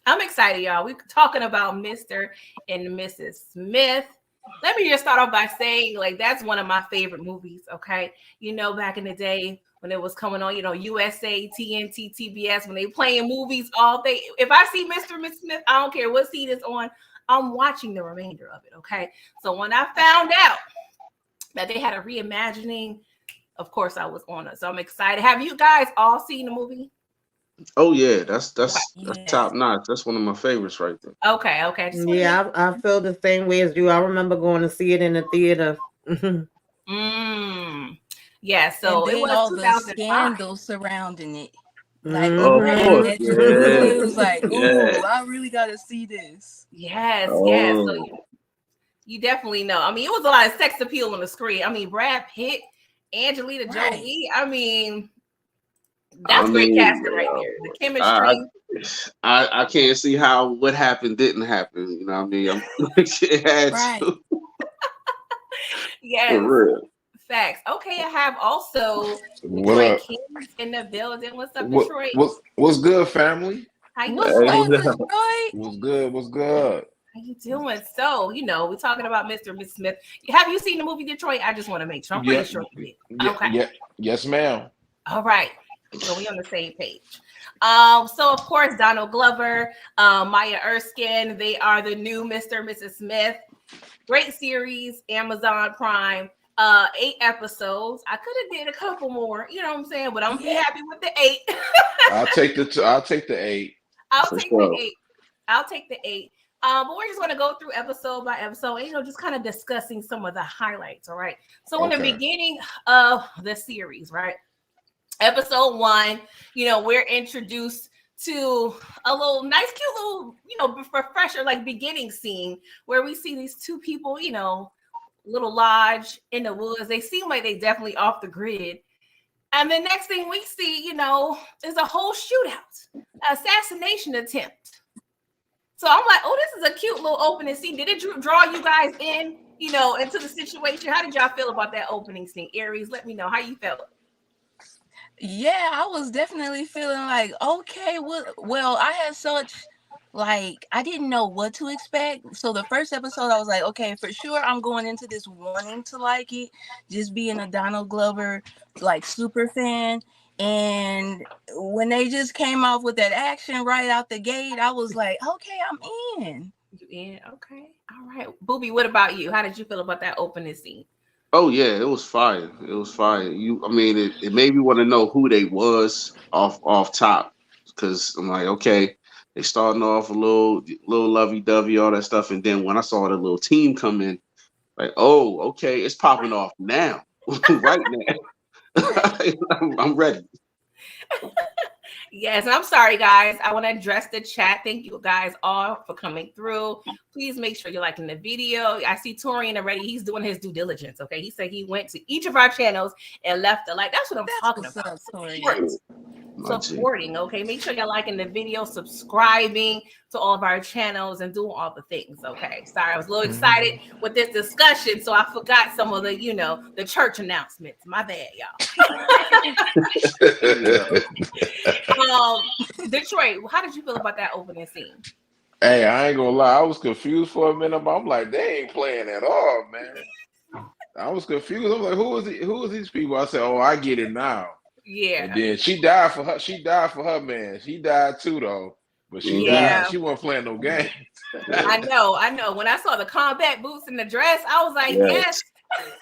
I'm excited, y'all. We're talking about Mr. and Mrs. Smith. Let me just start off by saying, like, that's one of my favorite movies. Okay, back in the day when it was coming on, USA, TNT, TBS, when they playing movies all day. If I see Mr. and Mrs. Smith, I don't care what seat is on. I'm watching the remainder of it. Okay, so when I found out that they had a reimagining, of course I was on it. So I'm excited. Have you guys all seen the movie? Oh yeah, that's Yes. top notch. That's one of my favorites right there. Okay, okay. Just want to make Yeah, I feel the same way as you. I remember going to see it in the theater. Mm. Yeah, And so it then was all the 2005. scandals surrounding it. Like, Of okay, course, Hmm. that just yeah, really was like, yeah. ooh, I really gotta see this. Yes, yes. So Oh, you definitely know. I mean, it was a lot of sex appeal on the screen. I mean, Brad Pitt, Angelina Right. Jolie. I mean, I that's great mean, casting right there. The I, chemistry. I can't see how what happened didn't happen. You know what I mean? It had Right. to for Yes, real. facts. Okay, I have also What Detroit up? Kings in the building. What's up, What Detroit? what's good, family? How you What's doing? Hey, up, Detroit? What's good? What's good? How you doing? So, we're talking about Mr. and Miss Smith. Have you seen the movie Detroit? I just want to make sure. I'm pretty Yeah, sure you did. yeah, Okay. yeah. Yes, ma'am. All right. So we on the same page. So of course, Donald Glover, Maya Erskine, they are the new Mr. and Mrs. Smith. Great series, Amazon Prime. 8 episodes. I could have did a couple more, you know what I'm saying? But I'm be Yeah. happy with the 8. I'll take the 8. I'll for take the sure. 8. I'll take the 8. But we're just going to go through episode by episode, and, just kind of discussing some of the highlights. All right. So in the Okay. beginning of the series, right? Episode 1, we're introduced to a little nice, cute little, refresher, like beginning scene where we see these two people, little lodge in the woods. They seem like they definitely off the grid. And the next thing we see, is a whole shootout, assassination attempt. So I'm like, oh, this is a cute little opening scene. Did it draw you guys in, into the situation? How did y'all feel about that opening scene? Aries, let me know how you felt. Yeah, I was definitely feeling like, okay, well, I had such like I didn't know what to expect. So the first episode I was like, okay, for sure I'm going into this wanting to like it, just being a Donald Glover like super fan. And when they just came off with that action right out the gate, I was like, okay, I'm in. You in? Okay. All right. Booby, what about you? How did you feel about that opening scene? Oh yeah, it was fire. It was fire. I mean, it made me want to know who they was off top, because I'm like, okay, they starting off a little lovey dovey, all that stuff, and then when I saw the little team come in, like, oh, okay, it's popping off now, right now. I'm ready. Yes, I'm sorry, guys. I want to address the chat. Thank you guys all for coming through. Please make sure you're liking the video. I see Torian already. He's doing his due diligence. Okay. He said he went to each of our channels and left a like. That's what I'm That's talking what's about. up, Support. Torian. My G. Supporting. Okay. Make sure you're liking the video, subscribing to all of our channels, and doing all the things. Okay. Sorry, I was a little excited with this discussion, so I forgot some of the, the church announcements. My bad, y'all. Detroit, how did you feel about that opening scene? Hey, I ain't gonna lie. I was confused for a minute, but I'm like, they ain't playing at all, man. I was confused. I'm like, who is these people? I said, oh, I get it now. And Yeah. then she died for her. She died for her man. She died too, though. But she Hmm. Yeah. died. She wasn't playing no game. I know. When I saw the combat boots and the dress, I was like, yes.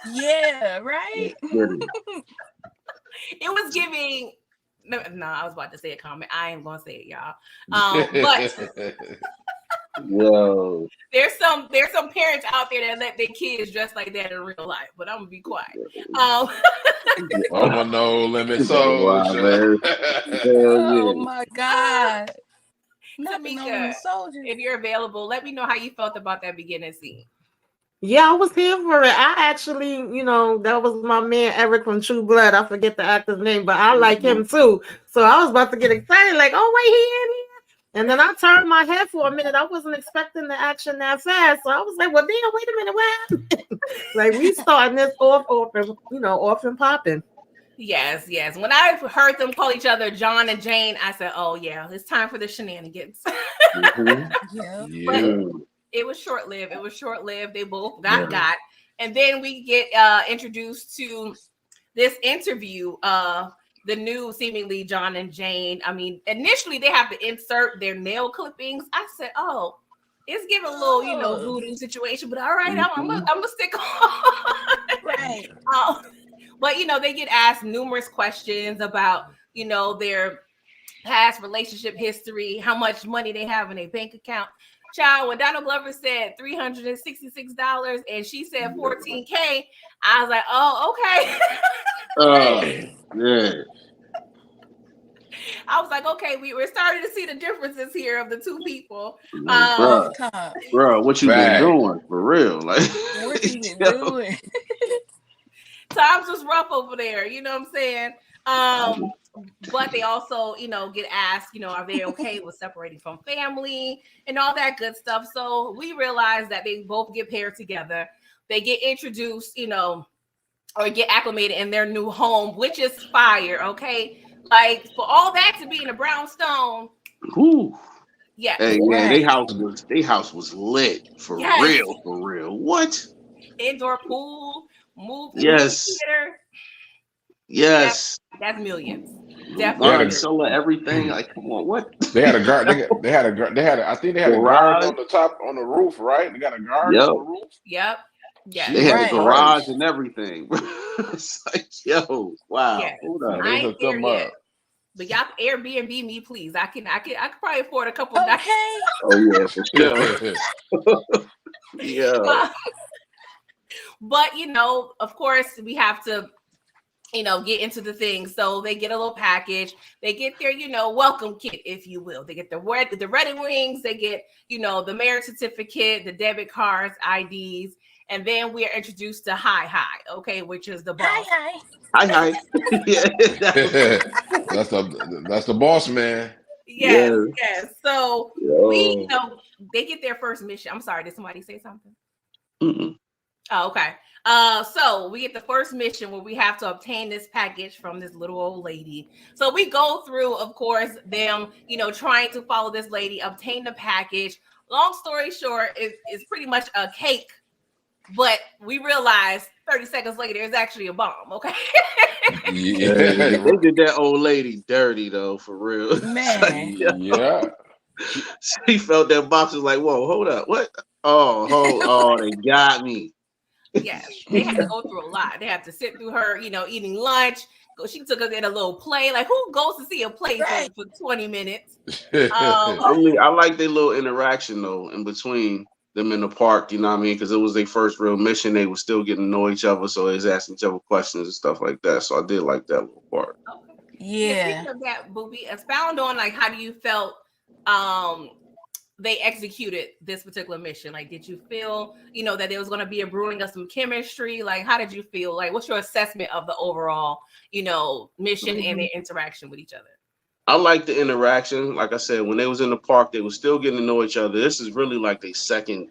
Yes, Yeah, right. literally. It was giving. No, I was about to say a comment. I ain't gonna say it, y'all. But Yo, there's some parents out there that let their kids dress like that in real life. But I'm gonna be quiet. Um, I'm a no limit wow, soldier. man. Hell Oh yeah. my God. Not the no Tamika, limit soldier. if you're available, let me know how you felt about that beginning scene. Yeah, I was here for it. I actually, that was my man Eric from True Blood. I forget the actor's name, but I like Mhm. him too. So I was about to get excited, like, oh wait, he in here. And then I turned my head for a minute. I wasn't expecting the action that fast. So I was like, well, damn, wait a minute, what happened? Like we starting this off and popping. Yes, yes. When I heard them call each other John and Jane, I said, "Oh yeah, it's time for the shenanigans." Mhm. Yeah. But Yeah. Mm. it was short lived. It was short lived. They both Yeah. got, and then we get introduced to this interview. The new seemingly John and Jane. I mean, initially they have to insert their nail clippings. I said, "Oh, it's giving a little, Oh, voodoo situation." But all right, Mhm. I'm gonna stick on. right. But they get asked numerous questions about their past relationship history, how much money they have in a bank account. Child, when Donald Glover said $366 and she said 14K, I was like, oh, okay. Yeah. I was like, okay, we're starting to see the differences here of the two people. Like, Off bruh, top. what you been Fact. doing for real? Like, What you been yo, doing? Times was rough over there, you know what I'm saying? But they also, get asked, are they okay with separating from family and all that good stuff. So we realize that they both get paired together. They get introduced, or get acclimated in their new home, which is fire. Okay. Like for all that to be in a brownstone. whew. Yes. Hey man, Right. they house was lit for Yes. real, for real. What? Indoor pool, movie Yes, theater. yes. That's millions. They had Definitely Lawn, a millions. solar, everything. Like, come on, what? they had a garden. I think they had a garden Garage. on the top on the roof, right? They got a garden Yep. on the roof. Yep. Yes. They had a Jesus Right. garage Christ. and everything. It's like, yo, wow, Yes. hold Yeah, up. they I ain't hooked there them yet. up. But y'all Airbnb me, please. I could probably afford a couple nights. Okay. Oh yeah, for sure. Yeah. But of course, we have to get into the things. So they get a little package. They get their, welcome kit, if you will. They get the wedding rings. They get, the marriage certificate, the debit cards, IDs, and then we are introduced to Hi, okay, which is the boss. Hi. Hi. Yeah. That's the boss man. Yes, Yes. yes. So we, Yo. they get their first mission. I'm sorry, did somebody say something? Mm-mm. Oh, okay. So we get the first mission where we have to obtain this package from this little old lady. So we go through, of course, them, trying to follow this lady, obtain the package. Long story short, it's pretty much a cake, but we realize 30 seconds later it's actually a bomb. Okay. Hey, Yeah. they did that old lady dirty though, for real. It's like, Man. Yeah. she felt that box was like, whoa, hold up, what? Oh, they got me. Yes, they had to go through a lot. They have to sit through her, eating lunch. She took us in a little play. Like, who goes to see a play Right. for 20 minutes? I mean, I like their little interaction though in between them in the park. You know what I mean? Because it was their first real mission. They were still getting to know each other, so they was asking each other questions and stuff like that. So I did like that little part. Okay. Yeah. Speaking of that, Booby, expound on like how do you felt they executed this particular mission? Like, did you feel, that there was going to be a brewing of some chemistry? Like, how did you feel? Like, what's your assessment of the overall, mission and their interaction with each other? I like the interaction. Like I said, when they was in the park, they were still getting to know each other. This is really like their second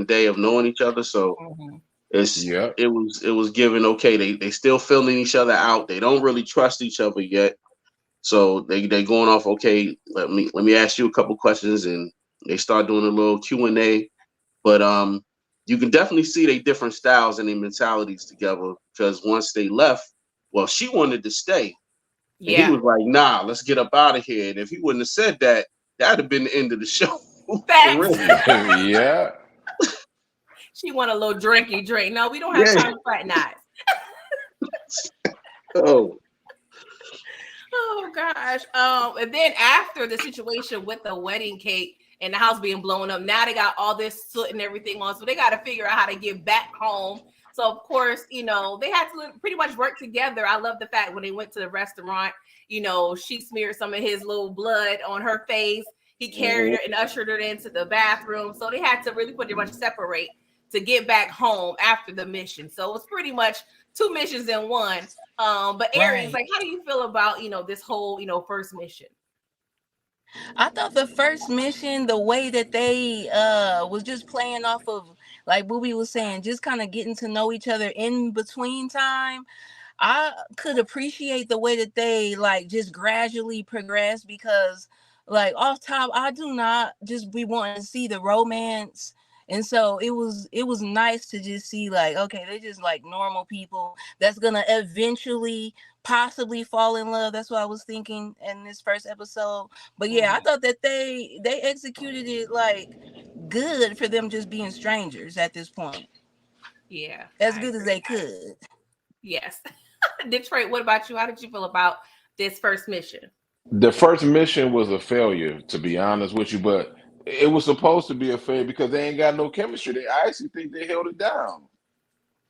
day of knowing each other. So Mhm. Yep. it was given okay. They still filling each other out. They don't really trust each other yet. So they going off. Okay, let me ask you a couple questions, and they start doing a little Q&A. But you can definitely see they different styles and their mentalities together. Because once they left, well, she wanted to stay, and he Yeah. was like, "Nah, let's get up out of here." And if he wouldn't have said that, that'd have been the end of the show. For Facts. real. Yeah. She want a little drinky drink. No, we don't have Yeah. time for that night. Oh, Oh gosh. And then after the situation with the wedding cake and the house being blown up, now they got all this soot and everything on. So they got to figure out how to get back home. So of course, they had to pretty much work together. I love the fact when they went to the restaurant, she smeared some of his little blood on her face. He carried her and ushered her into the bathroom. So they had to really pretty much separate to get back home after the mission. So it was pretty much 2 missions in one. But Aries, Right. like, how do you feel about this whole first mission? I thought the first mission, the way that they was just playing off of, like Booby was saying, just kind of getting to know each other in between time. I could appreciate the way that they like just gradually progress, because like off top, I do not just be wanting to see the romance. And so it was nice to just see like, okay, they're just like normal people that's gonna eventually possibly fall in love. That's what I was thinking in this first episode. But yeah, I thought that they executed it like good for them just being strangers at this point. Yeah, As I good as agree. they could. Yes. Detroit, what about you? How did you feel about this first mission? The first mission was a failure, to be honest with you, but it was supposed to be a failure because they ain't got no chemistry. I actually think they held it down.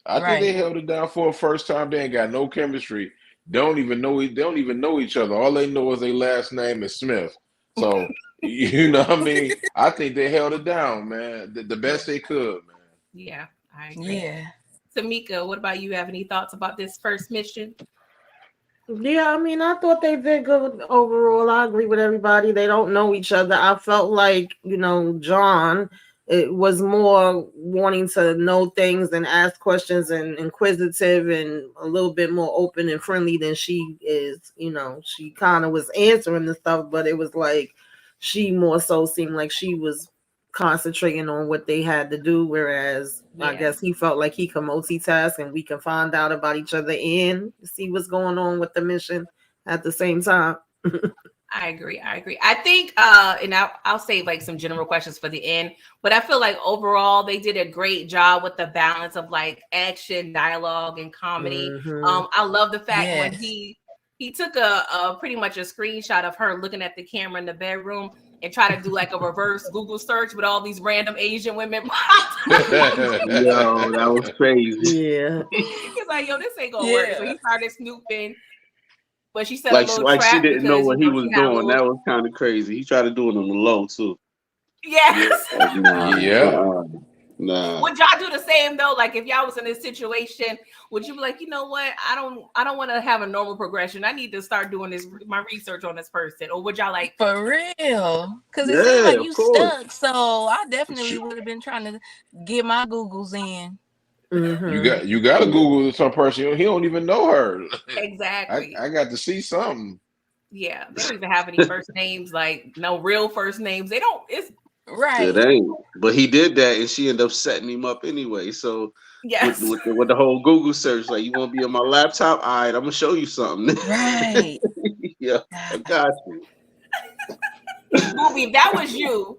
I think they Right. held it down for a first time. They ain't got no chemistry. They don't even know each other. All they know is their last name is Smith. So you know what I mean? I think they held it down, man. The best they could, man. Yeah, I agree. Yeah. Tamika, what about you? Have any thoughts about this first mission? Yeah, I mean, I thought they did good overall. I agree with everybody. They don't know each other. I felt like, John, it was more wanting to know things and ask questions and inquisitive and a little bit more open and friendly than she is. She kind of was answering the stuff, but it was like she more so seemed like she was concentrating on what they had to do, whereas I Yeah. guess he felt like he can multitask and we can find out about each other and see what's going on with the mission at the same time. I agree. I think, and I'll save like some general questions for the end, but I feel like overall they did a great job with the balance of like action, dialogue, and comedy. Mhm. I love the fact when Yes. he took a pretty much a screenshot of her looking at the camera in the bedroom and try to do like a reverse Google search with all these random Asian women. Yo, that was crazy. Yeah. He's like, yo, this ain't gonna work. So Yeah. he started snooping, but she set a little Like she trap didn't know because what he was she had a doing. little That was kind of crazy. He tried to do it on the low too. yes. Like, nah, Yeah. nah. Would y'all do the same though? Like if y'all was in this situation, would you be like, you know what? I don't want to have a normal progression. I need to start doing my research on this person. Or would y'all like For real. Because it seemed Yeah, like of you course. stuck. So I definitely would have been trying to get my Googles in. Mhm. You got to Google some person. He don't even know her. exactly? I got to see something. Yeah, they don't even have any first names, like no real first names. They don't. It's It Right. ain't. But he did that, and she ended up setting him up anyway. So yes. with the whole Google search, like, you want to be on my laptop? All right, I'm gonna show you something. Right. Yeah, I got you. Booby, if that was you,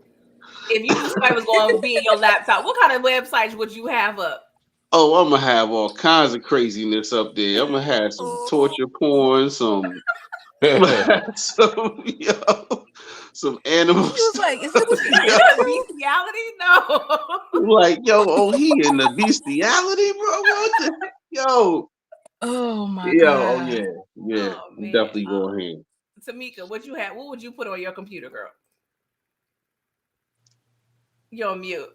if you knew somebody was going to be in your laptop, what kind of websites would you have up? Oh, I'm gonna have all kinds of craziness up there. I'm gonna have some torture porn, some some animal He was stuff. like, is this Bestiality? No. Like, yo, he in the bestiality, bro. What the heck? Yo, Oh my oh God. yeah, Oh we man. definitely going here. Tamika, what you have? What would you put on your computer, girl? You're on mute.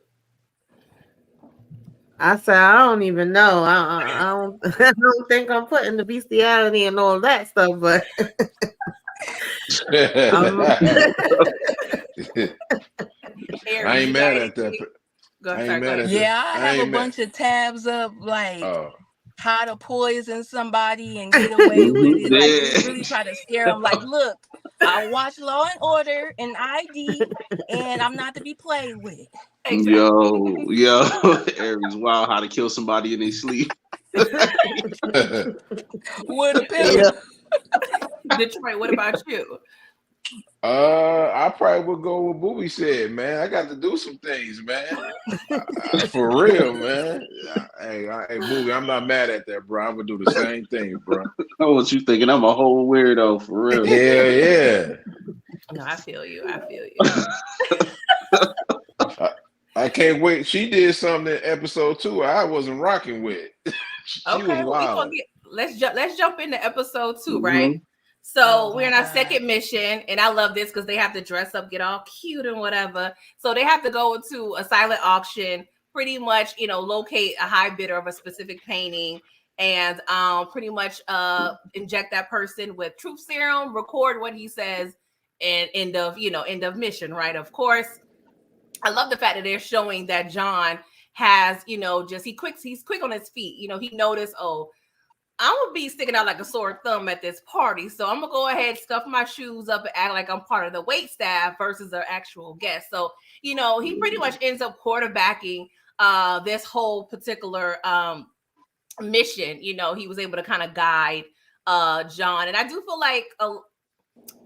I said I don't even know. I don't. I don't think I'm putting the bestiality and all that stuff, but I Aries, ain't you mad got at that. anything? Go I ain't sorry, go mad ahead. at that. Yeah, I I have a ain't mad. bunch of tabs up, like Oh. how to poison somebody and get away with it. Like just Yeah. really try to scare them. Like, look, I watch Law and Order and ID, and I'm not to be played with. Exactly. Yo, Aries, wow, how to kill somebody in their sleep. With a pimp. yeah. Detroit, what about you? I probably would go with Booby said, man. I got to do some things, man. For real, man. Hey, Booby, I'm not mad at that, bro. I would do the same thing, bro. Oh, what you thinking? I'm a whole weirdo for real. Yeah. No, I feel you. I can't wait. She did something in episode 2 I wasn't rocking with. She was Okay, well, wild. let's jump into episode 2, Mhm. right? So Oh we're in my our God. second mission, and I love this because they have to dress up, get all cute and whatever. So they have to go into a silent auction, pretty much, locate a high bidder of a specific painting, and pretty much inject that person with truth serum, record what he says, and end of mission, right? Of course. I love the fact that they're showing that John has, he's quick on his feet. He noticed, I'm gonna be sticking out like a sore thumb at this party, so I'm gonna go ahead, scuff my shoes up, and act like I'm part of the wait staff versus an actual guest. So, you know, he pretty much ends up quarterbacking this whole particular mission. You know, he was able to kind of guide John, and I do feel like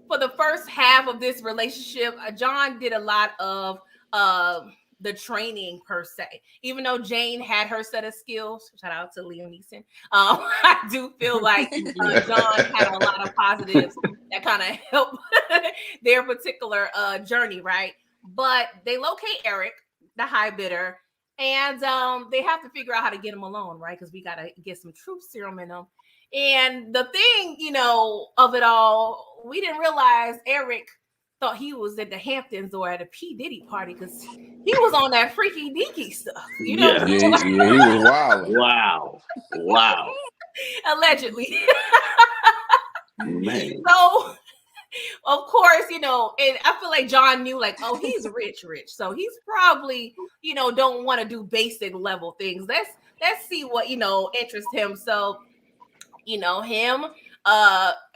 for the first half of this relationship, John did a lot of the training per se. Even though Jane had her set of skills, shout out to Liam Neeson. I do feel like John had a lot of positives that kind of helped their particular journey, right? But they locate Eric, the high bidder, and they have to figure out how to get him alone, right? Because we got to get some truth serum in him. And the thing, you know, of it all, we didn't realize Eric thought he was at the Hamptons or at a P. Diddy party because he was on that freaky deaky stuff. You know, Yeah. Yeah, he was wild. Wow. allegedly. Man. So, of course, you know, and I feel like John knew, like, oh, he's rich. So he's probably, you know, don't want to do basic level things. Let's see what, you know, interests him. So, you know, him,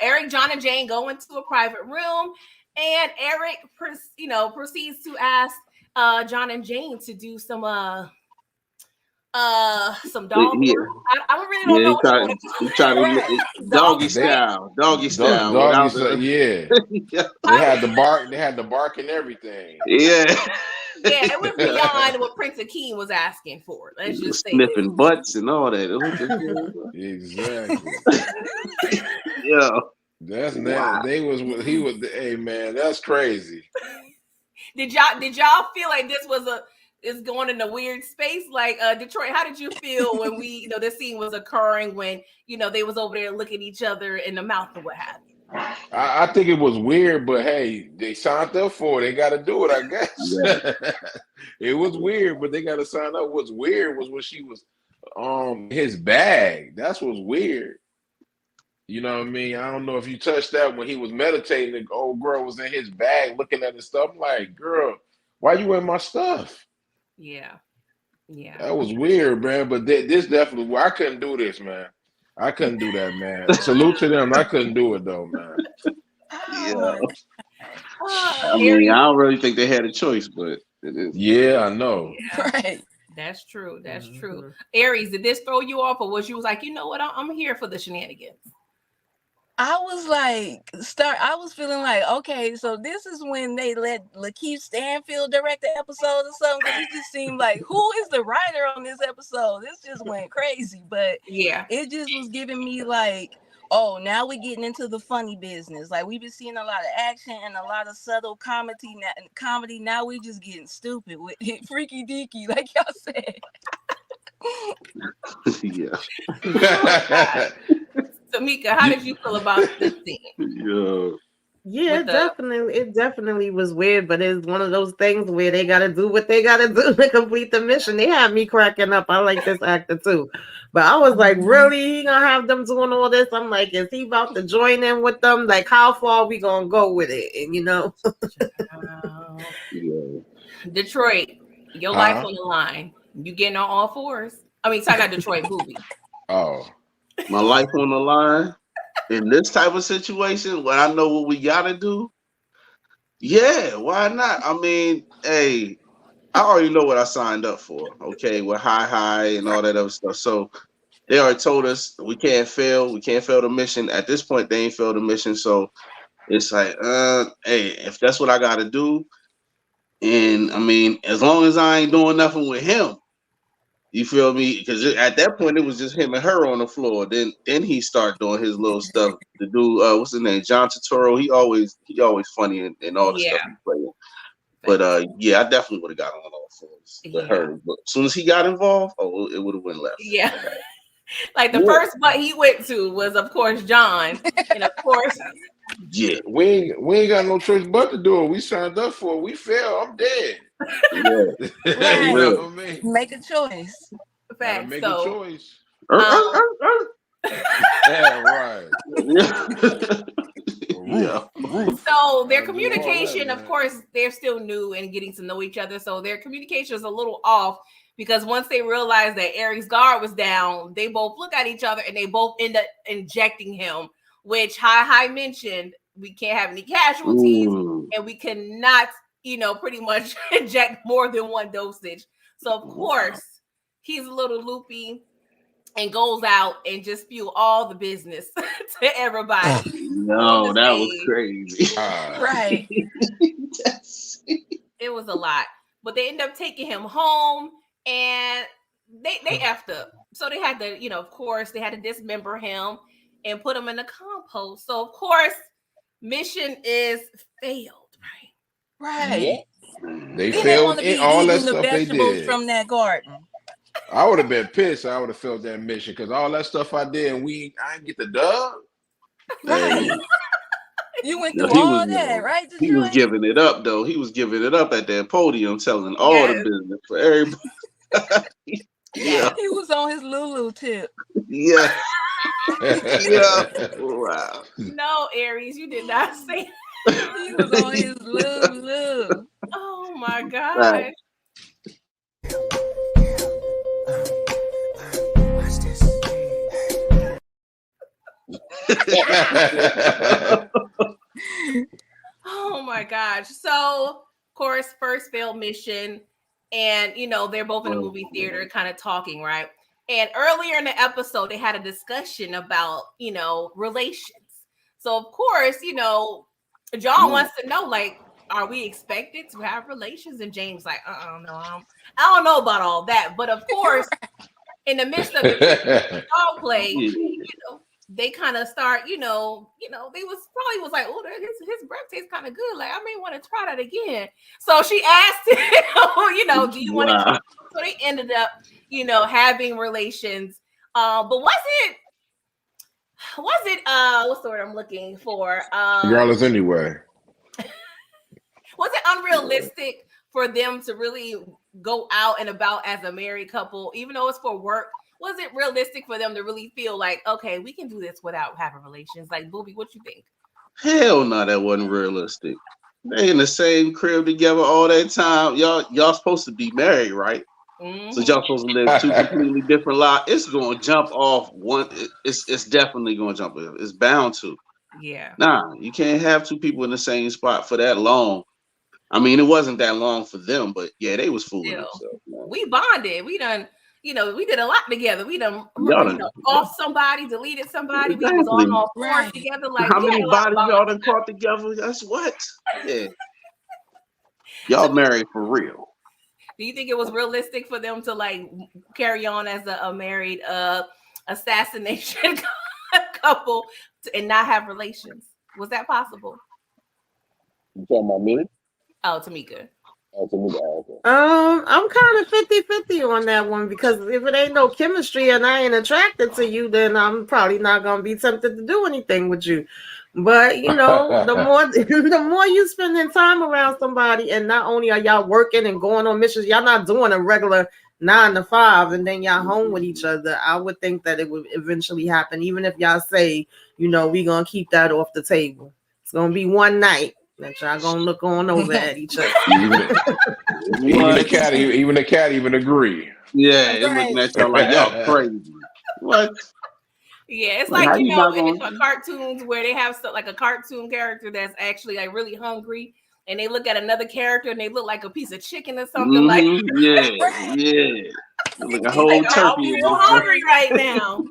Eric, John, and Jane go into a private room. And Eric, proceeds to ask John and Jane to do some dog work. I really don't know what you want to He tried to doggy style. Doggy style, yeah. They had the bark and everything. Yeah. Yeah, it was beyond what Prince Akeem was asking for. Let's just say sniffing butts and all that. Exactly. Yeah. That's Wow. he was. Hey man, that's crazy. Did y'all feel like this was is going in a weird space? Like Detroit, how did you feel when we, you know, this scene was occurring when, you know, they was over there looking each other in the mouth or what have you? I think it was weird, but hey, they signed up for it. They got to do it, I guess. Yeah. It was weird, but they got to sign up. What's weird was when she was his bag. That's what's weird. You know what I mean? I don't know if you touched that when he was meditating. The old girl was in his bag looking at his stuff. I'm like, girl, why you in my stuff? Yeah. That was weird, man. But this definitely, I couldn't do this, man. I couldn't do that, man. Salute to them. I couldn't do it though, man. Yeah. I mean, I don't really think they had a choice, but it is. Yeah, I know. Right. That's true. That's true. Aries, did this throw you off, or was you was like, you know what, I'm here for the shenanigans? I was like, I was feeling like, okay, so this is when they let Lakeith Stanfield direct the episode or something. Because it just seemed like, who is the writer on this episode? This just went crazy. But yeah, it just was giving me like, oh, now we're getting into the funny business. Like we've been seeing a lot of action and a lot of subtle comedy. Now we're just getting stupid with it. Freaky deaky, like y'all said. Yeah. Tamika, how did you feel about this scene? Yeah, it definitely was weird, but it's one of those things where they gotta do what they gotta do to complete the mission. They had me cracking up. I like this actor too. But I was like, really? He gonna have them doing all this? I'm like, is he about to join in with them? Like, how far we gonna go with it? And you know. Detroit, your life on the line. You getting on all fours? I mean, sorry, not Detroit movie. Oh. My life on the line in this type of situation when I know what we gotta do. Yeah, why not? I mean, hey, I already know what I signed up for. Okay, with high and all that other stuff. So they already told us we can't fail. We can't fail the mission. At this point, they ain't failed the mission. So it's like, hey, if that's what I gotta do, and I mean, as long as I ain't doing nothing with him. You feel me? Because at that point it was just him and her on the floor. Then he started doing his little stuff. The dude, what's his name? John Turturro. He always funny in all the stuff he played. But yeah, I definitely would have got on all fours with her. But as soon as he got involved, it would have went left. Yeah. Like the first butt he went to was, of course, John, and of course, yeah, we ain't got no choice but to do it. We signed up for it. We fail. I'm dead. Yeah. Right. You know what I mean? Make a choice. Fact. Make So, a choice. Yeah, Yeah, right. Yeah. So their I'll do all that, communication, of man. course, they're still new and getting to know each other. So their communication is a little off because once they realized that Aries' guard was down, they both look at each other and they both end up injecting him, which High mentioned we can't have any casualties Mm. and we cannot, pretty much inject more than one dosage. So of course, he's a little loopy and goes out and just spew all the business to everybody on No, the that was stage. crazy. Right. It was a lot, but they ended up taking him home and they effed up. So they had to, of course, they had to dismember him and put him in the compost. So of course, mission is failed, right? Right. They Then they failed want to in be all that eating the stuff they vegetables did. from that garden. I would have been pissed. I would have felt that mission because all that stuff I did, and I didn't get the dub. Right. You went No, through all that, right, he was Detroit? giving it up though. He was giving it up at that podium, telling all the Yes. business for everybody. Yeah, He was on his Lulu tip. yeah, yeah. Wow. No, Aries, you did not say. He was on his Lulu. Oh my god. Right. Oh my gosh. So, of course, first failed mission, and they're both in a movie theater kind of talking, right? And earlier in the episode, they had a discussion about, relations. So, of course, John wants to know, like, are we expected to have relations? And James, like, no, I don't know about all that. But of course, in the midst of the dog play, they kind of start, they was like, oh, his breath tastes kind of good. Like, I may want to try that again. So she asked him, do you want to try? So they ended up, having relations. But was it what's the word I'm looking for? Regardless, anyway. Was it unrealistic for them to really go out and about as a married couple, even though it's for work? Was it realistic for them to really feel like, okay, we can do this without having relations? Like, Booby, what you think? Hell no, that wasn't realistic. They in the same crib together all that time. Y'all supposed to be married, right? Mm-hmm. So y'all supposed to live two completely different lives. It's gonna jump off one. It's definitely gonna jump. It's bound to. Yeah. Nah, you can't have two people in the same spot for that long. I mean, it wasn't that long for them, but yeah, they was fooling themselves. We bonded. We done, we did a lot together. We done, Y'all off somebody, deleted somebody. Exactly. We was on all fours together. Like, how many bodies y'all done caught together? That's what. Yeah. Y'all married for real. Do you think it was realistic for them to like carry on as a married assassination couple and not have relations? Was that possible? You talking about me? Oh, Tamika. I'm kind of 50-50 on that one because if it ain't no chemistry and I ain't attracted to you, then I'm probably not gonna be tempted to do anything with you. But the more you spending time around somebody, and not only are y'all working and going on missions, y'all not doing a regular 9 to 5, and then y'all home with each other. I would think that it would eventually happen, even if y'all say, we gonna keep that off the table. It's gonna be one night that y'all gonna look on over at each other. Even the cat even agree. Yeah, it's looking at y'all like y'all crazy. What? Yeah, it's like in cartoons where they have stuff like a cartoon character that's actually like really hungry, and they look at another character and they look like a piece of chicken or something. Like, yeah, like a whole turkey. I'm hungry right now.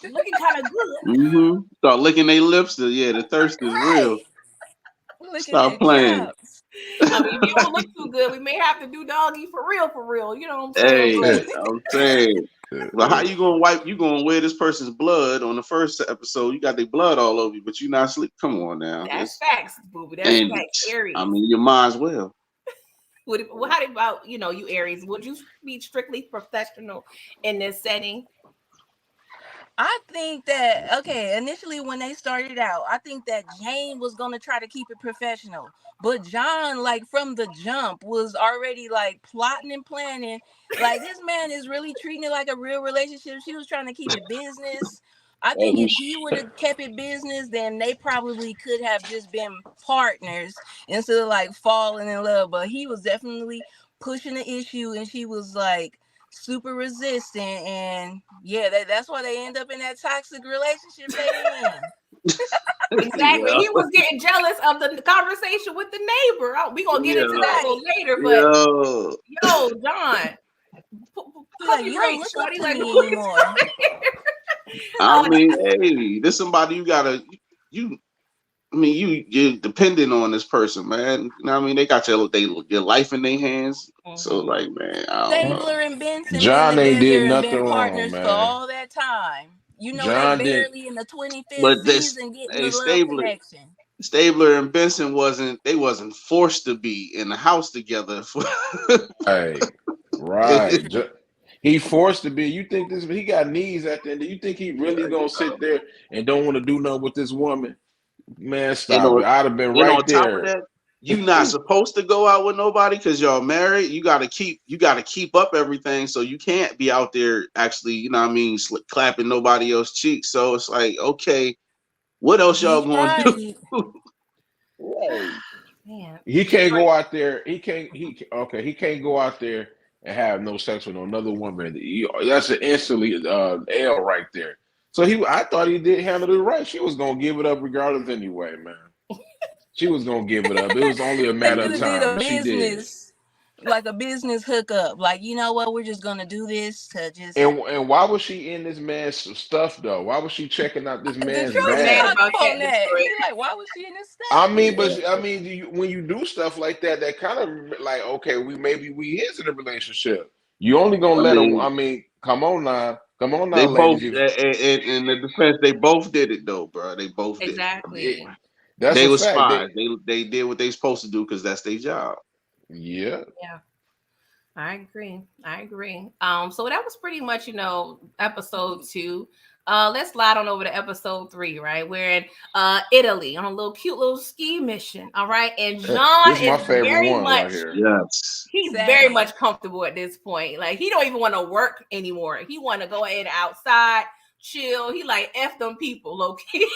Looking kind of good. Start licking their lips. The thirst is real. Stop playing. I mean, if you don't look too good, we may have to do doggy for real. You know what I'm saying? Hey, I'm saying. Well, how you gonna wipe? You gonna wear this person's blood on the first episode? You got their blood all over you, but you not sleep. Come on now. That's facts, boo. That's facts, Aries. I mean, you might as well. How about you, Aries? Would you be strictly professional in this setting? I think that, initially when they started out, I think that Jane was going to try to keep it professional. But John, like from the jump, was already like plotting and planning. Like, this man is really treating it like a real relationship. She was trying to keep it business. I think Oh, if he would have kept it business, then they probably could have just been partners instead of like falling in love. But he was definitely pushing the issue, and she was like super resistant, and yeah, that's why they end up in that toxic relationship they in. Exactly. Yeah, He was getting jealous of the conversation with the neighbor. We gonna get into that a Right. little later, but yo. yo, John, Be pump like, your you don't brakes, look up shorty. to Like, me anymore. I mean, hey, this somebody you gotta you. I mean, you're dependent on this person, man. You know what I mean? They got your life in their hands. So, like, man, I don't know. Stabler and Benson been John ain't did together and nothing been wrong, partners for man. all that time. You know, they John did. barely in the 25th But season getting hey, the love connection. Stabler and Benson wasn't forced to be in the house together. Right, That's right. true. He forced to be. You think this? He got knees at the end. You think he really gonna sit there and don't want to do nothing with this woman? Man, and stop on it. I'd have been and right on top of there. that, you not supposed to go out with nobody because y'all married. You gotta keep up everything, so you can't be out there actually, you know what I mean, clapping nobody else's cheeks. So it's like, okay, what else y'all He's gonna do? right. Right. man, He can't Detroit. go out there. He can't go out there and have no sex with another woman. That's an instantly L right there. So I thought he did handle it right. She was gonna give it up regardless anyway, man. She was gonna give it up. It was only a They matter could of have did time, a and she did. business, like a business hookup. Like, you know what? We're just gonna do this to just. And why was she in this man's stuff though? Why was she checking out this man's He was Detroit mad picked bag? about up that, on that. Detroit. He like, why was she in this I stuff? mean, but I mean, when you do stuff like that, that kind of like, okay, we is in a relationship. You only gonna I let a. mean, I mean, come on they now, both ladies. If in the defense, they both did it though, bro. They both did it. I mean, it, Exactly. that's they a was fact. spies. They did what they supposed to do because that's their job. Yeah, Yeah. I agree. I agree. So that was pretty much, episode 2. Let's slide on over to episode 3, right? We're in Italy on a little cute little ski mission. All right. And John this is my is favorite very one right much here. Yes. he's very Same. much comfortable at this point. Like he don't even want to work anymore. He want to go ahead outside, chill. He like F them people, low key.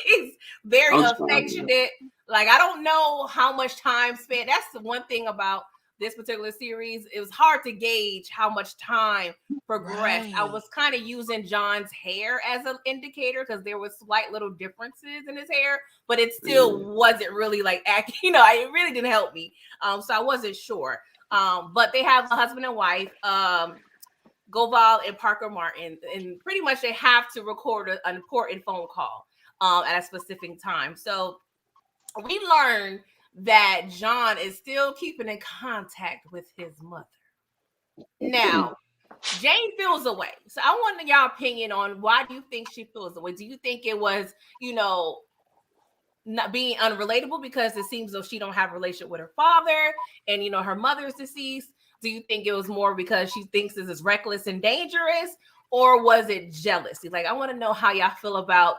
He's very I'm sorry. affectionate. Like I don't know how much time spent. That's the one thing about this particular series. It was hard to gauge how much time progressed. I Right. was kind of using John's hair as an indicator because there was slight little differences in his hair, but it still wasn't really like it really didn't help me. So I wasn't sure. But they have a husband and wife, Goval and Parker Martin, and pretty much they have to record an important phone call at a specific time. So we learned that John is still keeping in contact with his mother. Now, Jane feels away. So I want y'all opinion on why do you think she feels away? Do you think it was, not being unrelatable because it seems though she don't have a relationship with her father and her mother's deceased? Do you think it was more because she thinks this is reckless and dangerous, or was it jealousy? Like I want to know how y'all feel about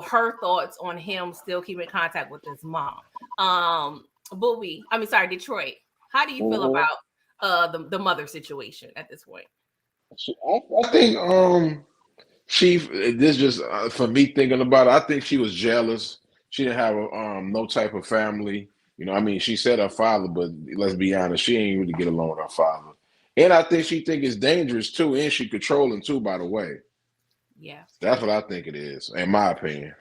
her thoughts on him still keeping contact with his mom. Detroit, how do you feel Mhm. about the mother situation at this point? I think she. This just for me thinking about it. I think she was jealous. She didn't have no type of family. I mean, she said her father, but let's be honest, she ain't really get along with her father. And I think she think it's dangerous too, and she controlling too. By the way, Yeah, that's what I think it is, in my opinion.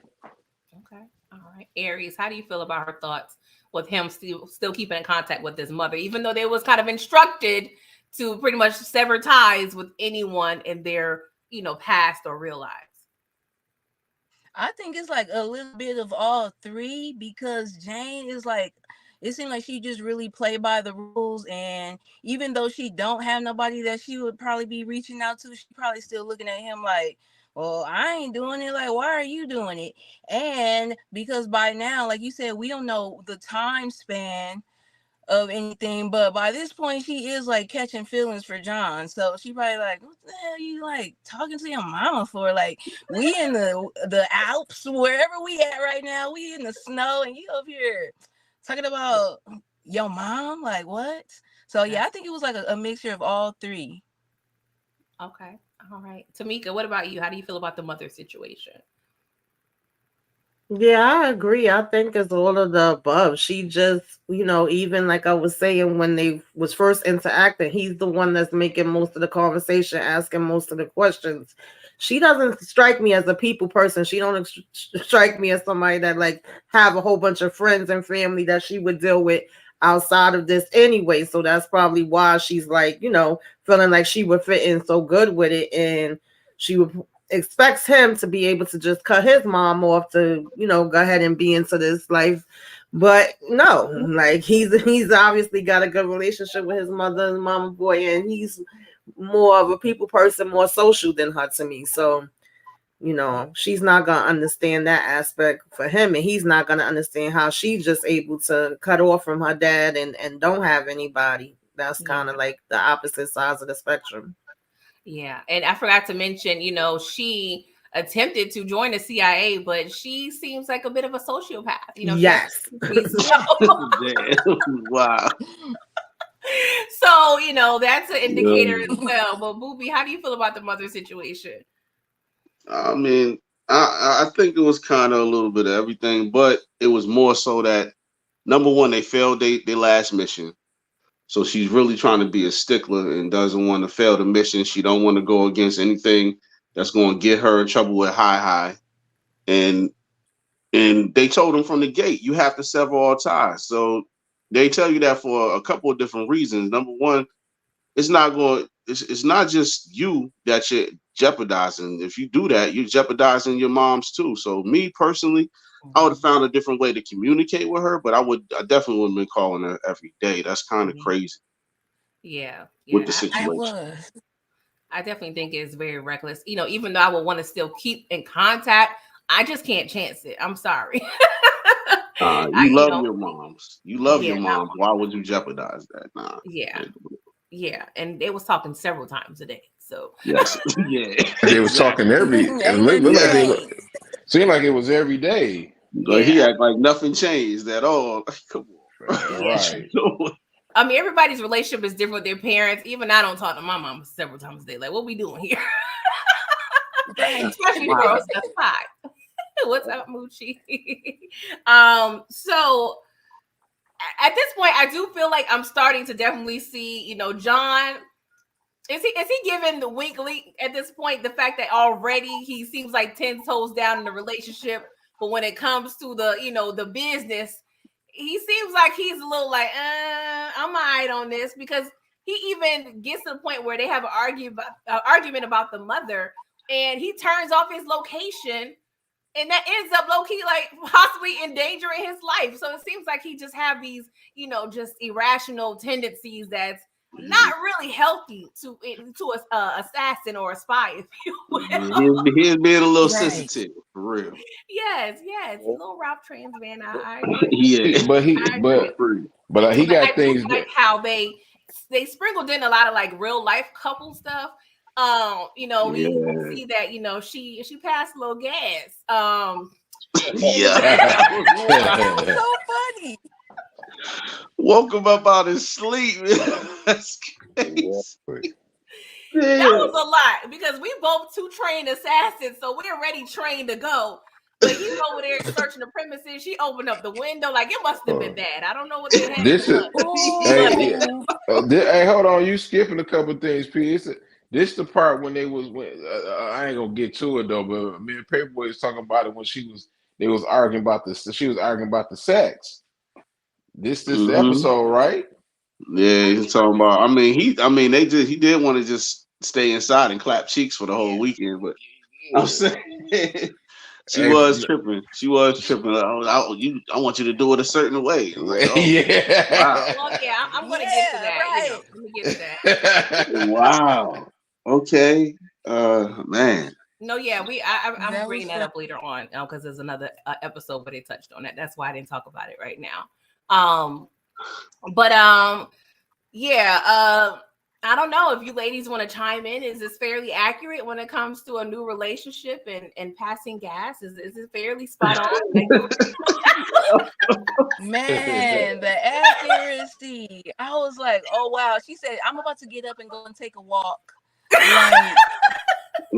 okay. All right. Aries, how do you feel about her thoughts with him still keeping in contact with his mother, even though they was kind of instructed to pretty much sever ties with anyone in their, past or real lives? I think it's like a little bit of all three because Jane is like, it seemed like she just really played by the rules, and even though she don't have nobody that she would probably be reaching out to, she probably still looking at him like, well, I ain't doing it, like why are you doing it? And because by now, like you said, we don't know the time span of anything, but by this point she is like catching feelings for John. So she probably like, what the hell you like talking to your mama for? Like we in the Alps, wherever we at right now, we in the snow and you up here talking about your mom? Like what? So yeah, I think it was like a mixture of all three. Okay. All right. Tamika, what about you? How do you feel about the mother situation? Yeah, I agree. I think it's all of the above. She just, even like I was saying when they was first interacting, he's the one that's making most of the conversation, asking most of the questions. She doesn't strike me as a people person. She don't strike me as somebody that like have a whole bunch of friends and family that she would deal with outside of this anyway. So that's probably why she's like, feeling like she would fit in so good with it, and she would expects him to be able to just cut his mom off to, go ahead and be into this life. But no, like he's obviously got a good relationship with his mother and mama boy, and he's more of a people person, more social than her to me. So, she's not gonna understand that aspect for him, and he's not gonna understand how she's just able to cut off from her dad and don't have anybody. That's kind of like the opposite sides of the spectrum. Yeah. And I forgot to mention, she attempted to join the CIA, but she seems like a bit of a sociopath. Yes. Wow. So, that's an indicator as well. But Booby, how do you feel about the mother situation? I mean, I think it was kind of a little bit of everything, but it was more so that number one, they failed their last mission. So she's really trying to be a stickler and doesn't want to fail the mission. She don't want to go against anything that's going to get her in trouble with High. And they told him from the gate, you have to sever all ties. So they tell you that for a couple of different reasons. Number one, it's not just you that you're jeopardizing. If you do that, you're jeopardizing your moms too. So me personally, I would have found a different way to communicate with her, but I definitely wouldn't have been calling her every day. That's kind of crazy. Yeah. With the situation. I definitely think it's very reckless. Even though I would want to still keep in contact, I just can't chance it. I'm sorry. You love your moms. You love your moms. Why would you jeopardize that? Nah. Yeah. And they was talking several times a day. So yes. Yeah. They was talking seemed like it was every day. But he act like nothing changed at all. Come on. Right. I mean, everybody's relationship is different with their parents. Even I don't talk to my mom several times a day. Like, what we doing here? Especially girls. That's fine. What's up, Moochie? So at this point, I do feel like I'm starting to definitely see, John. Is he giving the wink link at this point? The fact that already he seems like 10 toes down in the relationship, but when it comes to the business, he seems like he's a little like, I'm all right on this, because he even gets to the point where they have an argument about the mother, and he turns off his location, and that ends up low-key like possibly endangering his life. So it seems like he just have these, just irrational tendencies that's not really healthy to assassin or a spy, if you will. He's being a little sensitive, for real. Yes, little Ralph Trans man. I agree. Yeah, but he got things like how they sprinkled in a lot of like real life couple stuff. We see that she passed a little gas. That was so funny. Woke him up out of sleep. That's crazy. That was a lot, because we both two trained assassins, so we're already trained to go. But he's over there searching the premises. She opened up the window, like it must have been bad. I don't know what they had. Hey, hold on, you skipping a couple things, P. This the part when I ain't gonna get to it though, but me and Paperboy was talking about it when she was arguing about the sex. This the episode, right? Yeah, he's talking about. He did want to just stay inside and clap cheeks for the whole weekend, but I'm saying she was tripping. She was tripping. I want you to do it a certain way. Like, wow. Well, yeah, I'm gonna get to that. Right. Let me get to that. Wow. Okay. Man. No, yeah, I'm bringing that up later on, because there's another episode where they touched on that. That's why I didn't talk about it right now. I don't know if you ladies want to chime in. Is this fairly accurate when it comes to a new relationship and passing gas? Is it fairly spot on? Man, the accuracy. I was like, oh wow. She said, I'm about to get up and go and take a walk. Like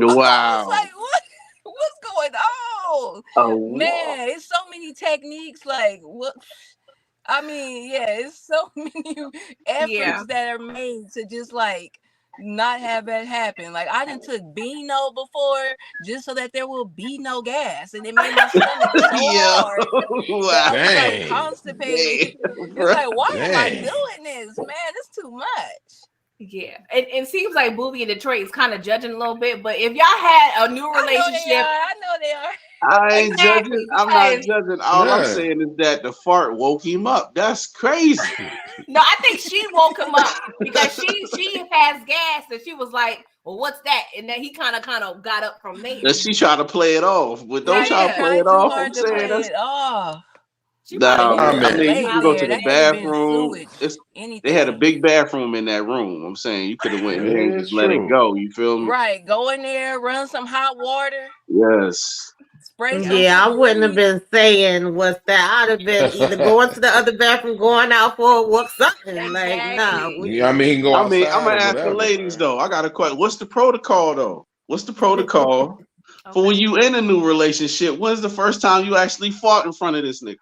I was Wow. like, what? What's going on? Oh wow. Man, it's so many techniques. Like what? I mean, yeah, it's so many Yeah. efforts that are made to just like not have that happen. Like I done took Beano before just so that there will be no gas, and it made my stomach so Yeah. hard that Wow. I was like Dang. constipated. Damn, It's bro. like, why am I Dang. doing this, man? It's too much. Yeah. It seems like Booby in Detroit is kind of judging a little bit, but if y'all had a new I know they relationship, are. I know they are. I ain't judging. exactly, I'm not because judging. All I'm Yeah. saying is that the fart woke him up. That's crazy. no, I think she woke him up because she has gas and she was like, well, what's that? And then he kind of got up from there. That she try to play it off, but don't Right, try she to play Yeah. it tried too off. I'm hard to saying play that's it off. She probably no. You I just could I have mean, mean, you laid can go to there. the That could have been bathroom. sewage. They had a Anything. big bathroom in that room. I'm saying you could have went in there and it's just let it true. go. You feel me? Right. Go in there, run some hot water, Yes. spray some Yeah, I wouldn't have Febreze. been saying what's that. I'd have been either going to the other bathroom, going out for a walk, something like nah. exactly. We, Yeah, I mean, he can go I mean, I'm outside or gonna ask the whatever, ladies man. though. I got a question. What's the protocol though? What's the protocol for when Okay. you in a new relationship? When's the first time you actually fought in front of this nigga?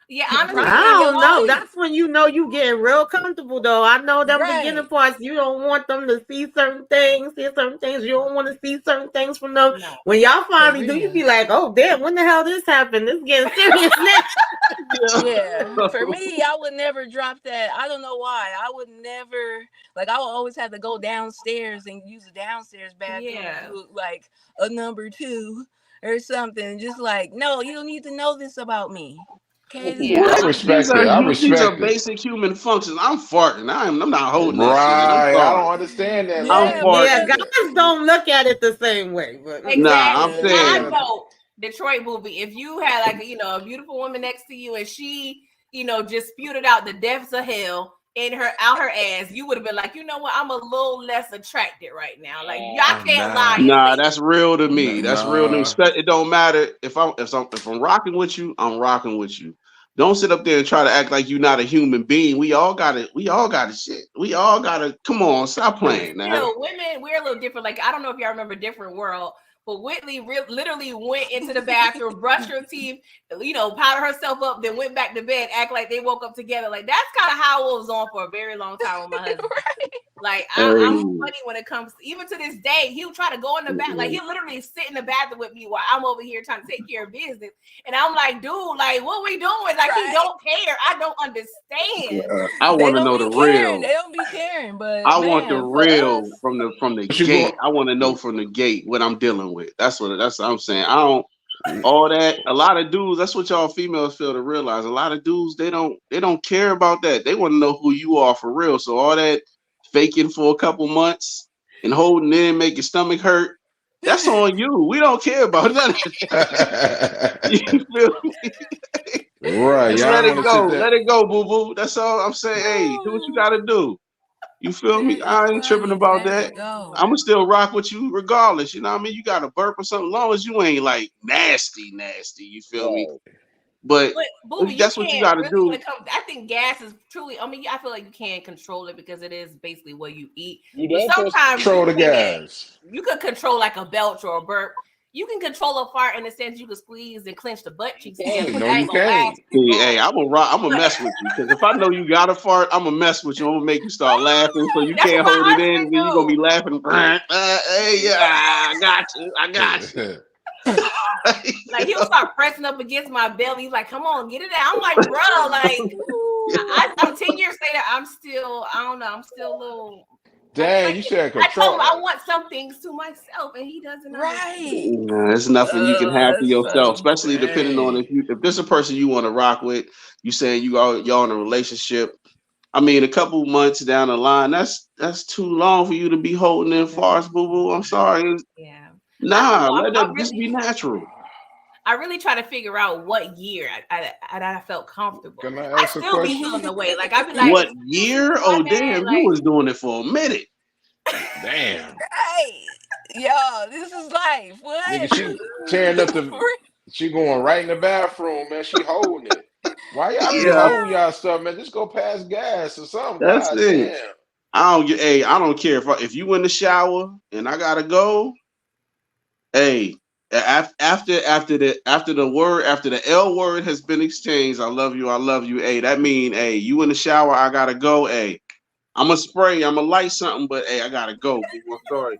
Yeah, honestly, I Probably in it your don't know. was. sleep. That's when you know you getting real comfortable though. I know them beginning Right. parts. You don't want them to see certain things, hear certain things. You don't want to see certain things from them. No. When y'all For finally do, you real. be like, "Oh damn, when the hell this happened? This getting serious now." Yeah. For me, I would never drop that. I don't know why. I would never like I would always have to go downstairs and use the downstairs bathroom and Yeah. do like a number two or something. Just like, no, you don't need to know this about me. Okay, this is Yeah. I What? not These respect are it. I these are respect it. basic human functions. I'm farting. I'm not holding that shit in. I'm Right. I don't sorry. understand that, I'm yeah, man. me farting. Yeah, either. guys don't look at it the same way, but Nah, I'm Exactly. Yeah, Side saying yeah. note, Detroit movie. If you had like a beautiful woman next to you and she, just spewed it out the depths of hell in her out her ass, you would have been like, you know what, I'm a little less attracted right now. Like y'all can't lie Nah. and nah. say That's real to me. That's real to me. Nah. It don't matter if I'm rocking with you. I'm rocking with you. Don't sit up there and try to act like you're not a human being. We all got it. We all got it. Shit. We all got to. Come on, stop but playing now. still, women, we're a little different. Like, I don't know if y'all remember Different World, but Whitley literally went into the bathroom, brushed her teeth, powder herself up, then went back to bed, act like they woke up together. Like, that's kind of how it was on for a very long time with my husband. Right. Like, I'm Hey. funny when it comes to, even to this day, he'll try to go in the bath. Like, he'll literally sit in the bathroom with me while I'm over here trying to take care of business. And I'm like, dude, like, what we doing? Like, he Right. don't care. I don't understand. I They want to don't know the be caring. real. They don't be caring. But I want the man, for real us, from the What you going? gate. I want to know from the gate what I'm dealing with. That's what I'm saying. I don't all that. A lot of dudes. That's what y'all females fail to realize. A lot of dudes they don't care about that. They want to know who you are for real. So all that faking for a couple months and holding in, make your stomach hurt. That's on you. We don't care about none of that. You feel me? Right. Just Y'all let don't it want to go. sit there. Let it go, boo boo. That's all I'm saying. Hey, do what you gotta do. You feel me? that is I ain't tripping funny. about Let that. it go. I'ma still rock with you regardless. You know what I mean? You got a burp or something, long as you ain't like nasty. You feel me? But But Booby, if you that's what you can't gotta really when do, it comes. I think gas is truly. I mean, I feel like you can't control it because it is basically what you eat. You But don't supposed to sometimes control the gas. you could control like a belch or a burp. You can control a fart in the sense you can squeeze and clench the butt cheeks together, Hey, but no, that you ain't gonna last can't. too see, hey, long. I'm gonna rock, I'm gonna But mess with you. Because if I know you got a fart, I'm gonna mess with you. I'm gonna make you start laughing so you that's what can't my hold it in, husband and then you're gonna be do. laughing. Hey, yeah, I got you. I got you. Like he'll start pressing up against my belly. He's like, "Come on, get it out." I'm like, "Bro, like I'm 10 years later. I'm still. I don't know. I'm still a little. Dang, you should have I told control. him I want some things to myself, and he doesn't understand. Right. Nah, there's nothing you can have for That's yourself, funny. especially depending on Dang. if this a person you want to rock with. You saying y'all in a relationship. I mean, a couple months down the line, that's too long for you to be holding in farts, boo boo. I'm sorry. Yeah, I don't Nah, know. let that just be natural. I really try to figure out what year I felt comfortable. Can I I ask a still be question? feeling the way. Like I'd be like, What "Excuse me, year? my Oh, bad." damn, you was doing it for a minute. Damn. Hey, yo, this is life. Nigga, What? she tearing up the she going right in the bathroom, man. She holding it. Why y'all be Yeah, holding y'all stuff, man? Just go past gas or something. that's God it. damn. I don't care if you in the shower and I gotta go. Hey, after the L word has been exchanged, I love you, I love you. Hey, that mean, hey, you in the shower, I gotta go. Hey, I'm a spray, I'm a light something, but hey, I gotta go. I'm sorry.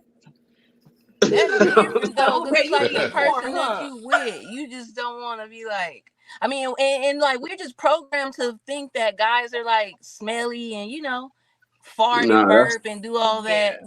That's different though, Oh, because it's you like need the more, person that huh? you with. You just don't want to be like. I mean, and like we're just programmed to think that guys are like smelly and fart and Nah, burp and do all Yeah. that.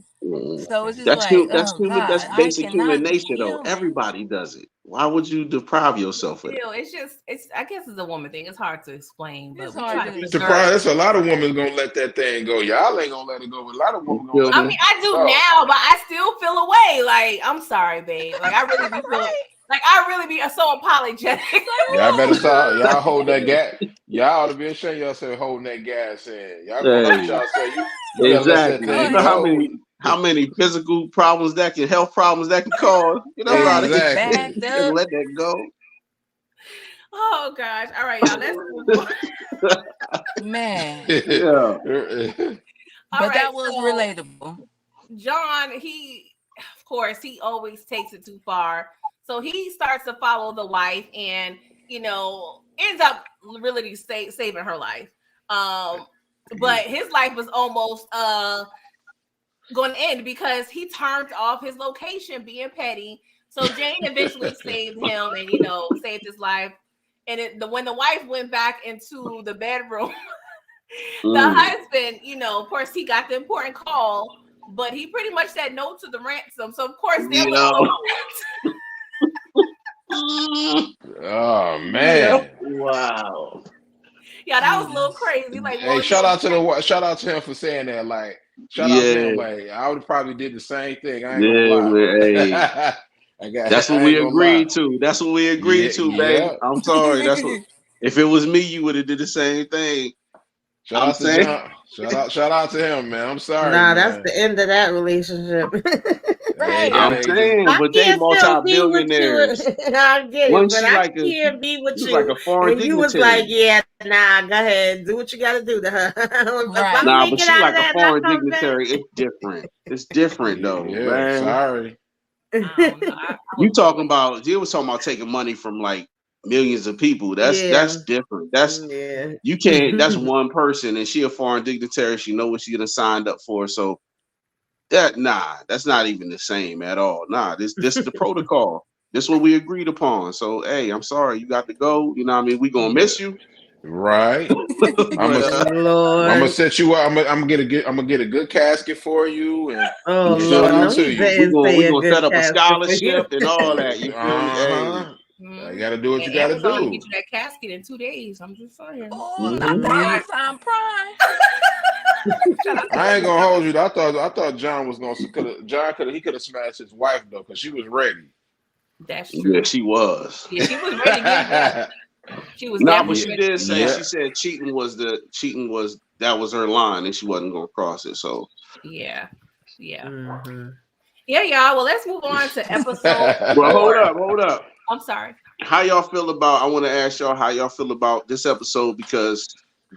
So it's just like, oh that's God, I basic human cannot be nature though. human. Everybody does it. Why would you deprive yourself of it? Still, it's I guess it's a woman thing. It's hard to explain, It's but we hard try to to preserve. Surprised. explain. There's a lot of women gonna let that thing go. Y'all ain't gonna let it go. But a lot of You women gonna feel let I that mean, me? I thing do go. now, but I still feel away. Like, I'm sorry, babe. Like, I really be feeling Right? like I really be so apologetic. Like, Y'all better whoa. stop. Y'all hold that gas. Y'all ought to be ashamed of yourself holding that gas in. Y'all gonna hurt Hey, yourself. You better let that exactly. You thing know Right. go. how many physical problems health problems that can cause. Get up out Right. of here. Exactly. Backed Just up. let that go. Oh gosh. All right, y'all. Let's move on. Man. Yeah. All But right. that was So relatable. John, of course, he always takes it too far. So he starts to follow the wife, and ends up really saving her life. But his life was almost going to end because he turned off his location, being petty. So Jane eventually saved him, and saved his life. And when the wife went back into the bedroom, the Mm. husband, of course, he got the important call, but he pretty much said no to the ransom. So of course there You was know. no Oh Yeah. man. Wow. yeah, that was a little Jesus. crazy. Like, Hey, well, shout out to him for saying that. Like, shout out to Yeah. him. Like, I would have probably did the same thing. I ain't gonna Yeah, lie. man. Hey, that's what I we ain't gonna lie. agreed to. That's what we agreed Yeah, to, baby. yeah. I'm sorry. That's what. If it was me, you would have did the same thing. Shout I'm out to saying. John. Shout out to him, man. I'm sorry, Nah, that's man. the end of that relationship. Hey, Right. I'm gotta just saying, I but they can't still be with you. multi-billionaires. I get it, Wasn't but she I like a can't be with she was like you. a foreign And you was like, dignitary? yeah, nah, go ahead. Do what you got to do to her. If I Right. Nah, make but it she out of like a that and I foreign come back. dignitary. It's different. It's different though, yeah, man. sorry. I don't know. I You would talking really about? You was talking about taking money from like millions of people. Yeah. That's different. That's Yeah. you can't. That's one person, and she a foreign dignitary. She know what she done signed up for. So that's not even the same at all. Nah, this is the protocol. This what we agreed upon. So hey, I'm sorry, you got to go. You know what I mean? We gonna miss you, Right. I'm but gonna I'm gonna Lord. set you up. I'm gonna get a good casket for you Oh, and send you it Lord. on No, know, to he you. we didn't gonna say we a gonna good set up a casket for you. scholarship and all that. You feel me? Hey. Uh-huh. I Mhm. gotta do what you And gotta Amazon will do. get you that casket in 2 days. I'm just saying. Oh, not the Mhm. Prime. Amazon Prime. Shout out to I ain't gonna Amazon. hold you. I thought John was gonna could have smashed his wife though, because she was ready. That's Yeah, true. she was. Yeah, she was ready to get it done. She was Nah, but yeah, definitely she ready to did get it say yeah. done. she said cheating was that was her line and she wasn't gonna cross it. So Yeah. Yeah. Hmm. Yeah, y'all. Well, let's move on to episode well, 4. hold up. I'm sorry. How y'all feel about I want to ask y'all how y'all feel about this episode because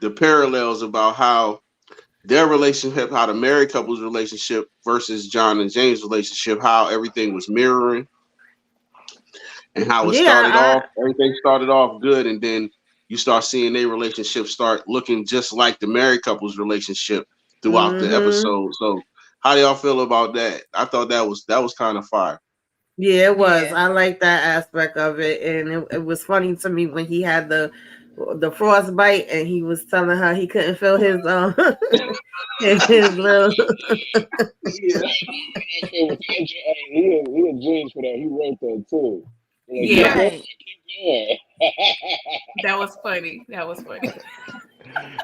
the parallels about how their relationship, how the married couple's relationship versus John and James' relationship, how everything was mirroring and how it started Yeah, off. Everything started off good, and then you start seeing their relationship start looking just like the married couple's relationship throughout the hmm episode. So, how do y'all feel about that? I thought that was kind of fire. Yeah, it was. Yeah. I like that aspect of it, and it was funny to me when he had the frostbite, and he was telling her he couldn't feel his his little. Yeah, He a genius for that. He wrote that too. Like, keep Yeah, yeah. going, Right. keep that was funny. That was funny. going.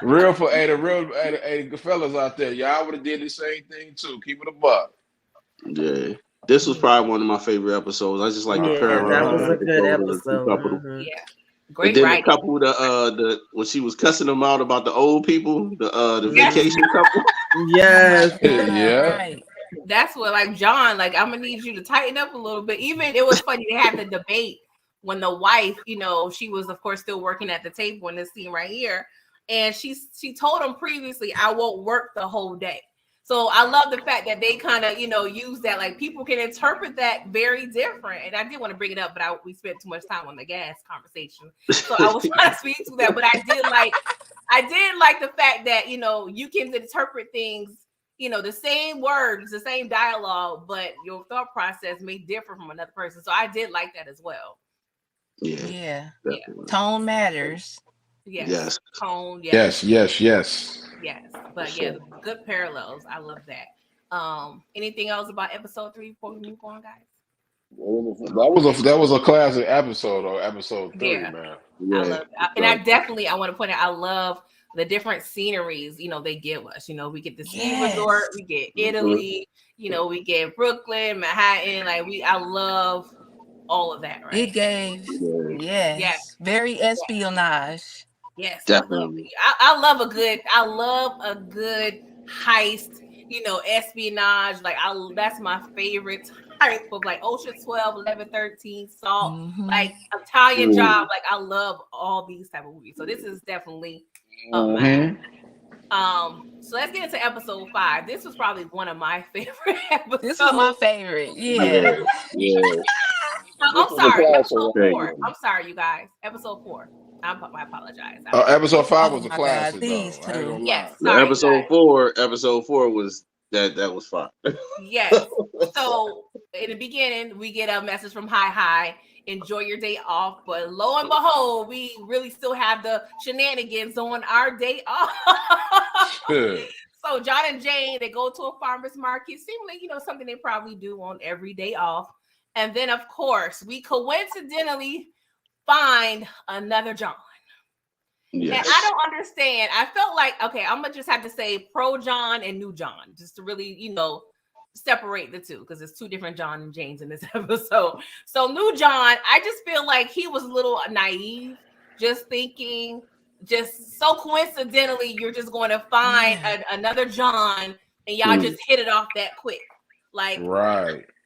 Real for hey, the real hey, fellas out there, y'all would have did the same thing too. Keep it a buck. Yeah. This was probably one of my favorite episodes. I just like the Yeah, that parallels was of Uh-huh. a the good episode of the two episode. couples. Hmm. Yeah. And Great then the writing. couple, the when she was cussing them out about the old people, the Yes. vacation couple. Yes. Yeah. Right. That's what, like, John, like, I'm gonna need you to tighten up a little bit. Even it was funny they had the debate when the wife, she was of course still working at the table in this scene right here, and she told him previously, I won't work the whole day. So I love the fact that they kind of, use that. Like people can interpret that very different. And I did want to bring it up, but we spent too much time on the gas conversation. So I was trying to speak to that, but I did like the fact that, you can interpret things, the same words, the same dialogue, but your thought process may differ from another person. So I did like that as well. Yeah. Tone matters. Yes. Tone. Yes. But yeah, good parallels. I love that. Anything else about episode 3 before we move on, guys? That was a classic episode, or episode 3, man. I love it. And I want to point out, I love the different sceneries, they give us. We get the ski resort, we get Italy, we get Brooklyn, Manhattan. I love all of that, right? It gave, very espionage. Yes, definitely. I love a good heist, espionage. That's my favorite type of Ocean 12, 11, 13, Salt, Italian Job. I love all these type of movies. So this is definitely up my so let's get into episode 5. This was probably one of my favorite episodes. This is my favorite. Yeah. I'm sorry. Episode 4. I'm sorry, you guys. Episode 4. I apologize. Episode 5 was a classic. These two. Yes. Sorry, episode 4 was that was fun. Yes. So in the beginning, we get a message from Hi. Enjoy your day off. But lo and behold, we really still have the shenanigans on our day off. So John and Jane, they go to a farmer's market. Seemingly, something they probably do on every day off. And then, of course, we coincidentally find another John. Yes. And I don't understand. I felt like, okay, I'm going to just have to say pro John and new John, just to really, separate the two, because there's 2 different John and Janes in this episode. So new John, I just feel like he was a little naive, just thinking, just so coincidentally, you're just going to find another John and y'all just hit it off that quick. Right.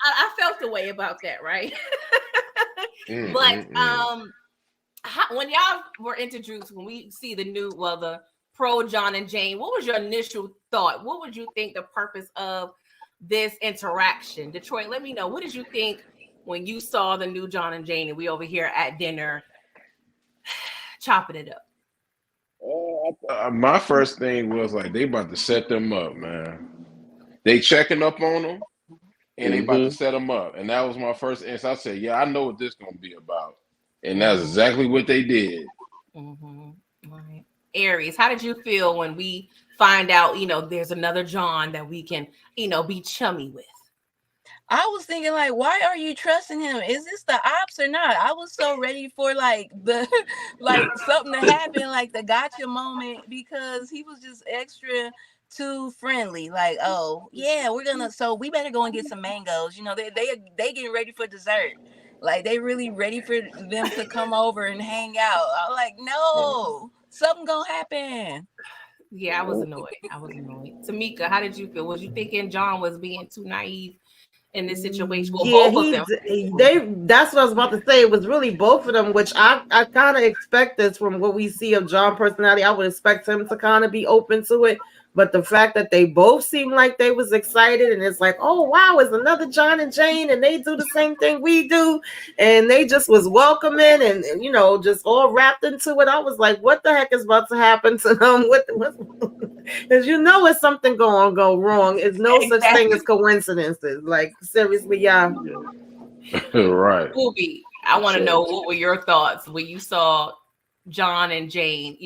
I felt the way about that, right? But when y'all were introduced, when we see the pro John and Jane, what was your initial thought? What would you think the purpose of this interaction? Detroit, let me know. What did you think when you saw the new John and Jane and we over here at dinner chopping it up? My first thing was they about to set them up, man. They checking up on them. And they about to set them up. And that was my first answer. I said, I know what this is going to be about. And that's exactly what they did. Right. Aries, how did you feel when we find out, there's another John that we can, be chummy with? I was thinking, why are you trusting him? Is this the ops or not? I was so ready for something to happen, the gotcha moment, because he was just extra too friendly. We better go and get some mangoes. They getting ready for dessert. They really ready for them to come over and hang out. I'm no, something gonna happen. Yeah, I was annoyed. Tamika, how did you feel? Was you thinking John was being too naive in this situation? Well, both of them. That's what I was about to say. It was really both of them, which I kind of expect this from what we see of John's personality. I would expect him to kind of be open to it. But the fact that they both seemed like they was excited, and it's oh wow, it's another John and Jane, and they do the same thing we do, and they just was welcoming and just all wrapped into it. I was like, what the heck is about to happen to them? Because it's something going to go wrong. It's no such thing as coincidences. Seriously, yeah. Right. Booby, I want to know, what were your thoughts when you saw John and Jane,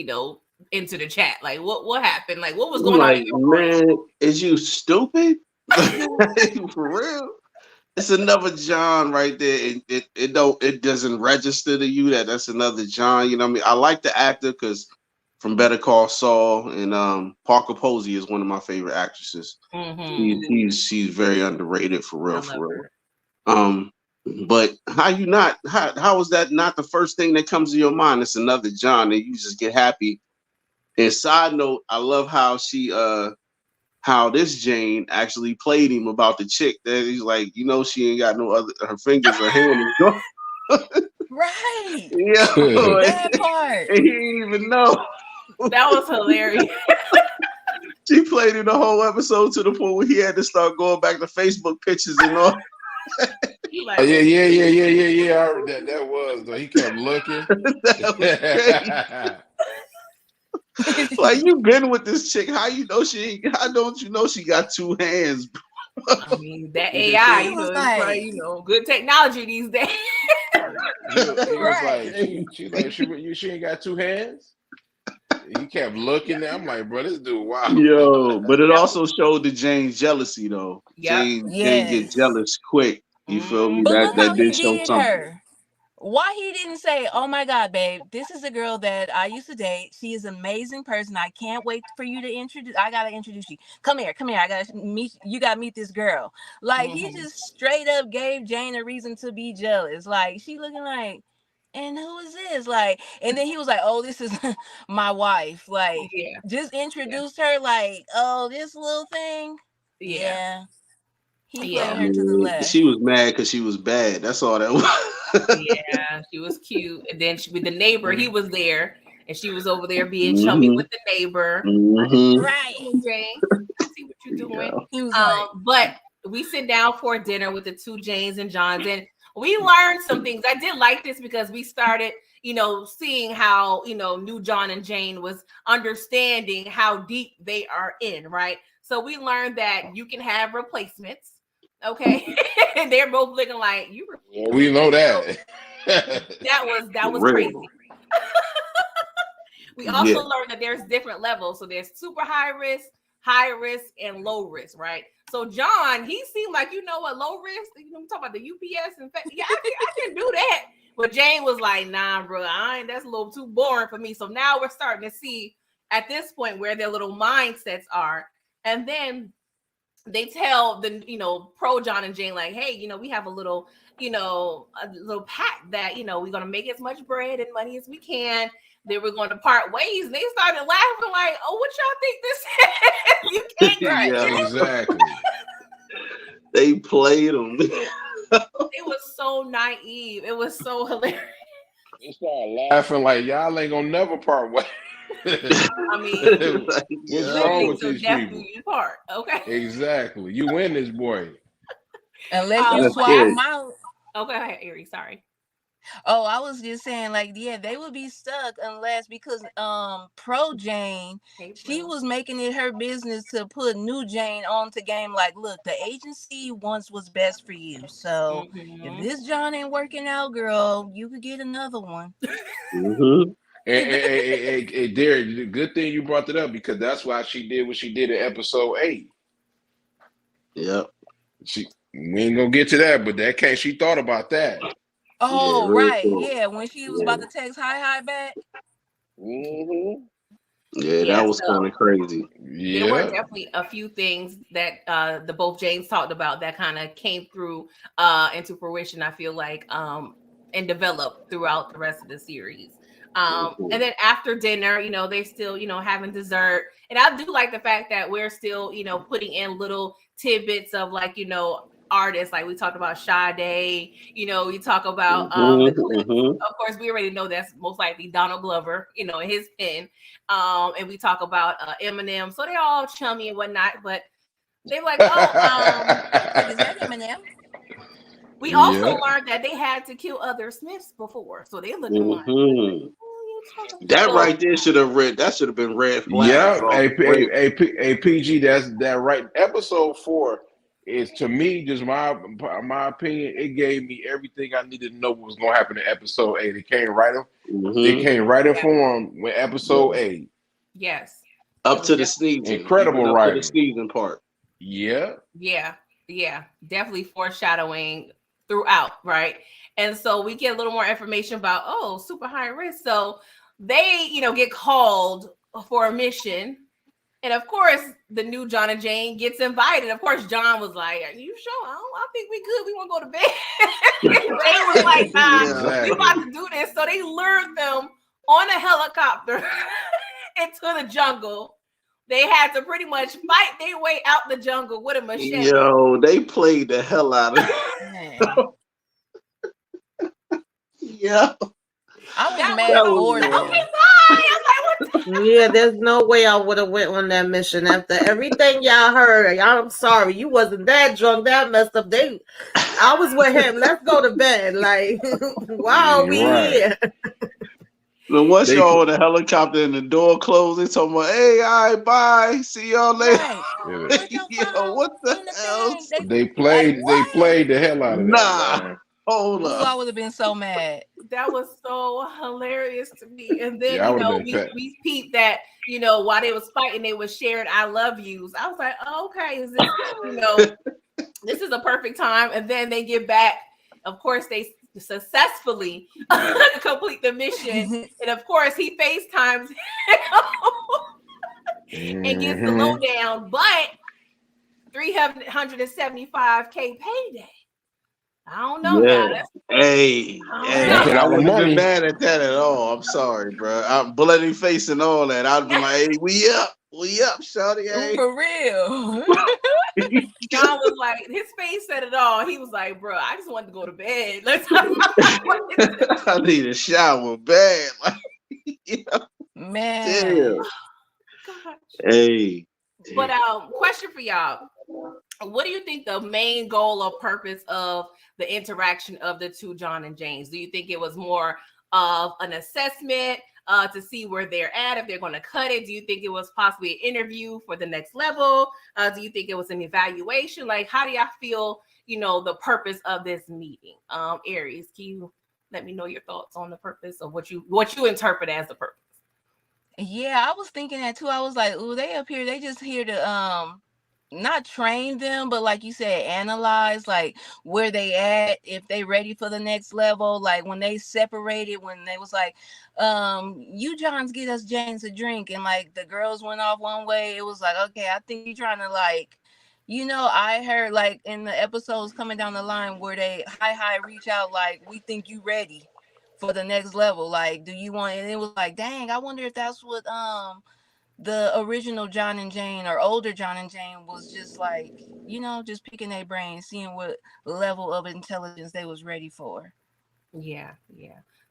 into the chat? What happened? What was going on? Man, is you stupid? For real? It's another John right there. It doesn't register to you that's another John. You know what I mean? I like the actor because from Better Call Saul, and Parker Posey is one of my favorite actresses. She's very underrated, for real. But how is that not the first thing that comes to your mind? It's another John, and you just get happy. And side note, I love how how this Jane actually played him about the chick that he's she ain't got no other, her fingers or hand. Right. Yeah. That part. He didn't even know. That was hilarious. She played in the whole episode to the point where he had to start going back to Facebook pictures and all. Yeah. I heard that was though. He kept looking. That was crazy. Like, you been with this chick? How you know she ain't? How don't you know she got two hands? I mean, that AI, He you was know, like- it's probably, you know, good technology these days. He was Right. like, she ain't got two hands. He kept looking there. I'm like, bro, this dude, wow. Yo, but it also showed the Jane's jealousy though. Yep. Jane Yes. get jealous quick. You feel me? But That look how he did show did something. her. Why he didn't say, "Oh my God, babe, this is a girl that I used to date. She is an amazing person. I can't wait for you to introduce. I gotta introduce you. Come here. I gotta meet. You gotta meet this girl." Like he just straight up gave Jane a reason to be jealous. Like she looking like, and who is this? Like, and then he was like, "Oh, this is my wife." Like, Yeah. just introduced her. Like, "Oh, this little thing." Yeah. Yeah. He Yeah. played her to the left. She was mad because she was bad. That's all that was. Yeah, she was cute. And then with the neighbor, he was there, and she was over there being Mhm. chummy with the neighbor. Right. Jane, I see what you're doing. Yeah. He was like, But we sit down for dinner with the two Janes and Johns, and we learned some things. I did like this because we started, you know, seeing how, you know, new John and Jane was understanding how deep they are in, right? So we learned that you can have replacements. Okay. And they're both looking like you. Well, we know that. That was Real. crazy. We also Yeah. learned that there's different levels. So there's super high risk, and low risk, right? So John, he seemed like, you know what, low risk. You know, I'm talking about the UPS and yeah, I can do that. But Jane was like, nah, bro, that's a little too boring for me. So now we're starting to see at this point where their little mindsets are. And then they tell the, you know, pro John and Jane, like, hey, you know, we have a little pact that, you know, we're going to make as much bread and money as we can. Then we're going to part ways. And they started laughing like, oh, what y'all think this is? You can't. Yeah. Exactly. They played them. It was so naive. It was so hilarious. They started laughing like, y'all ain't gonna never part ways. I mean, Like, What's yeah. wrong with so these definitely people? you part. Okay. Exactly. You win this boy. unless you That's swap it. them out. Okay, go ahead, Ari. Sorry. Oh, I was just saying, like, yeah, they would be stuck unless because pro Jane, Hey, she bro. was making it her business to put new Jane onto game. Like, look, the agency wants what's best for you. So if this John ain't working out, girl, you could get another one. Mhm. And Derek, good thing you brought that up because that's why she did what she did in episode 8. Yep. We ain't gonna get to that, but that case she thought about that. Oh, Yeah, really right. cool. Yeah, when she was about to text hi back. Mm-hmm. Yeah, Yeah, that was so- kind of crazy. There were Yeah. definitely a few things that the both Janes talked about that kind of came through into fruition, I feel like, and developed throughout the rest of the series. And then after dinner, you know, they still, you know, having dessert. And I do like the fact that we're still, you know, putting in little tidbits of, like, you know, artists. Like we talked about Sade, you know, we talk about the Clips. Of course, we already know that's most likely Donald Glover, you know, his pen. And we talk about Eminem. So they're all chummy and whatnot, but they're like, oh, Is that Eminem? we also Yeah. learned that they had to kill other Smiths before. So they're looking like, Mhm. "Oh, you talking That about-" right there should have read. That should have been red flags. Yeah, all the way. a PG. That's that right. Episode 4 is, to me, just my opinion. It gave me everything I needed to know what was going to happen in episode 8. It came right up. Mhm. It came right in form with episode 8. Yes. Up to the sneezing. Incredible Even up writing. to the sneezing part. Yeah. Yeah, definitely foreshadowing throughout, right? And so we get a little more information about, oh, super high risk. So they, you know, get called for a mission. And of course, the new John and Jane gets invited. Of course, John was like, are you sure? I think we good. We want to go to bed. Jane was like, nah, Exactly. we about to do this. So they lured them on a helicopter into the jungle. They had to pretty much fight their way out the jungle with a machete. Yo, they played the hell out of Man, Yeah. I was That mad was for bad. them. Okay, bye. I'm like, what Yeah, there's no way I would have went on that mission after everything y'all heard. I'm sorry, you wasn't that drunk, that messed up. I was with him. Let's go to bed. Like, why are we Right. here? Then once They y'all on the helicopter and the door closed, they talking about, "Hey, all right, bye, see y'all later." Right. yeah, Put your Yo, phone what the in the hell? bag. They they like played they what? played the hell out of that, Nah, man. hold Ooh, I up. would have been so mad. That was so hilarious to me. And then, Yeah, I would have been fat. we peeped that, while they was fighting, they was sharing "I love yous." I was like, oh, okay, is this, this is a perfect time. And then they get back. Of course, they successfully complete the mission. And of course, he FaceTimes and gets the Mhm. lowdown, but 375K payday. I don't know now. Yeah. Hey, I don't That's hey, a know. I lot of wouldn't have been money. mad at that at all. I'm sorry, bro. I'm bloody face and all that. I'd be like, "Hey, we up, shawty, hey." For real. John was like, his face said it all. He was like, bro, I just wanted to go to bed. I need a shower bad. Like, Man. damn. Gosh. Hey. But question for y'all. What do you think the main goal or purpose of the interaction of the two, John and James? Do you think it was more of an assessment to see where they're at, if they're going to cut it? Do you think it was possibly an interview for the next level? Do you think it was an evaluation? Like, how do y'all feel, the purpose of this meeting? Aries, can you let me know your thoughts on the purpose of what you interpret as the purpose? Yeah, I was thinking that too. I was like, "Ooh, they up here. They just here to not train them, but like you said, analyze like where they at, if they ready for the next level. Like when they separated, when they was like, you Johns get us James a drink, and like the girls went off one way. It was like, okay, I think you're trying to like, I heard like in the episodes coming down the line where they hi reach out like, we think you ready for the next level. Like, do you want? And it was like, dang, I wonder if that's what the original John and Jane or older John and Jane was just like, just picking their brains, seeing what level of intelligence they was ready for. Yeah.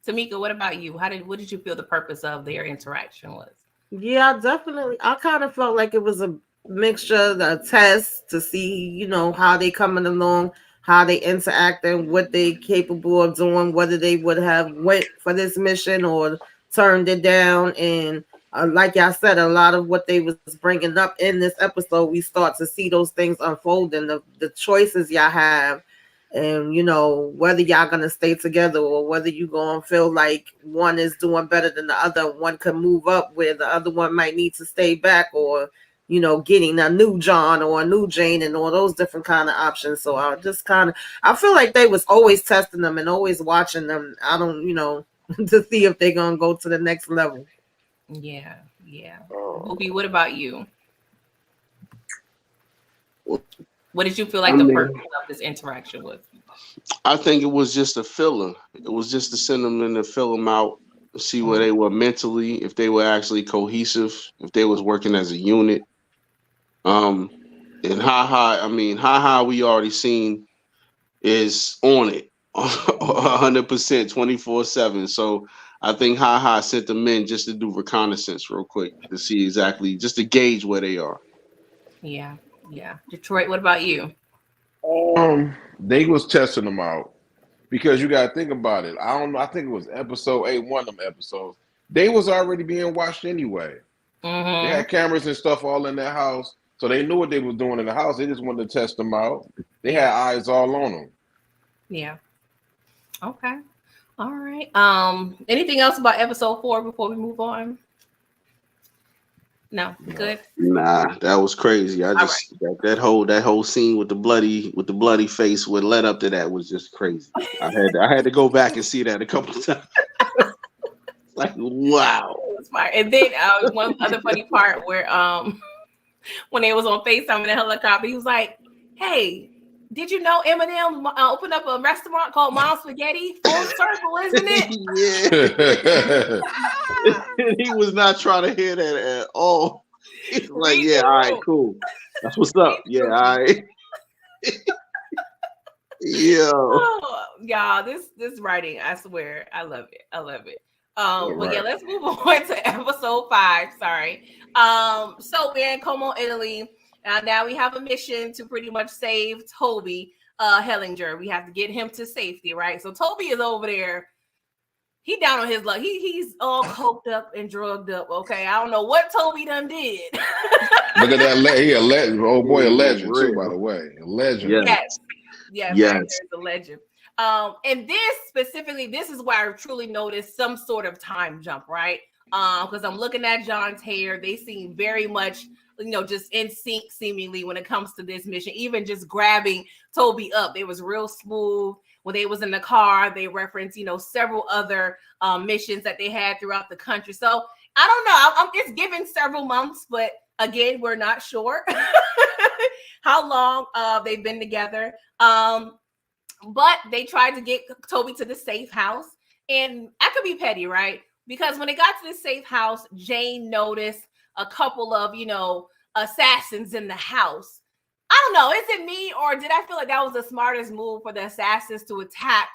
Tamika, what about you? What did you feel the purpose of their interaction was? Yeah, definitely. I kind of felt like it was a mixture, a test to see, how they coming along, how they interacting, what they capable of doing, whether they would have went for this mission or turned it down. And like y'all said, a lot of what they was bringing up in this episode, we start to see those things unfolding, the choices y'all have, and whether y'all gonna stay together or whether you gonna feel like one is doing better than the other, one can move up where the other one might need to stay back, or getting a new John or a new Jane and all those different kind of options. So I feel like they was always testing them and always watching them. I don't to see if they're gonna go to the next level. Yeah. Booby, what about you? What did you feel like the purpose of this interaction was? I think it was just a filler. It was just to send them in to fill them out, see where they were mentally, if they were actually cohesive, if they was working as a unit. And haha, we already seen is on it 100% 24/7. So I think haha sent them in just to do reconnaissance real quick to see exactly, just to gauge where they are. Yeah. Detroit, what about you? They was testing them out because you got to think about it. I don't know. I think it was episode 8, one of them episodes. They was already being watched anyway. Mm-hmm. They had cameras and stuff all in their house, so they knew what they was doing in the house. They just wanted to test them out. They had eyes all on them. Yeah. Okay. All right. Anything else about episode 4 before we move on? No, good. Nah, that was crazy. I just that whole scene with the bloody face what led up to that was just crazy. I had to go back and see that a couple of times. Like, wow. It was fire. And then one other funny part where when they was on FaceTime in the helicopter, he was like, "Hey, did you know Eminem opened up a restaurant called Mom's Spaghetti? Full circle, isn't it?" Yeah. He was not trying to hear that at all. He's like, "Yeah, all right, cool. That's what's up. Yeah, all right." Yeah. Oh, y'all, this writing, I swear, I love it. But yeah, Right. let's move on to episode 5. Sorry. So we're in Como, Italy. Now we have a mission to pretty much save Toby Hellinger. We have to get him to safety, right? So Toby is over there. He down on his luck. He's all coked up and drugged up. Okay, I don't know what Toby done did. Look at that. He a legend. Oh boy, a Yeah, legend too. By real. the way, a legend. Yes, Yes, right yes. there is a legend. And this specifically, this is where I truly noticed some sort of time jump, right? Because I'm looking at John's hair. They seem very much, just in sync seemingly when it comes to this mission. Even just grabbing Toby up, it was real smooth. When they was in the car, they referenced, several other missions that they had throughout the country. So I don't know. It's given several months, but again, we're not sure how long they've been together. But they tried to get Toby to the safe house. And I could be petty, right? Because when they got to the safe house, Jane noticed a couple of, assassins in the house. I don't know. Is it me, or did I feel like that was the smartest move for the assassins to attack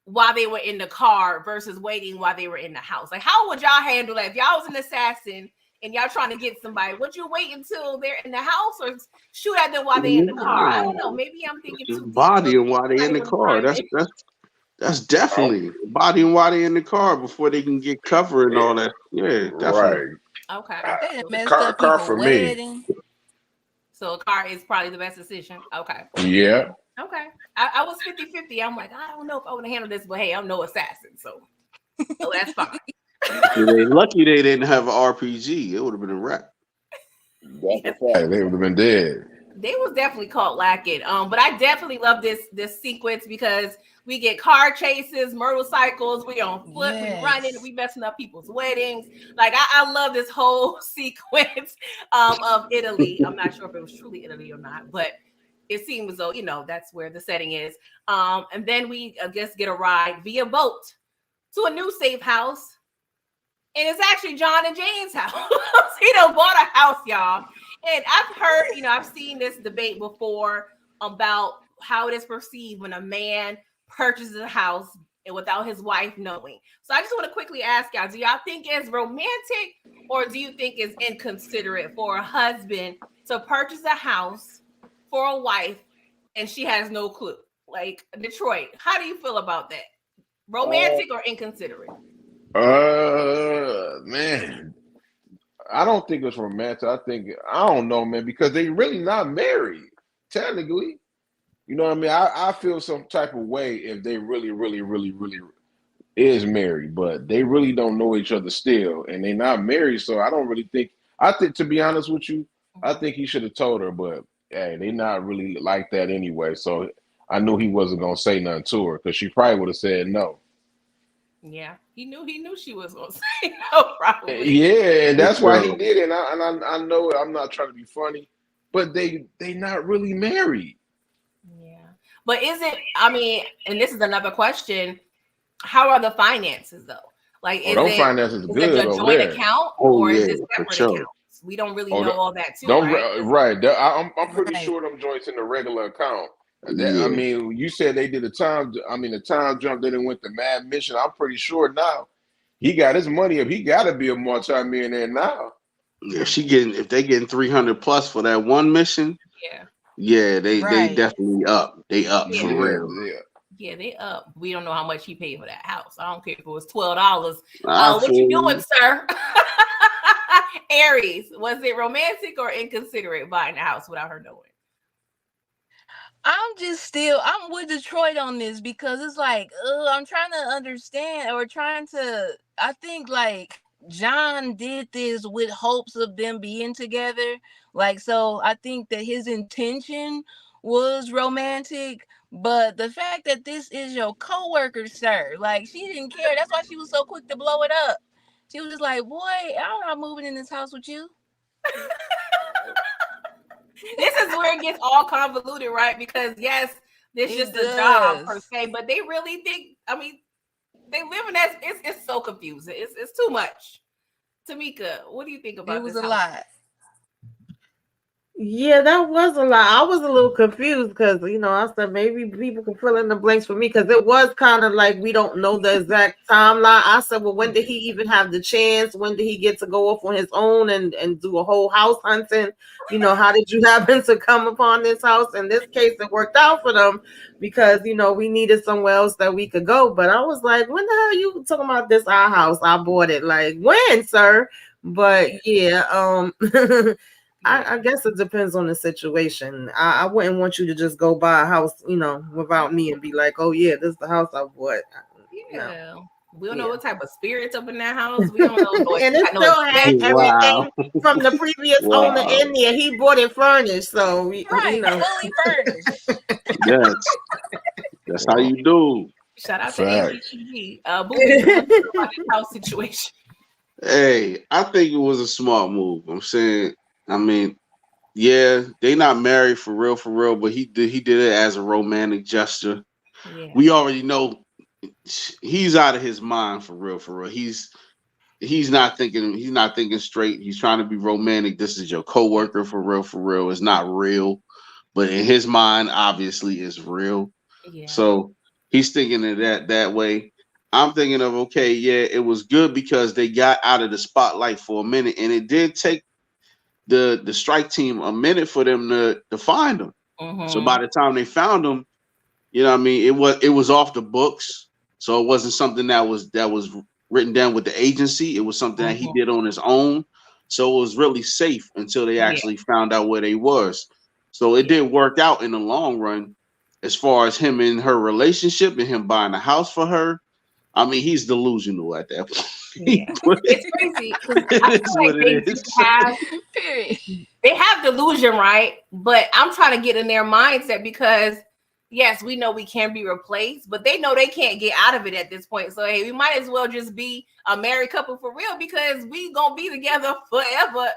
while they were in the car versus waiting while they were in the house? Like, how would y'all handle that? If y'all was an assassin and y'all trying to get somebody, would you wait until they're in the house or shoot at them while they're in the car? I don't know. Maybe I'm thinking too Just deep. body them while they in the car. That's definitely body them while they in the car before they can get cover and all that. Yeah, definitely. Right. Okay. They done messed Car up people's for me. wedding. So a car is probably the best decision. Okay. Yeah. Okay. I was 50-50. I'm like, I don't know if I would handle this, but hey, I'm no assassin. So that's fine. They lucky they didn't have an RPG. It would have been a wrap. That's a fact. They would have been dead. They was definitely caught lacking. But I definitely love this sequence because we get car chases, motorcycles, we on foot, we running, we messing up people's weddings. Like I love this whole sequence of Italy. I'm not sure if it was truly Italy or not, but it seems as though that's where the setting is. And then we I guess get a ride via boat to a new safe house. And it's actually John and Jane's house. He done bought a house, y'all. And I've heard, I've seen this debate before about how it is perceived when a man purchases a house and without his wife knowing. So I just want to quickly ask y'all, do y'all think it's romantic or do you think it's inconsiderate for a husband to purchase a house for a wife and she has no clue? Like Detroit, how do you feel about that? Romantic or inconsiderate? Man, I don't think it's romantic. I don't know, man, because they really not married, technically. You know what I mean? I feel some type of way if they really, really, really, really is married, but they really don't know each other still, and they're not married. So I don't really think. I think, to be honest with you, I think he should have told her, but hey, they not really like that anyway. So I knew he wasn't gonna say nothing to her because she probably would have said no. Yeah, he knew she was gonna say no, probably. Yeah, and that's why he did it. And I know I'm not trying to be funny, but they not really married. Yeah, but is it? I mean, and this is another question: how are the finances though? Like, is finances it good a over joint there. account or is it separate accounts? We don't really know all that too, right? Right. I'm pretty sure them joints in the regular account. I mean, you said they did the time jump. They didn't went to Mad Mission. I'm pretty sure now he got his money up. He got to be a multi-millionaire now. Yeah, if they getting 300 plus for that one mission. Yeah, they definitely up. They up for real. Yeah, they up. We don't know how much he paid for that house. I don't care if it was $12. What you doing, sir? Aries, was it romantic or inconsiderate buying a house without her knowing? I'm with Detroit on this because it's like, I'm trying to understand I think like John did this with hopes of them being together. Like, so I think that his intention was romantic, but the fact that this is your coworker, sir, like she didn't care. That's why she was so quick to blow it up. She was just like, boy, I'm not moving in this house with you. This is where it gets all convoluted, right? Because yes, this is just a job per se, but they really think, I mean, they live in that. It's so confusing. It's too much. Tamika, what do you think about this? It was a lot. Yeah, that was a lot. I was a little confused because I said maybe people can fill in the blanks for me because it was kind of like we don't know the exact timeline. I said, well, when did he even have the chance? When did he get to go off on his own and do a whole house hunting? How did you happen to come upon this house? In this case, it worked out for them because we needed somewhere else that we could go. But I was like, when the hell you talking about this our house? I bought it. Like when, sir? But yeah, I guess it depends on the situation. I wouldn't want you to just go buy a house, without me and be like, oh yeah, this is the house I bought. No. Yeah. We don't know what type of spirits up in that house. We don't know. And it still had Wow. everything from the previous owner in there. He bought it furnished, so Right, fully furnished. Yes. That's how you do. Shout out Facts. to ABTV. Booby, house situation. Hey, I think it was a smart move. I'm saying, I mean, yeah, they not married for real, but he did it as a romantic gesture. Yeah. We already know he's out of his mind for real. He's not thinking straight. He's trying to be romantic. This is your coworker for real. It's not real, but in his mind, obviously, it's real. Yeah. So he's thinking of that way. I'm thinking of, okay, yeah, it was good because they got out of the spotlight for a minute, and it did take the strike team a minute for them to find him. Mm-hmm. So by the time they found him, what I mean, it was off the books. So it wasn't something that was written down with the agency. It was something that he did on his own. So it was really safe until they actually found out where they was. So it did work out in the long run as far as him and her relationship and him buying a house for her. I mean, he's delusional at that point. Yeah. It's crazy because they have delusion, right? But I'm trying to get in their mindset because yes, we know we can be replaced, but they know they can't get out of it at this point. So hey, we might as well just be a married couple for real because we gonna be together forever.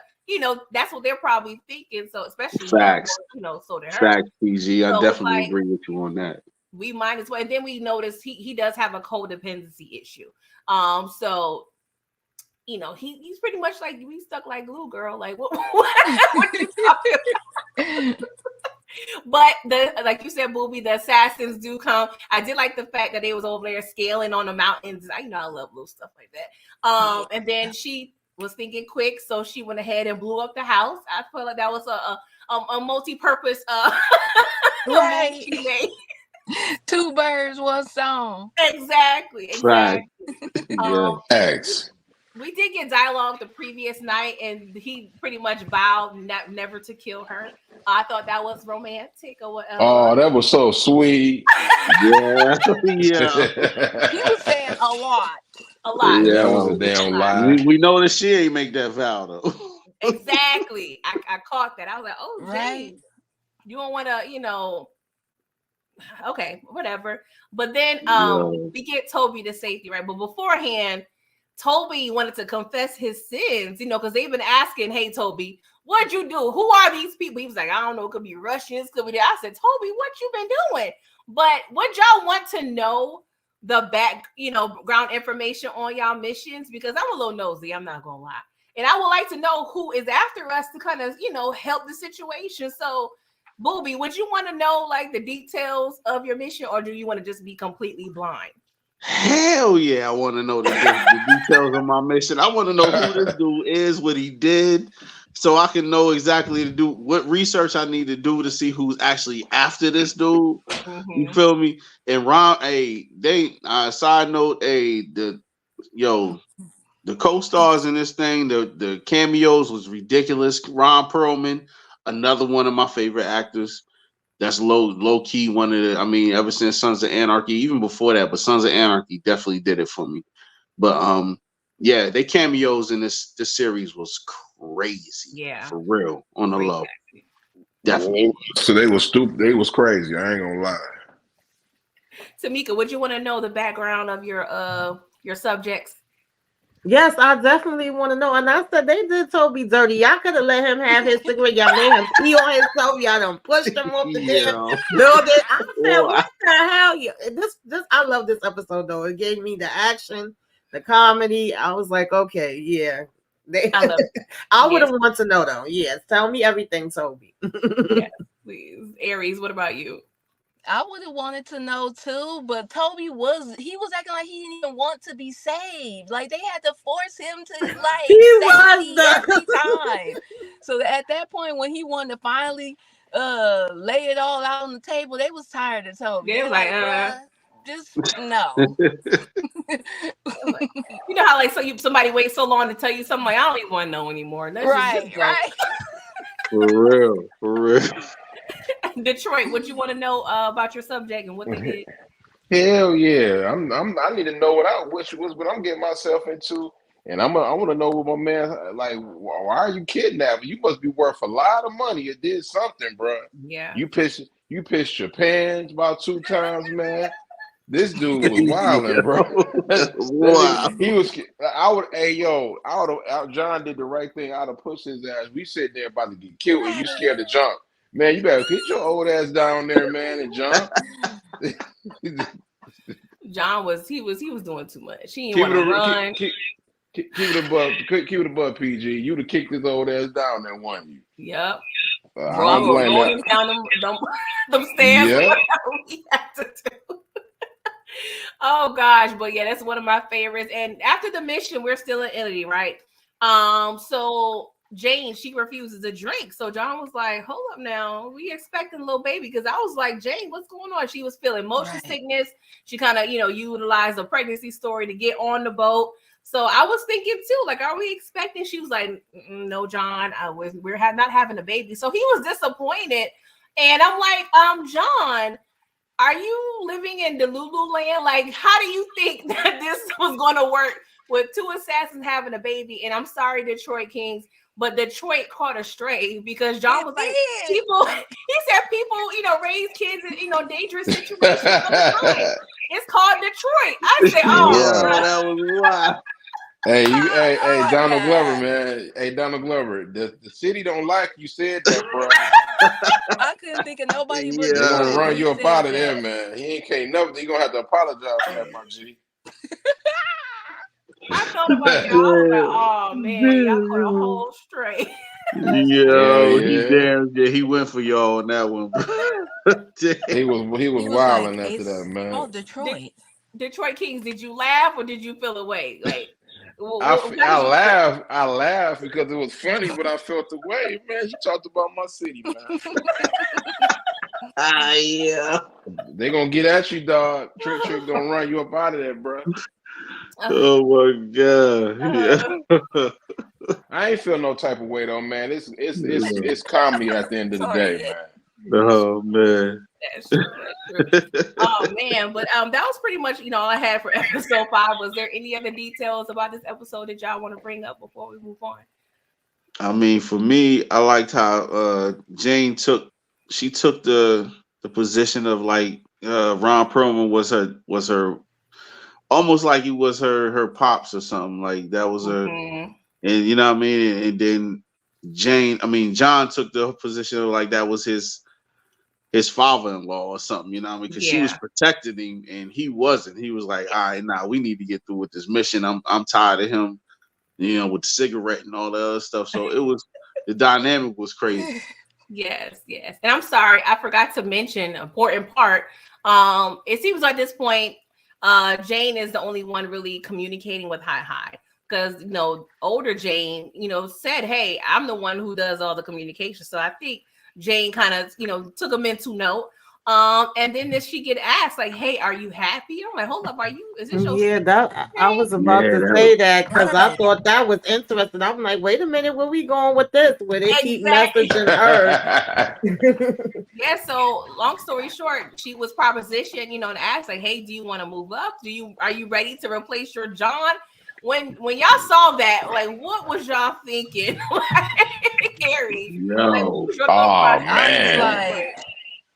That's what they're probably thinking. So especially facts, so to her. Facts, PG. I So definitely agree with you on that. We might as well. And then we notice he does have a codependency issue. So he's pretty much like we stuck like glue, girl. Like what are you talking about? But like you said, Booby, the assassins do come. I did like the fact that they was over there scaling on the mountains. I love little stuff like that. And then she was thinking quick, so she went ahead and blew up the house. I feel like that was a multi-purpose right. she made. Two birds, one song. Exactly. Right. X. We did get dialogue the previous night, and he pretty much vowed never to kill her. I thought that was romantic or whatever. Oh, that was so sweet. Yeah. He was saying a lot. Yeah, that was a damn lie. We know that she ain't make that vow though. Exactly. I caught that. I was like, oh, right. James, you don't want to, okay, whatever. But then we get Toby to safety, right? But beforehand, Toby wanted to confess his sins, because they've been asking, hey, Toby, what'd you do? Who are these people? He was like, I don't know. It could be Russians. Could be. I said, Toby, what you been doing? But would y'all want to know the ground information on y'all missions? Because I'm a little nosy. I'm not going to lie. And I would like to know who is after us to kind of, help the situation. So, Booby, would you want to know like the details of your mission, or do you want to just be completely blind? Hell yeah, I want to know the details of my mission. I want to know who this dude is, what he did, so I can know exactly to do what research I need to do to see who's actually after this dude. Mm-hmm. You feel me? And Ron, side note, the co-stars in this thing, the cameos was ridiculous. Ron Perlman, another one of my favorite actors. That's low key one of the. Ever since Sons of Anarchy, even before that, but Sons of Anarchy definitely did it for me. But yeah, they cameos in this series was crazy. Yeah, for real, on the low. Definitely. So they was stupid. They was crazy. I ain't gonna lie. Tamika, would you want to know the background of your subjects? Yes, I definitely want to know. And I said they did Toby dirty. Y'all could have let him have his cigarette. Y'all made him pee on himself. Y'all done pushed him off the damn building. I said, what the hell? I love this episode though. It gave me the action, the comedy. I was like, okay, yeah. I love it. I would Yes. have wanted to know though. Yes, tell me everything, Toby. Yes, please. Aries, what about you? I would have wanted to know too, but Toby was acting like he didn't even want to be saved. Like they had to force him to like He save was me the every time. So at that point when he wanted to finally lay it all out on the table, they was tired of Toby. They They're was like, bruh, just no. you know how like somebody waits so long to tell you something, like I don't even want to know anymore. Let's just go. Right. For real. Detroit, what you want to know about your subject and what they did? Hell yeah. I need to know what I'm getting myself into. And I want to know what my man like. Why are you kidnapping? You must be worth a lot of money. You did something, bro. Yeah. You pissed your pants about 2 times, man. This dude was wilding, bro. Yo, That wow. nigga, he was. I would. Hey, yo, I would have. John did the right thing. I'd have pushed his ass. We sitting there about to get killed, and you scared to jump. Man, you better get your old ass down there, man, and jump. John was doing too much. He didn't Keep want to run. keep it above PG. You'd have kicked his old ass down there, wouldn't you? Yep. I don't blame Roll that. him down them stairs. Yep. Whatever we had to do. Oh gosh, but yeah, that's one of my favorites. And after the mission, we're still in Italy, right? So Jane, she refuses to drink. So John was like, hold up now, we expecting a little baby. Because I was like, Jane, what's going on? She was feeling motion sickness. She kind of, utilized a pregnancy story to get on the boat. So I was thinking too, like, are we expecting? She was like, no, John, we're not having a baby. So he was disappointed. And I'm like, John, are you living in Delulu land? Like, how do you think that this was going to work with 2 assassins having a baby? And I'm sorry, Detroit Kings, but Detroit caught a stray because John was like, he said people, raise kids in, dangerous situations all the time. It's called Detroit. I said, Yeah, that was wild. Hey, Donald Glover, man. Hey, Donald Glover. The city don't like you said that, bro. I couldn't think of nobody but They're gonna Detroit run when you he up said out of that. there, man. He ain't can't nothing. You gonna have to apologize for that, my G. I thought about y'all. I was like, oh man, y'all caught a whole stray. Yo, he Yeah. damn yeah, he went for y'all on that one, bro. He was wilding like, after that, man. Oh, Detroit. Detroit Kings, did you laugh or did you feel away? Like, I laughed because it was funny, but I felt the way, man. You talked about my city, man. Yeah. They gonna get at you, dog. Trick gonna run you up out of there, bro. Oh my god. Yeah. I ain't feel no type of way though, man. It's comedy at the end of the day, man. Oh man. That's true. Oh man, but that was pretty much all I had for episode 5. Was there any other details about this episode that y'all want to bring up before we move on? I mean, for me, I liked how Jane took the position of like Ron Perlman was her almost like he was her pops or something, like that was her. And you know what I mean, and then John took the position of like that was his father-in-law or something, you know what I mean? Because she was protecting him and he wasn't. He was like, all right, nah, we need to get through with this mission. I'm tired of him, with the cigarette and all the other stuff. So it was the dynamic was crazy. Yes. And I'm sorry, I forgot to mention an important part. It seems like at this point, Jane is the only one really communicating with Hi. Because older Jane, said, hey, I'm the one who does all the communication. So I think Jane kind of, took him into note. And then she get asked, like, hey, are you happy? I'm like, hold up, is this your I was about to say that because I thought that was interesting. I'm like, wait a minute, where we going with this? Where they keep messaging her. Yeah, so long story short, she was propositioned, and asked, like, hey, do you want to move up? Are you ready to replace your John? When y'all saw that, like, what was y'all thinking? Gary. No. Man. Like,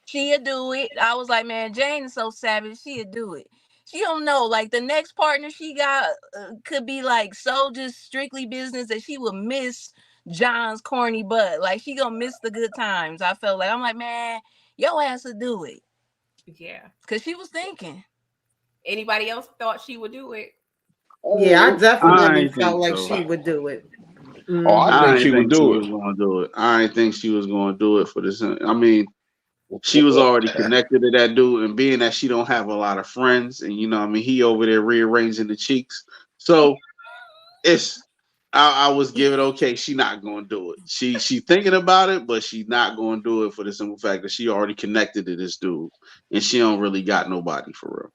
she'll do it. I was like, man, Jane is so savage. She'll do it. She don't know. Like, the next partner she got could be like so just strictly business that she would miss John's corny butt. Like, she gonna miss the good times. I felt like, I'm like, man, your ass will do it. Yeah. Because she was thinking. Anybody else thought she would do it? Yeah, I definitely felt like she would do it. Oh, I I think didn't she would think she do was it. going to do it. I didn't think she was going to do it for this. I mean, she was already connected to that dude, and being that she don't have a lot of friends, and I mean, he over there rearranging the cheeks. So it's I was giving okay. She not going to do it. She thinking about it, but she not going to do it for the simple fact that she already connected to this dude, and she don't really got nobody for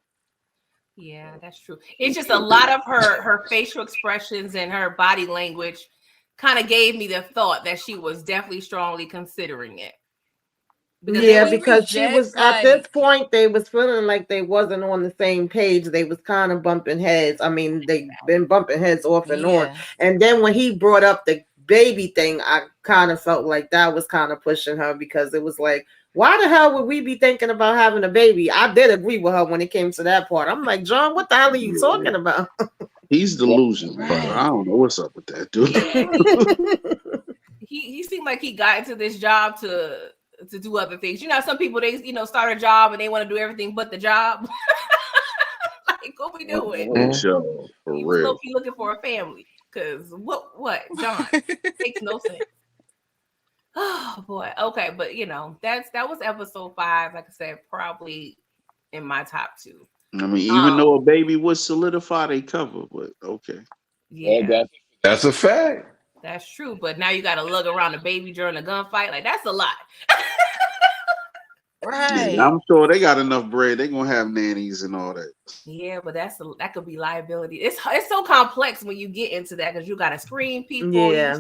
Yeah, that's true. It's just a lot of her facial expressions and her body language kind of gave me the thought that she was definitely strongly considering it. Did Yeah, we because she was reject, at this like, point, they was feeling like they wasn't on the same page. They was kind of bumping heads. I mean, they been bumping heads off and on. yeah, And then when he brought up the baby thing, I kind of felt like that was kind of pushing her because it was like, why the hell would we be thinking about having a baby? I did agree with her when it came to that part. I'm like, John, what the hell are you real. talking about? He's delusional, bro. I right. don't know what's up with that dude. He seemed like he got into this job to do other things. Some people they start a job and they want to do everything but the job. Like, what we doing? For sure, for He was real. low-key looking for a family. Cause what John makes no sense. Oh boy. Okay, but that was episode 5. Like I said, probably in my top 2. I mean, even though a baby would solidify they cover, but okay. Yeah, That's a fact. that's true. But now you got to lug around a baby during a gunfight. Like, that's a lot. Right. Yeah, I'm sure they got enough bread. They gonna have nannies and all that. Yeah, but that could be liability. It's so complex when you get into that because you got to screen people. Yeah.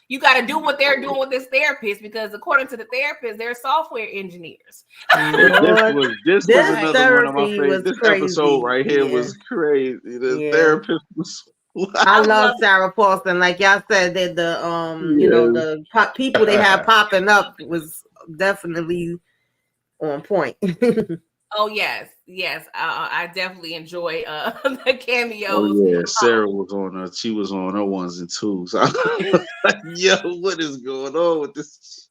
You gotta do what they're doing with this therapist because according to the therapist, they're software engineers. Lord, This was this another one of my therapy favorites. was This crazy. episode right here Yeah. was crazy. The Yeah. therapist was. I love Sarah Paulson. Like y'all said, that the people they had popping up was definitely on point. Oh yes. I definitely enjoy the cameos. Oh yeah, Sarah was on her. She was on her ones and twos. I was like, yo, what is going on with this?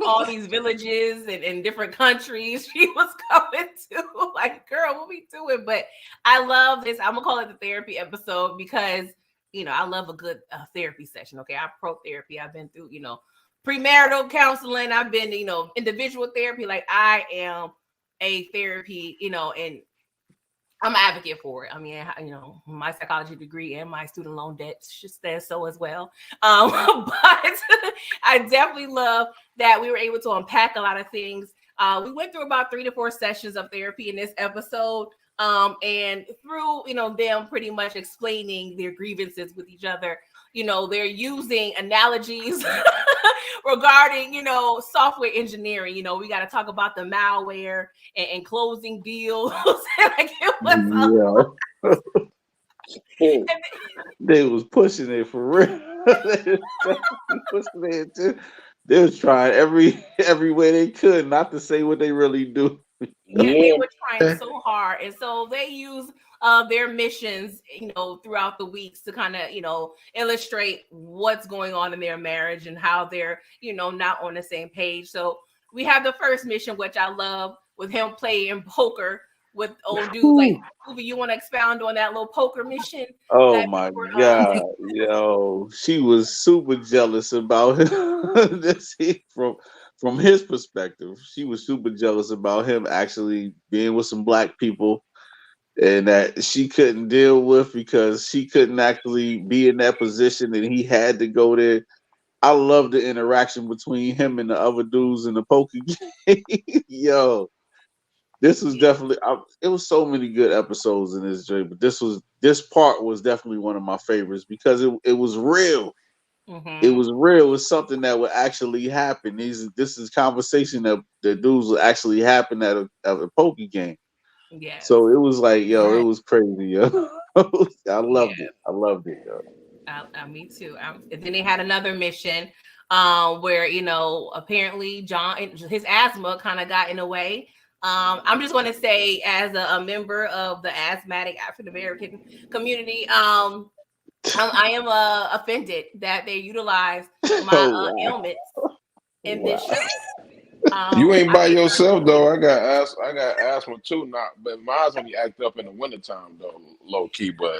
All these villages and different countries she was coming to. Like, girl, what we doing? But I love this. I'm gonna call it the therapy episode because I love a good therapy session. Okay, I'm pro therapy. I've been through premarital counseling. I've been individual therapy. Like, I am a therapy, and I'm an advocate for it. I mean, my psychology degree and my student loan debt says so as well. But I definitely love that we were able to unpack a lot of things. We went through about 3 to 4 sessions of therapy in this episode. And through, them pretty much explaining their grievances with each other, they're using analogies regarding, software engineering. We got to talk about the malware and closing deals. Like, it was they was pushing it for real. They was pushing it too. They was trying every way they could not to say what they really do. They were trying so hard, and so they use their missions, throughout the weeks to kind of, illustrate what's going on in their marriage and how they're, not on the same page. So we have the first mission, which I love, with him playing poker with old dudes. Like, Uvi, you want to expound on that little poker mission? Oh my God, yo, she was super jealous about him. From his perspective, she was super jealous about him actually being with some black people, and that she couldn't deal with because she couldn't actually be in that position, and he had to go there. I love the interaction between him and the other dudes in the poker game. Yo. This was definitely. It was so many good episodes in this joint, but this part was definitely one of my favorites because it was real. Mm-hmm. It was real. It was something that would actually happen. This is conversation that dudes would actually happen at a poker game. Yeah. So it was like, yo, it was crazy, yo. I loved it. I loved it, yo. Me too. And then they had another mission, where apparently John, his asthma kind of got in the way. I'm just going to say, as a member of the asthmatic African American community, I am offended that they utilize my ailments in this show. You ain't by I yourself though. I got asthma too now, but mine's only act up in the wintertime though, low key. But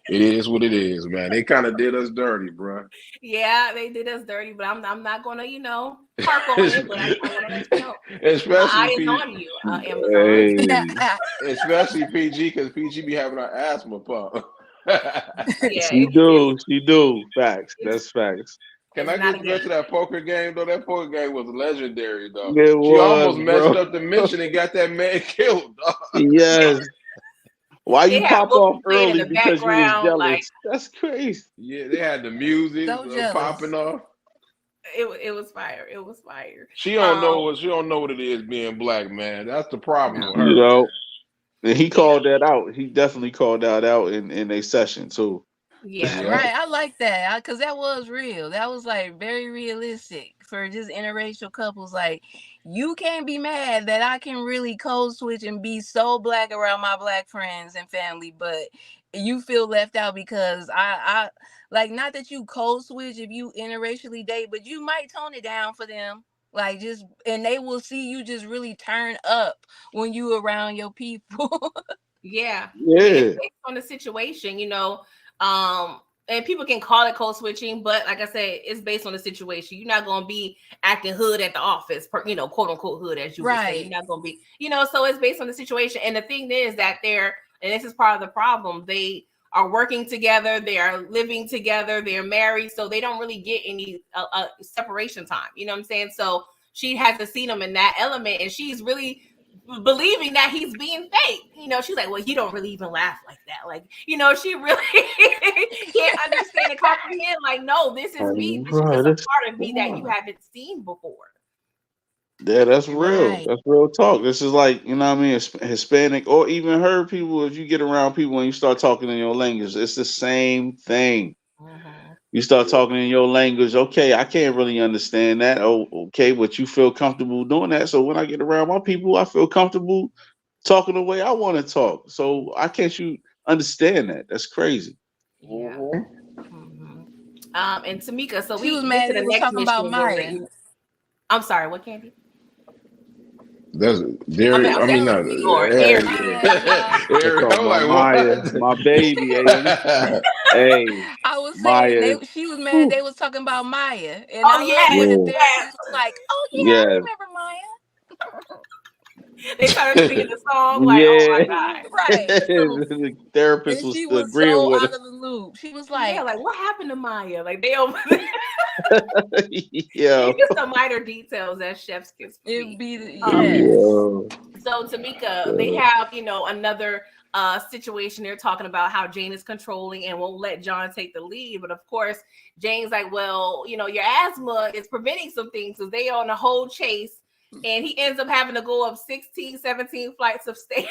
it is what it is, man. They kind of did us dirty, bro. yeah, they did us dirty, but I'm not gonna, harp on it. But I want to let you know my especially eye is P, on you, Amazon. Hey, especially PG, because PG be having an asthma pump. Yeah, she do. She do. Facts. it's That's facts. Can it's I not a get back to game. that poker game though? That poker game was legendary though. It She was, almost messed bro. up the mission and got that man killed, dog. Yes. Why They you had pop movies off playing in early the because you was background, like jealous? That's crazy. Yeah, they had the music So jealous. popping off. it was fire. It was fire. She don't know what it is being black, man. That's the problem No. with You her, know, man. and he Yeah, called that out. He definitely called that out in a session too. yeah, Yeah. Right, I like that because that was real. That was like very realistic for just interracial couples. Like, you can't be mad that I can really code switch and be so black around my black friends and family, but you feel left out because I like, not that you code switch if you interracially date, but you might tone it down for them. Like, just, and they will see you just really turn up when you around your people. yeah. I mean, it's Yeah, based on the situation, Um, and people can call it code switching, but like I said, it's based on the situation. You're not gonna be acting hood at the office, quote unquote hood, as you would say. You're Right. not gonna be, so it's based on the situation. And the thing is that and this is part of the problem, they are working together, they are living together, they're married, so they don't really get any separation time. You know what I'm saying? So she hasn't seen him in that element, and she's really believing that he's being fake. She's like, well, he don't really even laugh like that. Like, she really can't understand and comprehend. Like, no, this is me. This is bro. just a That's part of me that you haven't seen before. yeah, that's real. Right. That's real talk. This is like, you know what I mean, Hispanic or even her people. If you get around people and you start talking in your language, it's the same thing. Mm-hmm. You start talking in your language. Okay, I can't really understand that. Oh, okay, but you feel comfortable doing that. So when I get around my people, I feel comfortable talking the way I want to talk. So I can't you understand that? That's crazy. Yeah. Mhm. Mm-hmm. And Tamika, so She was we get mad to the they was next talking about mission where Maya. I'm sorry, what, Candy? That's I mean, Derry. I that mean, was not or Aries. Maya. They Eric. talking I'm about like, Maya, my baby. Hey, let me. Hey, I was saying Maya. she was mad Whew, they was talking about Maya. And Oh I love yes, when the yeah, therapist was like, "Oh yeah, I yeah, remember Maya." they started singing the song. Like, oh yeah. my god, Right. So, The therapist and was she was agreeing so with out of the loop. She was yeah. like, Like, what happened to Maya? Like, they over there. her. It's Yo, just the minor details that chef's kiss for "It'd me. be Um, yes." yo, so Tamika, they yo. have, another situation. They're talking about how Jane is controlling and won't let John take the lead. But of course, Jane's like, well, your asthma is preventing some things because they on a whole chase. And he ends up having to go up 16, 17 flights of stairs.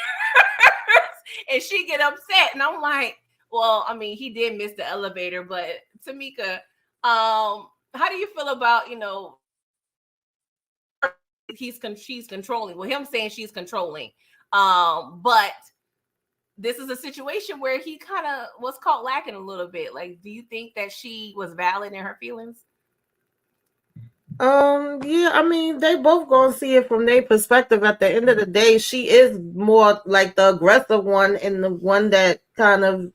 And she get upset. And I'm like, well, I mean, he did miss the elevator, but Tamika, how do you feel about, she's controlling. Well, him saying she's controlling. But this is a situation where he kind of was caught lacking a little bit. Like, do you think that she was valid in her feelings? Yeah, I mean, they both gonna see it from their perspective. At the end of the day, she is more like the aggressive one and the one that kind of,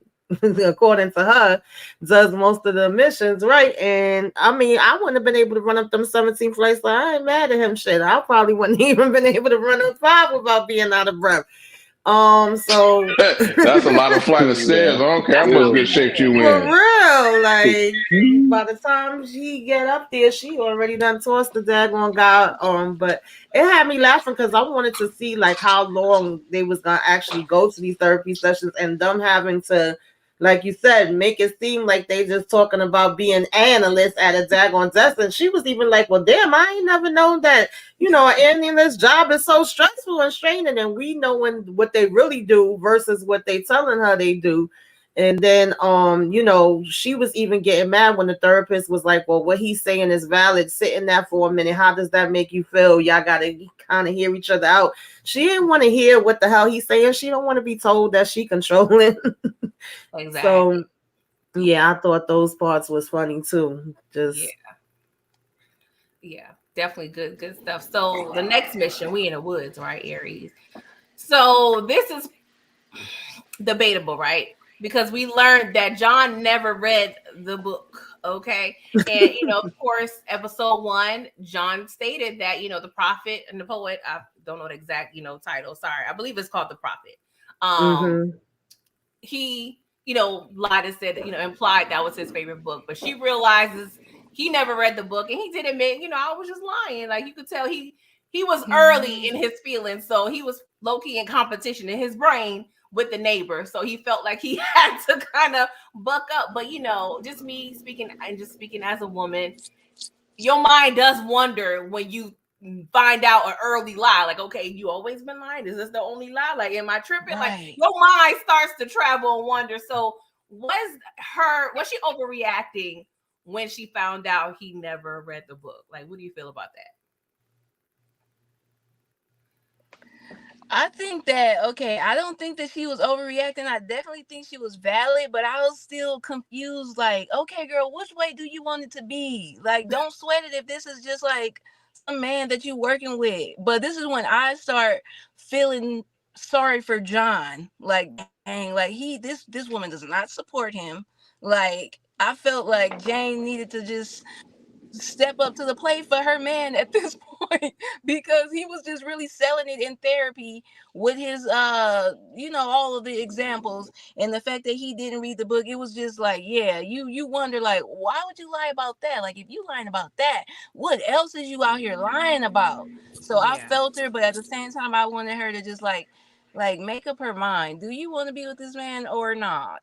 according to her, does most of the missions, right? And I mean, I wouldn't have been able to run up them 17 flights. So I ain't mad at him. Shit, I probably wouldn't even been able to run up 5 without being out of breath. So that's a lot of flight of stairs. I Yeah, don't care That's how what much I was good yeah. shape saying. you for in. real, like by the time she get up there, she already done tossed the daggone guy. But it had me laughing because I wanted to see like how long they was gonna actually go to these therapy sessions and them having to, like you said, make it seem like they just talking about being analysts at a daggone desk. And she was even like, well, damn, I ain't never known that, an analyst job is so stressful and straining. And we knowing what they really do versus what they telling her they do. And then, she was even getting mad when the therapist was like, well, what he's saying is valid. Sitting there for a minute. How does that make you feel? Y'all got to kind of hear each other out. She didn't want to hear what the hell he's saying. She don't want to be told that she controlling. Exactly. So, yeah, I thought those parts was funny too. Yeah. Just, Yeah. Definitely good stuff. So the next mission, we in the woods, right, Aries? So this is debatable, right? Because we learned that John never read the book. Okay. And, of course, episode one, John stated that, the prophet and the poet, I don't know the exact, title. Sorry. I believe it's called The Prophet. Mm-hmm. He, lied and said, implied that was his favorite book, but she realizes he never read the book and he did admit, I was just lying. Like you could tell he was early in his feelings. So he was low key in competition in his brain with the neighbor. So he felt like he had to kind of buck up. But just me speaking and just speaking as a woman, your mind does wonder when you find out an early lie. Like, okay, you always been lying. Is this the only lie? Like, am I tripping? Like, Right. your mind starts to travel and wonder. So, was she overreacting when she found out he never read the book? Like, what do you feel about that? I think that, okay, I don't think that she was overreacting. I definitely think she was valid, but I was still confused. Like, okay, girl, which way do you want it to be? Like, don't sweat it if this is just like some man that you working with. But this is when I start feeling sorry for John. Like, dang, like this woman does not support him. Like, I felt like Jane needed to just step up to the plate for her man at this point because he was just really selling it in therapy with his all of the examples, and the fact that he didn't read the book. It was just like, yeah, you wonder, like, why would you lie about that? Like, if you lying about that, what else is you out here lying about? So I Yeah, felt her, but at the same time I wanted her to just like make up her mind. Do you want to be with this man or not?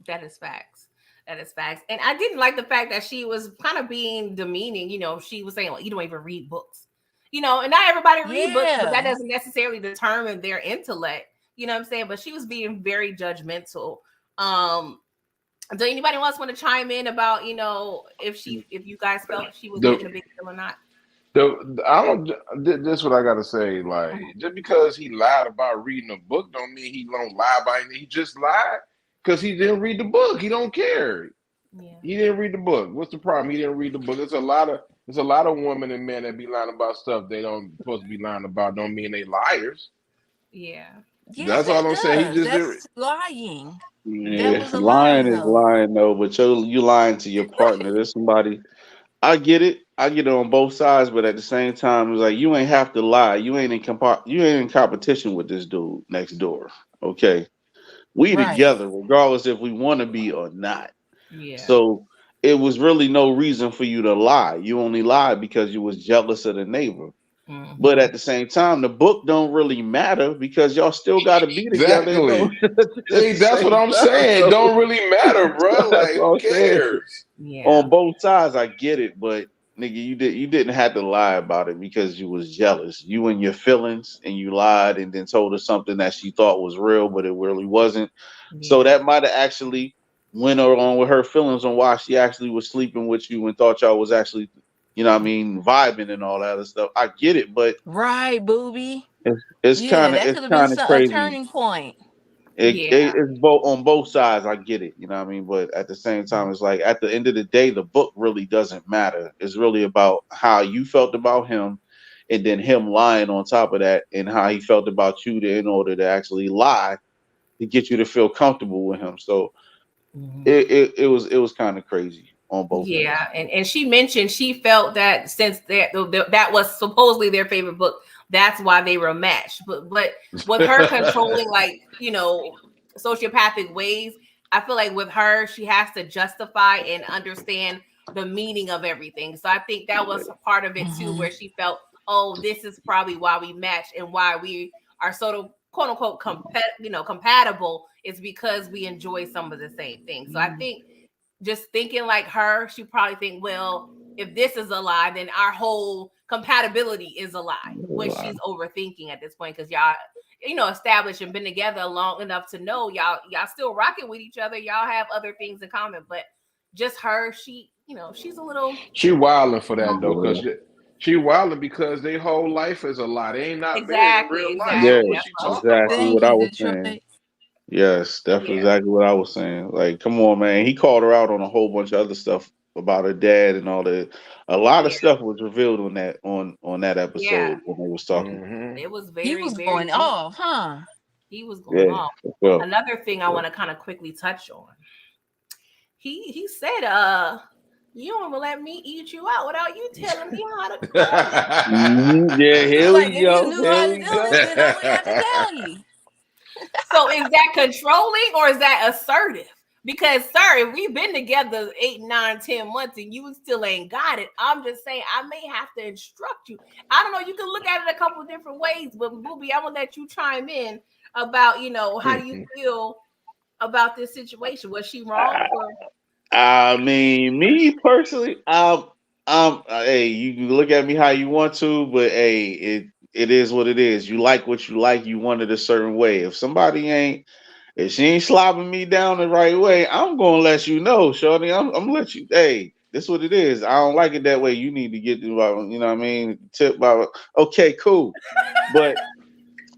that is facts. That is facts. And I didn't like the fact that she was kind of being demeaning. She was saying, well, you don't even read books. And not everybody read books, but that Yeah. doesn't necessarily determine their intellect. You know what I'm saying? But she was being very judgmental. Um, do anybody else want to chime in about, if you guys felt she was The making a big deal or not? I don't. This what I gotta say. Like, Mhm. just because he lied about reading a book, don't mean he don't lie about it. He just lied because he didn't read the book. He don't care. Yeah. He didn't read the book. What's the problem? He didn't read the book. There's a lot of women and men that be lying about stuff they don't supposed to be lying about. Don't mean they liars. Yeah. Yes, That's all it I'm saying. He does. just didn't. That's lying. That Yeah, was a lie, lying is though. lying though, but you lying to your partner. There's somebody. I get it. I get it on both sides, but at the same time, it's like you ain't have to lie. You ain't in competition with this dude next door. Okay, we Right. together, regardless if we want to be or not. Yeah. So it was really no reason for you to lie. You only lied because you was jealous of the neighbor. But Mm-hmm. at the same time, the book don't really matter because y'all still got to be together and go Exactly. at the Hey, that's what same I'm time. saying. It So don't really matter, bro. that's Like, who what I'm saying. cares? Yeah. On both sides, I get it, but nigga, you didn't have to lie about it because you was jealous. You and your feelings, and you lied and then told her something that she thought was real, but it really wasn't. So Yeah. that might have actually went along with her feelings on why she actually was sleeping with you and thought y'all was actually, what I mean, vibing and all that other stuff. I get it, but Right, booby. it's Yeah, kind of that it's could have been kind of a crazy. turning point. Yeah. It's both on both sides. I get it, you know what I mean. But at the same time, it's like at the end of the day, the book really doesn't matter. It's really about how you felt about him, and then him lying on top of that, and how he felt about you in order to actually lie to get you to feel comfortable with him. So Mhm. it was kind of crazy on both ends. Yeah, and she mentioned she felt that since that was supposedly their favorite book, that's why they were matched. But with her controlling, like, sociopathic ways, I feel like with her she has to justify and understand the meaning of everything. So I think that was a part of it too, Hmm. where she felt, oh, this is probably why we match and why we are sort of quote unquote compatible, is because we enjoy some of the same things. So I think just thinking like her, she probably think, well, if this is a lie, then our whole compatibility is a lie. When she's overthinking at this point, because y'all, established and been together long enough to know y'all still rocking with each other. Y'all have other things in common, but just her, she's a little She wilding for that though, Yeah, she wilding because their whole life is a lie. They ain't not married in exactly, real life. yeah, So exactly. what That's she what I was talking saying. exactly about? what Thank I you, was saying. Detroit. Yes, that's Yeah, exactly what I was saying. Like, come on, man. He called her out on a whole bunch of other stuff about her dad and all that. A lot of Yeah, stuff was revealed on that yeah. episode when they was talking. It was He very, was very going deep. off, huh? He was going Yeah, off. for sure. Another thing I want to kind of quickly touch on. He said, you don't let me eat you out without you telling me how to cook. Yeah, He's here like, we if you go. knew Here how to we do go. this, then I wouldn't have to tell you. So is that controlling or is that assertive? Because sir, if we've been together 8, 9, 10 months and you still ain't got it, I'm just saying I may have to instruct you. I don't know. You can look at it a couple of different ways, but Booby, I'm gonna let you chime in about how do you feel about this situation? Was she wrong for? I mean, me personally, hey, you can look at me how you want to, but hey, it is what it is. You like what you like. You want it a certain way. If she ain't slobbing me down the right way, I'm gonna let you know, shorty. I'm gonna let you. Hey, this what it is. I don't like it that way. You need to get you know what I mean. Tip by okay, cool, but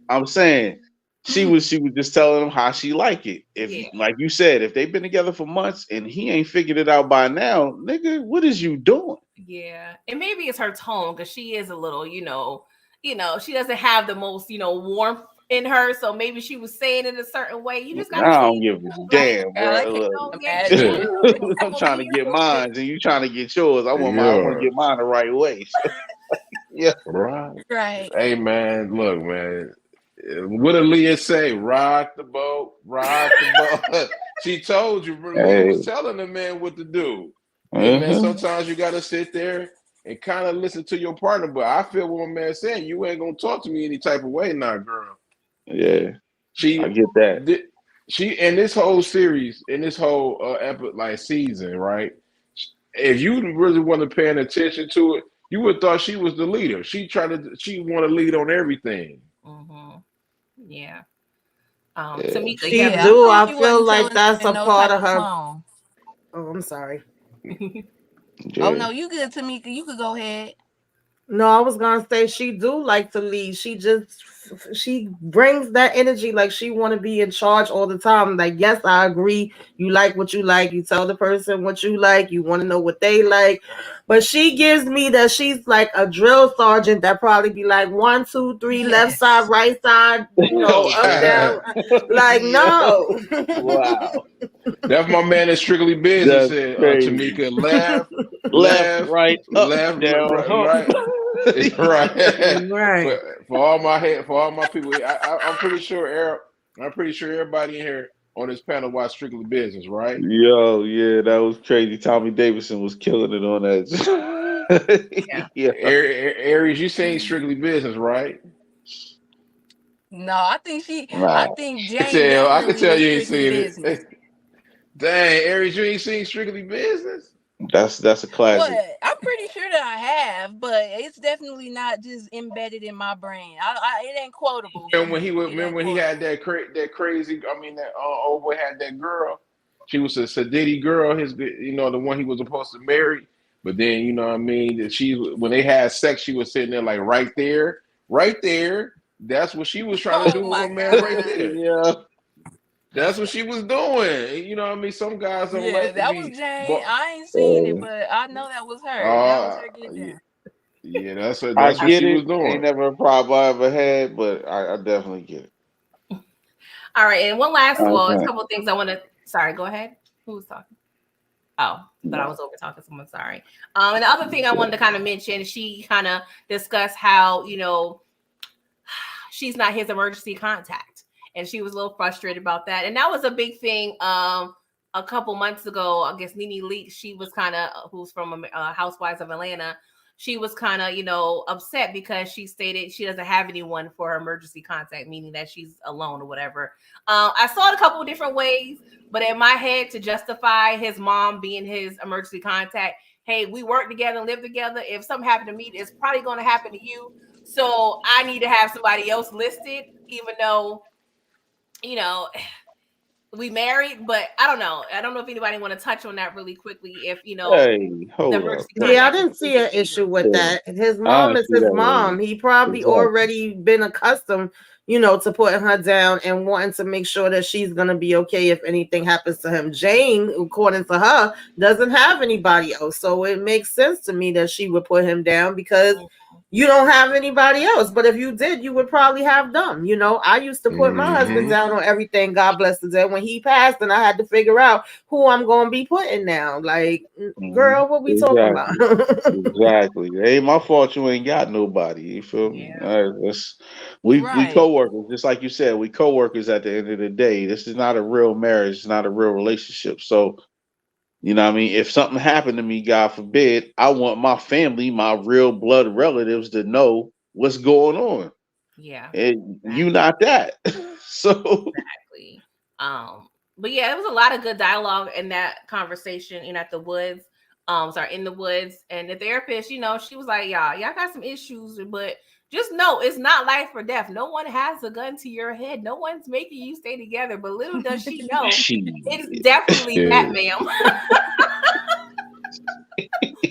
I'm saying she was just telling him how she like it. If Yeah, like you said, if they've been together for months and he ain't figured it out by now, nigga, what is you doing? yeah, and maybe it's her tone because she is a little, she doesn't have the most, warmth in her. So maybe she was saying it a certain way. You just gotta I say don't it, give a like, damn, I bro. can't yeah, imagine. you I'm have a trying to get beautiful mine, and you trying to get yours. I want to Yeah, get mine the right way. So, yeah, right. Right. Hey man, look, man. What did Leah say? Rock the boat, rock the boat. She told you, bro. Leah hey, was telling the man what to do. Hey man, uh-huh. sometimes you gotta sit there and kind of listen to your partner. But I feel what my man saying. You ain't gonna talk to me any type of way, now, girl. yeah, Yeah, I She, get that. she in this whole series, in this whole like season, right? If you really wasn't paying attention to it, you would have thought she was the leader. She want to lead on everything. mm-hmm. Yeah. Yeah, Tamika, you She have Yeah, I do. think I she feel wasn't like telling it that's in a no part type of of her. tone. Oh, I'm sorry. Oh yeah. no, you good, Tamika. You could go ahead. No, I was gonna say she do like to lead. She brings that energy like she want to be in charge all the time. Like, yes, I agree. You like what you like. You tell the person what you like. You want to know what they like. But she gives me that she's like a drill sergeant that probably be like 1, 2, 3, left side, Yes. right side, up, Damn. down. Like, Yo, no. wow, That's my man in Strictly Business that's said, crazy. Tamika, left, Left, left, right, up, left, down, right, huh? right. It's right. Right. For all my head, for all my people, I'm pretty sure I'm pretty sure everybody in here on this panel watch Strictly Business, right? Yo, yeah, that was crazy. Tommy Davidson was killing it on yeah. that. Yeah, Aries, you saying Strictly Business, right? No, I think I right. think Jane I can definitely tell was you ain't strictly seen business. it. Dang, Aries, you ain't seen Strictly Business? That's a What? classic. I'm pretty sure that I have, but it's definitely not just embedded in my brain. It ain't quotable for And when he me. would It ain't remember when he had quotable. that crazy, I mean that old boy had that girl. She was a Sadiddy girl, the one he was supposed to marry. But then what I mean that she when they had sex, she was sitting there like right there, right there. That's what she was trying to Oh do with my my man right god. there. Yeah. That's what she was doing. You know what I mean? Some guys don't Yeah, like to that was be, Jane. but I ain't seen it, Uh, but I know that was her. That was uh, her getting yeah, down. yeah, that's her. I That's what get she it. was Ain't doing. never a problem I ever had, but I definitely get it. All right, and one last, well, a Okay. couple of things I want to. Sorry, go ahead. Who was talking? Oh, thought I No. was over talking to someone. Sorry. And the other thing I wanted to kind of mention, she kind of discussed how she's not his emergency contact, and she was a little frustrated about that. And that was a big thing. A couple months ago, I guess Nene Leakes, she was kind of who's from Housewives of Atlanta. She was kind of upset because she stated she doesn't have anyone for her emergency contact, meaning that she's alone or whatever. I saw it a couple of different ways, but in my head, to justify his mom being his emergency contact, hey, we work together and live together. If something happened to me, it's probably going to happen to you. So I need to have somebody else listed, even though, you know, we married, but I don't know. I don't know if anybody want to touch on that really quickly. If Hey, hold up. diversity Yeah, I contact is didn't an see an indicator. issue with Yeah, that. His I mom don't is see his that mom. way. He probably Exactly. already been accustomed, to putting her down and wanting to make sure that she's gonna be okay if anything happens to him. Jane, according to her, doesn't have anybody else, so it makes sense to me that she would put him down because you don't have anybody else. But if you did, you would probably have them. I used to put my husband Mm-hmm. down on everything. God bless the dead. When he passed, and I had to figure out who I'm gonna be putting down. Like, girl, what we talking about? Exactly. Exactly. It ain't my fault you ain't got nobody. You feel me? Yeah. All right, we Right. co-workers, just like you said, we co-workers at the end of the day. This is not a real marriage, it's not a real relationship. So, you know what I mean? If something happened to me, God forbid, I want my family, my real blood relatives to know what's going on. Yeah. And you not that. So Exactly. But yeah, there was a lot of good dialogue in that conversation, at the woods. In the woods. And the therapist, she was like, y'all got some issues, but just know it's not life or death. No one has a gun to your head. No one's making you stay together. But little does she know, it's she definitely that, Yeah. ma'am.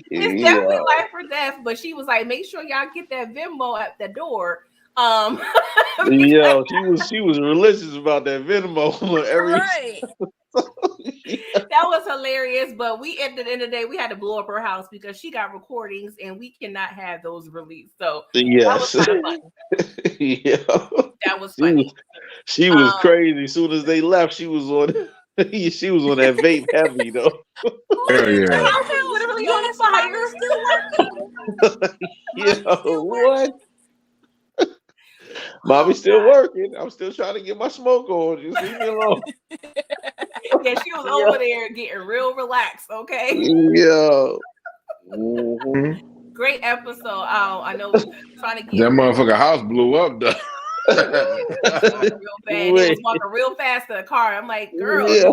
It's definitely yeah. life or death. But she was like, make sure y'all get that Venmo at the door. Because Yo, she was religious about that Venmo every Right. that was hilarious. But we at the end of the day, we had to blow up her house because she got recordings and we cannot have those released. So that was yes. kind of funny. Yeah. That was She was funny. she was Um, crazy. As soon as they left, she was on she was on that vape heavy though. Hell Wait, the yeah. house is Tyrese, literally on yes, mommy's fire. still working. Yo, Mommy's still what? working. Mommy's Oh still working. I'm still trying to get my smoke on. Just leave me alone. Yeah, she was Yeah. over there getting real relaxed. Okay, Yeah. Mhm. Mhm. great episode. I know trying to get That motherfucker house blew up though. it was smoking real bad. They was Wait. walking real fast to the car. I'm like, girl, Yeah.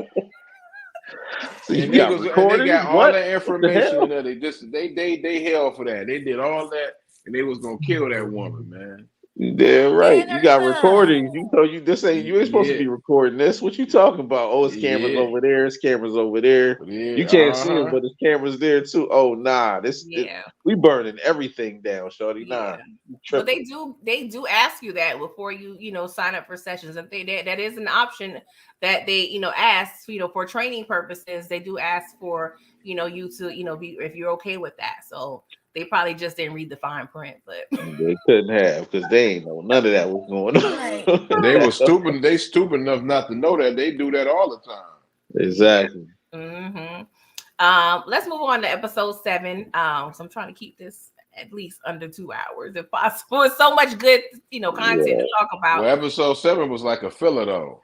So you And got niggas, and they recordings? got all What? that What the information hell? in there. They held for that. They did all that, and they was gonna kill that woman, man. You damn right. And You got her recordings. You told you this ain't you ain't supposed to Yeah, be recording this. What you talking about? Oh, it's cameras yeah, over there. It's cameras over there. You yeah. can't see them, Uh but there's cameras there too. Oh nah, yeah, we burning everything down, shorty. yeah. Nah, you But tripping. they do ask you that before you sign up for sessions. And that is an option that they ask for training purposes. They do ask for you to be if you're okay with that. So they probably just didn't read the fine print, but They couldn't have because they ain't know none of that was going right. They on. was stupid. They stupid enough not to know that. They do that all the time. yeah. Exactly. Mm-hmm. Let's move on to episode 7. So I'm trying to keep this at least under 2 hours if possible. It's so much good content Yeah. to talk about. Well, episode 7 was like a filler though.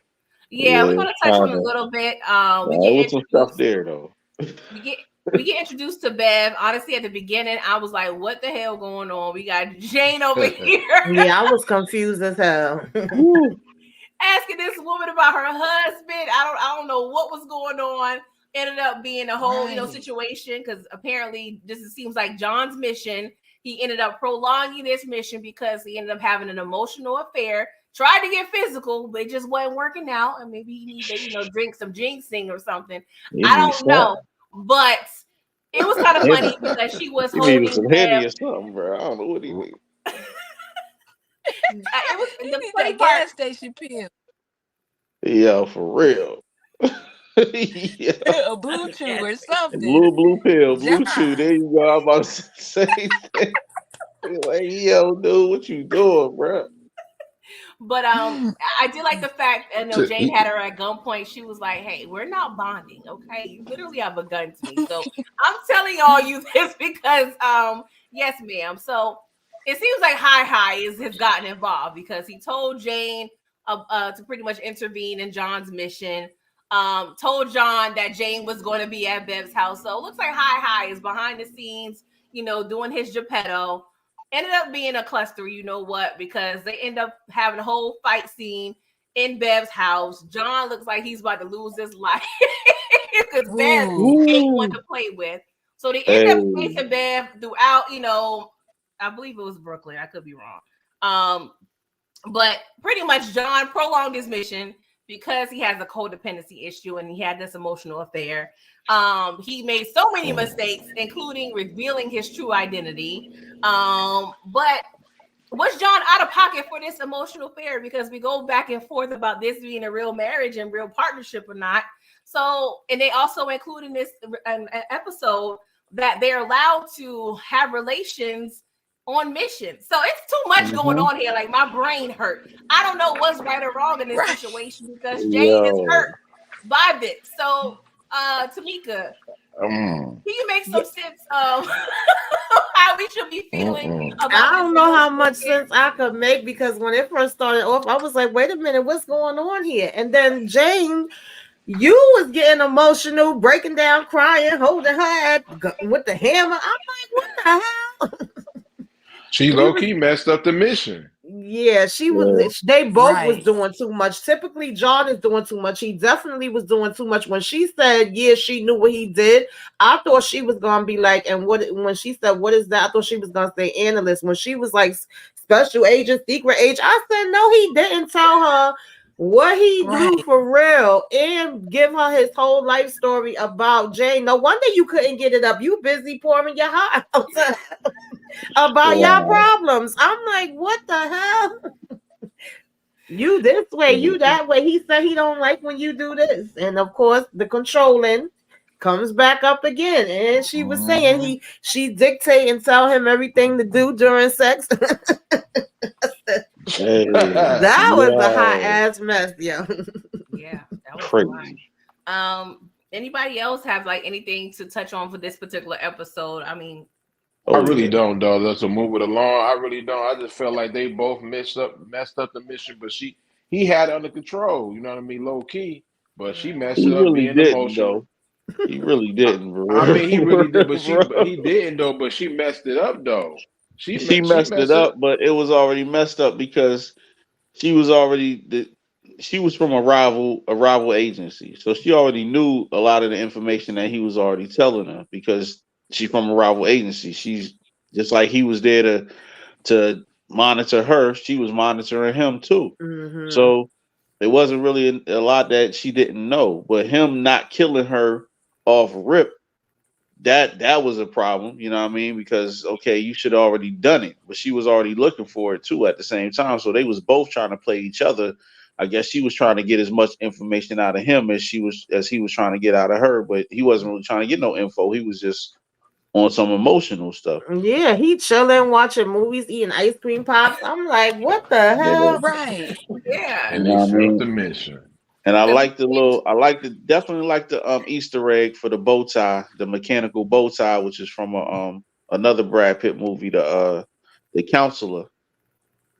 Yeah, we're Yeah. gonna touch on a Kinda. little bit. We There get was some stuff introduced. there though. We get we get introduced to Bev. Honestly, at the beginning, I was like, "What the hell going on?" We got Jane over here Yeah, I was confused as hell. Woo. asking this woman about her husband. I don't know what was going on. Ended up being a whole Right. situation because apparently seems like John's mission. He ended up prolonging this mission because he ended up having an emotional affair. Tried to get physical, but it just wasn't working out. And maybe he needed to drink some ginseng or something. He I needs don't know, something. but it was kind of Henny. funny because she was He needed holding some Bev. Henny or something, bro. I don't know what he needs. It was He the need funny that part. gas station pill. Yo, for real. Yeah. A blue chew or Yes. something. Blue pill, blue chew. John. There you go. I'm about to say that. Like, yo, dude, what you doing, bro? But I did like the fact, and Jane had her at gunpoint. She was like, "Hey, we're not bonding, okay? You literally have a gun to me." So I'm telling all you this because, yes, ma'am. So it seems like has gotten involved because he told Jane to pretty much intervene in John's mission. Told John that Jane was going to be at Bev's house. So it looks like Hi is behind the scenes, doing his Geppetto. Ended up being a cluster, you know what, because they end up having a whole fight scene in Bev's house. John looks like he's about to lose his life because Bev Ooh. ain't one to play with. So they end Hey, up chasing Bev throughout, I believe it was Brooklyn. I could be wrong. But pretty much John prolonged his mission. because he has a codependency issue and he had this emotional affair. He made so many mistakes, including revealing his true identity. But was John out of pocket for this emotional affair? Because we go back and forth about this being a real marriage and real partnership or not. So, and they also include in this an episode that they're allowed to have relations on mission. So it's too much going on here. Like, my brain hurt. I don't know what's right or wrong in this situation because Jane is hurt by this. So, Tamika, can you make some sense of how we should be feeling about I don't know how much affair? sense I could make, because when it first started off, I was like, wait a minute, what's going on here? And then Jane, you was getting emotional, breaking down, crying, holding her head with the hammer. I'm like, what the hell? She low key messed up the mission. Yeah, she was. They both was doing too much. Typically, John is doing too much. He definitely was doing too much. When she said, "Yeah, she knew what he did," I thought she was gonna be like, "And what?" When she said, "What is that?" I thought she was gonna say analyst. When she was like, "Special agent, secret agent," I said, "No, he didn't tell her what he do for real and give her his whole life story about Jane." No wonder you couldn't get it up. You busy pouring your heart out about your problems. I'm like, what the hell? You this way, you that way. He said he don't like when you do this. And of course, the controlling comes back up again. And she was saying she dictate and tell him everything to do during sex. That was a hot ass mess, yo. Yeah, that was crazy. Anybody else have like anything to touch on for this particular episode? I mean, I really don't, though. Let's move it along. I really don't. I just felt like they both messed up the mission, but he had it under control. You know what I mean, low key. But she messed He it up, really being didn't, emotional. though. He really didn't. I mean, he really did, but he didn't though. But she messed it up, though. She messed it up, but it was already messed up because she was already she was from a rival agency, so she already knew a lot of the information that he was already telling her because she's from a rival agency. She's just like he was there to monitor her. She was monitoring him too. So it wasn't really a lot that she didn't know, but him not killing her off rip, that was a problem, you know what I mean? Because okay, you should have already done it, but she was already looking for it too at the same time. So they was both trying to play each other. I guess she was trying to get as much information out of him as he was trying to get out of her, but he wasn't really trying to get no info. He was just on some emotional stuff. Yeah, he chilling, watching movies, eating ice cream pops. I'm like, what the hell? Right. yeah. And they failed the mission. And I definitely like the Easter egg for the bow tie, the mechanical bow tie, which is from another Brad Pitt movie, the Counselor.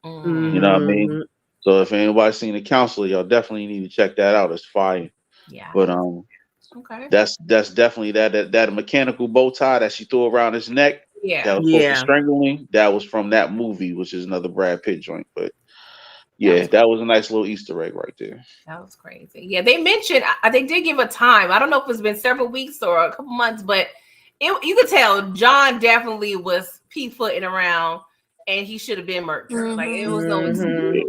You know what I mean? So if anybody's seen The Counselor, y'all definitely need to check that out. It's fire. Yeah. But okay. that's definitely that mechanical bow tie that she threw around his neck. Yeah. That was supposed to strangle him. That was from that movie, which is another Brad Pitt joint. But yeah, that was a nice little Easter egg right there. That was crazy. Yeah, they mentioned they did give a time. I don't know if it's been several weeks or a couple months, but you could tell John definitely was p-footing around, and he should have been murdered. Like it was no excuse.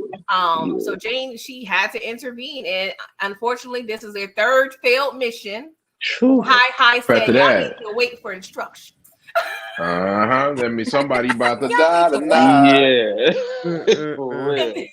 So Jane, she had to intervene, and unfortunately, this is their third failed mission. Hi said, "Y'all need to wait for instructions." That means somebody about to die tonight. Yeah.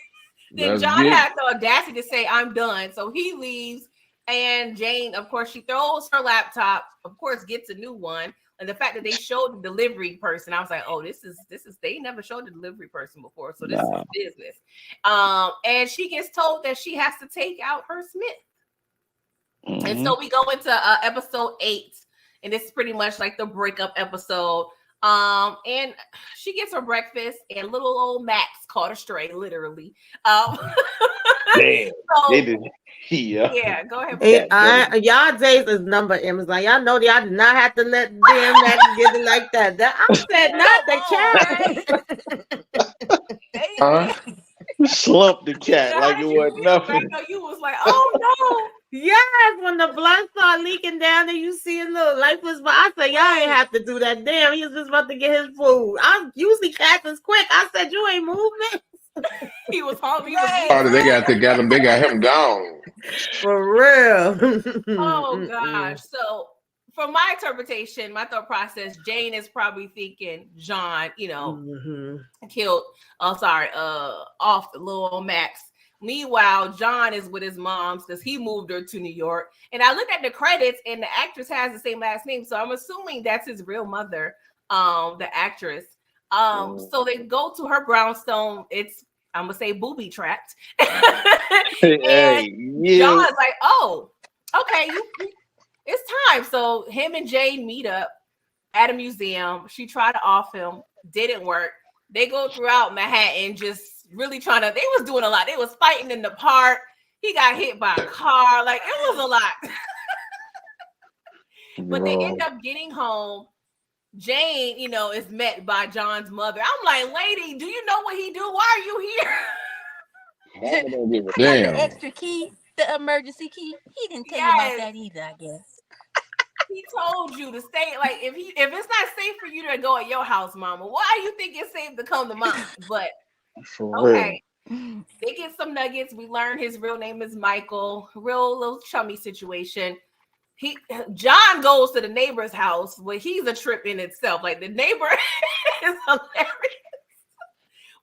Then John had the audacity to say, "I'm done." So he leaves, and Jane, of course, she throws her laptop. Of course, gets a new one. And the fact that they showed the delivery person, I was like, "Oh, this is." They never showed the delivery person before, so this is business. And she gets told that she has to take out her Smith, and so we go into episode 8, and this is pretty much like the breakup episode. And she gets her breakfast, and little old Max caught astray, literally. Damn. So, yeah, go ahead. Y'all days is number Amazon. Y'all know y'all did not have to let damn Max get it like that. I said not the cat. Slumped the cat like it wasn't nothing. You was like, oh no. Yes, when the blood started leaking down and you see a little lifeless, but I said, y'all ain't have to do that. Damn, he was just about to get his food. Usually cats is quick. I said, you ain't moving. He was home. He was Right. being Probably they got him gone. For real. Oh gosh. So from my interpretation, my thought process, Jane is probably thinking John, killed off the little Max. Meanwhile, John is with his mom's because he moved her to New York. And I looked at the credits and the actress has the same last name. So I'm assuming that's his real mother, the actress. So they go to her brownstone. It's, I'm gonna say, booby trapped. And John's like, oh, okay, it's time. So him and Jane meet up at a museum. She tried to off him, didn't work. They go throughout Manhattan, just really trying to. They was doing a lot. They was fighting in the park. He got hit by a car. Like, it was a lot. But they end up getting home. Jane, is met by John's mother. I'm like, lady, do you know what he do? Why are you here? Damn. The extra key, the emergency key. He didn't tell you about that either, I guess. He told you to stay. Like, if it's not safe for you to go at your house, mama, why do you think it's safe to come to mine? But okay. They get some nuggets. We learn his real name is Michael. Real little chummy situation. John goes to the neighbor's house, but he's a trip in itself. Like, the neighbor is hilarious.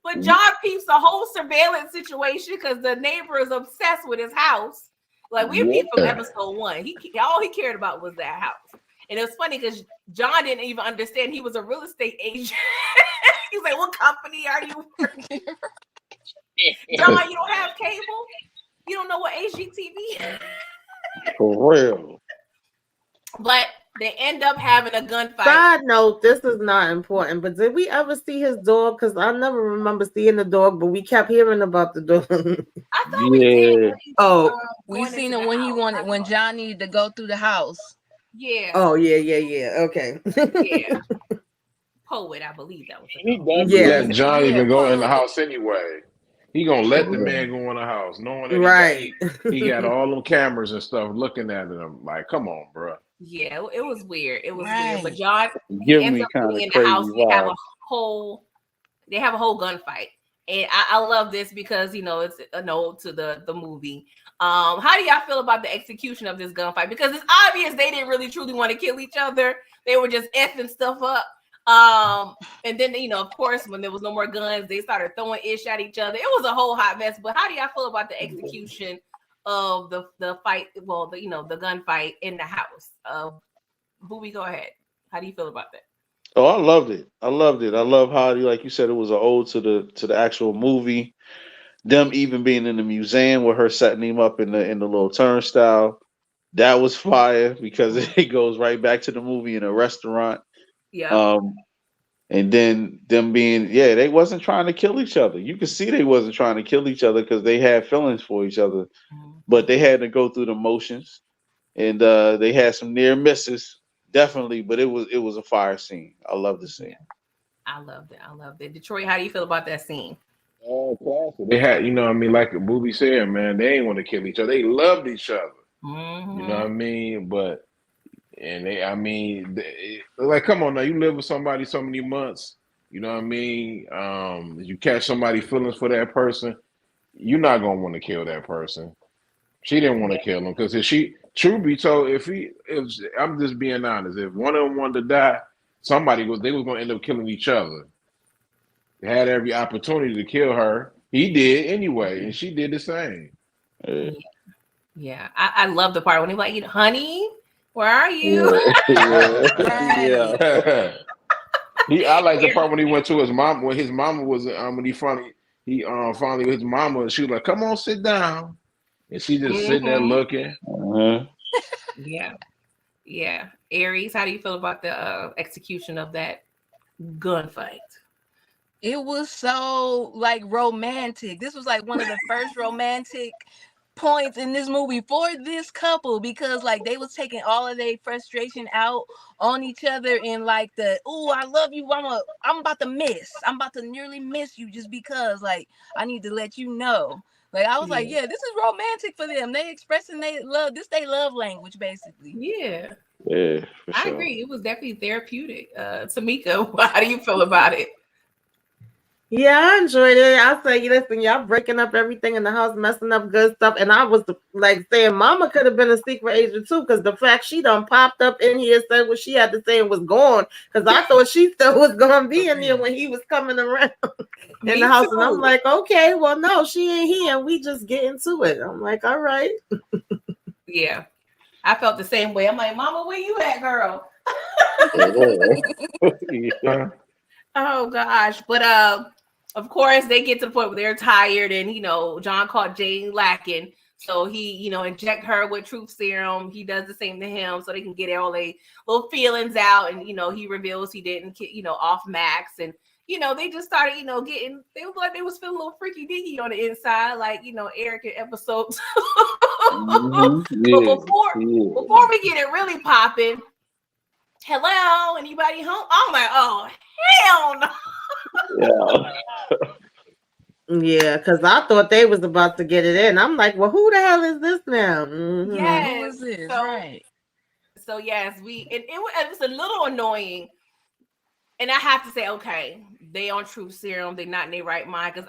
But John peeps the whole surveillance situation because the neighbor is obsessed with his house. Like, we peeped from episode 1. All he cared about was that house. And it was funny because John didn't even understand he was a real estate agent. He's like, what company are you working? John, you don't have cable? You don't know what HGTV is? For real. But they end up having a gunfight. Side note, this is not important, but did we ever see his dog? Because I never remember seeing the dog, but we kept hearing about the dog. I thought we did. We seen it when John needed to go through the house. Yeah. Oh, yeah. Okay. Yeah. Poet, I believe that was. Let John even go in the house anyway. He gonna let the man go in the house, knowing that he got all them cameras and stuff looking at him. Like, come on, bro. Yeah, it was weird. It was weird. But John ends up being in the house. They have a whole gunfight, and I love this because it's a nod to the movie. How do y'all feel about the execution of this gunfight? Because it's obvious they didn't really truly want to kill each other. They were just effing stuff up. And then of course, when there was no more guns, they started throwing ish at each other. It was a whole hot mess. But how do y'all feel about the execution of the fight? Well, the gunfight in the house. Booby, go ahead. How do you feel about that? Oh, I loved it. I love how, like you said, it was an ode to the actual movie. Them even being in the museum with her setting him up in the little turnstile. That was fire because it goes right back to the movie in a restaurant. Yeah. And then them being, they wasn't trying to kill each other. You could see they wasn't trying to kill each other because they had feelings for each other, but they had to go through the motions, and they had some near misses, definitely. But it was a fire scene. I love the scene. I loved it. Detroit, how do you feel about that scene? Oh, classic. They had, like Booby said, man, they ain't want to kill each other. They loved each other. Mm-hmm. You know what I mean? But. And like, come on now, you live with somebody so many months, you know what I mean? You catch somebody feelings for that person, you're not gonna want to kill that person. She didn't want to kill him because truth be told, if I'm just being honest, if one of them wanted to die, they was gonna end up killing each other. They had every opportunity to kill her. He did anyway, and she did the same. Yeah. I love the part when he was like, honey, where are you? Yeah. I like the part when he went to his mom, when his mama was when he finally with his mama, she was like, "Come on, sit down," and she just sitting there looking. Yeah. Aries, how do you feel about the execution of that gunfight? It was so romantic. This was one of the first romantic points in this movie for this couple because they was taking all of their frustration out on each other in I love you, I'm about to nearly miss you just because I need to let you know. I was this is romantic for them. They expressing they love, this they love language basically. Yeah, for I sure. agree. It was definitely therapeutic. Tamika, how do you feel about it? Yeah, I enjoyed it. I say, listen, y'all breaking up everything in the house, messing up good stuff. And I was like saying, Mama could have been a secret agent too, because the fact she done popped up in here, said what she had to say, and was gone. Because I thought she still was gonna be in there when he was coming around in the Me house. And I'm too. like, okay, well, no, she ain't here. We just get into it. I'm like, all right. Yeah, I felt the same way. I'm like, Mama, where you at, girl? Yeah. Oh gosh, but of course they get to the point where they're tired, and John caught Jane lacking, so he inject her with truth serum. He does the same to him, so they can get all their little feelings out, and he reveals he didn't off Max, and they just started getting, they was like they was feeling a little freaky deaky on the inside, like Eric in episode 2. But Yeah. before we get it really popping, hello, anybody home? I'm like, oh hell no. Yeah. Yeah, because I thought they was about to get it in. I'm like, well, who the hell is this now? Mhm. Yeah, who Yes. is this? So, Right. so yes, it was a little annoying. And I have to say, okay, they on truth serum, they not in their right mind. Because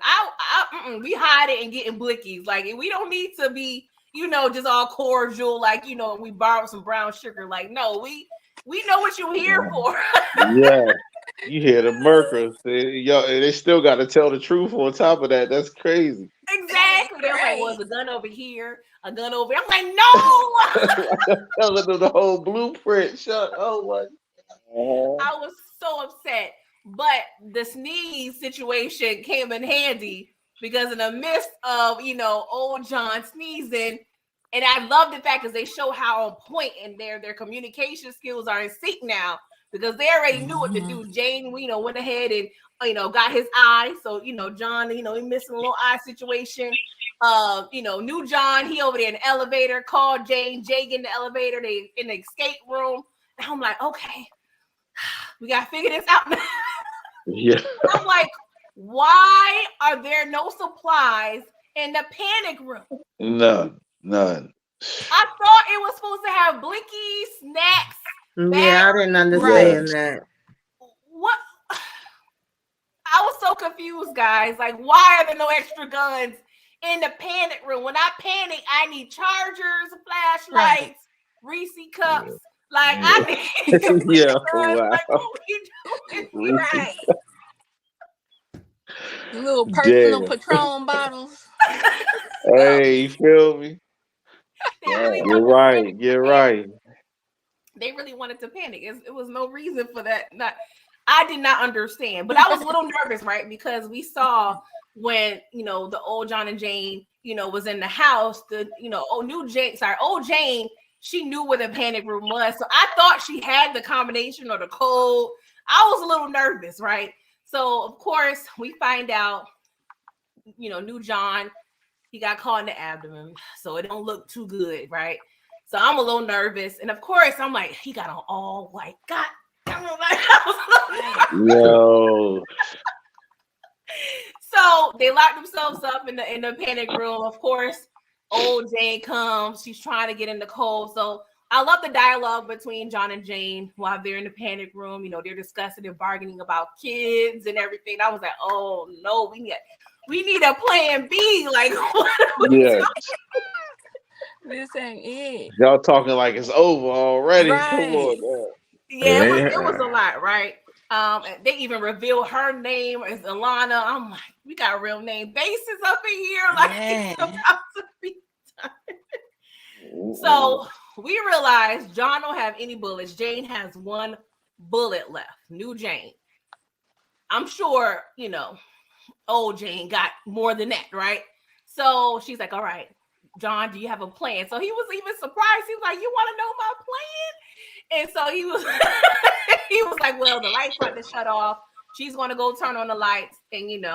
we hide it and getting blickies. Like, we don't need to be, just all cordial, like, we borrowed some brown sugar. Like, no, we know what you're here for. Yeah. You hear the murkers. They still got to tell the truth on top of that. That's crazy. Exactly. They're like, well, Right. there's a gun over here, a gun over here. I'm like, no. Telling them the whole blueprint. Shut. Oh my. I was so upset. But the sneeze situation came in handy because in the midst of, old John sneezing, and I love the fact because they show how on point and their communication skills are in sync now because they already knew what to do. Jane, went ahead and got his eye. So, John, he missing a little eye situation. New John, he over there in the elevator, called Jane. Jay get in the elevator, they in the escape room. And I'm like, okay, we gotta figure this out now. Yeah. I'm like, why are there no supplies in the panic room? None. I thought it was supposed to have blinky snacks. Yeah, I didn't understand that. What? I was so confused, guys. Like, why are there no extra guns in the panic room? When I panic, I need chargers, flashlights, Reese cups. Like, I need Yeah. guns. Wow. Like, what we doing? Right. Little personal Damn. Patron bottles. Hey, you feel me? They really You're wanted to right. panic. You're right. They really wanted to panic. It was no reason for that. I did not understand, but I was a little nervous, right? Because we saw when the old John and Jane, was in the house. Old Jane, she knew where the panic room was, so I thought she had the combination or the code. I was a little nervous, right? So of course we find out, new John, he got caught in the abdomen, so it don't look too good, right? So I'm a little nervous, and of course I'm like, he got on all white. God damn it, like, I was Yo. So they locked themselves up in the panic room. Of course, old Jane comes. She's trying to get in the cold. So I love the dialogue between John and Jane while they're in the panic room. They're discussing and bargaining about kids and everything. I was like, oh no, we need a plan B. Like, what are we Yeah. doing? This ain't it. Y'all talking like it's over already. Come Right. on. Man. Yeah, it was a lot, right? They even reveal her name as Alana. I'm like, we got a real name basis up in here. Like, it's about to be done. So we realize John don't have any bullets. Jane has one bullet left. New Jane. I'm sure, old Jane got more than that, right? So she's like, all right, John, do you have a plan? So he was even surprised. He was like, you want to know my plan? And so he was he was like, well, the lights about to shut off. She's going to go turn on the lights, and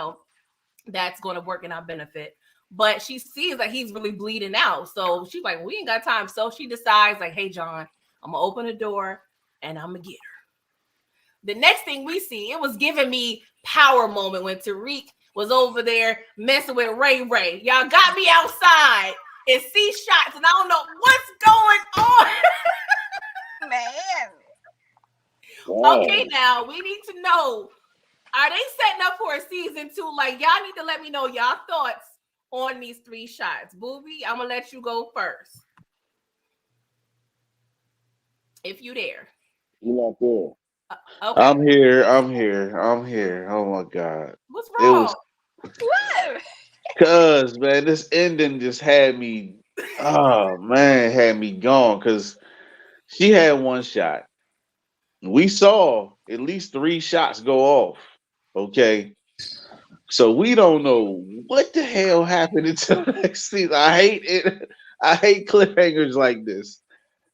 that's going to work in our benefit. But she sees that he's really bleeding out. So she's like, we ain't got time. So she decides, like, hey, John, I'm going to open the door and I'm going to get her. The next thing we see, it was giving me Power moment when Tariq was over there messing with Ray Ray. Y'all got me outside and see shots, and I don't know what's going on. Man. Okay, now we need to know Are they setting up for a season 2? Like, y'all need to let me know y'all thoughts on these 3 shots. Booby, I'm gonna let you go first. If you there. You're not there. Okay. I'm here. I'm here. I'm here. Oh my God. What's It was wrong? What? cuz man, this ending just had me. Oh man, had me gone because she had one shot. We saw at least 3 shots go off. Okay. So we don't know what the hell happened until next season. I hate it. I hate cliffhangers like this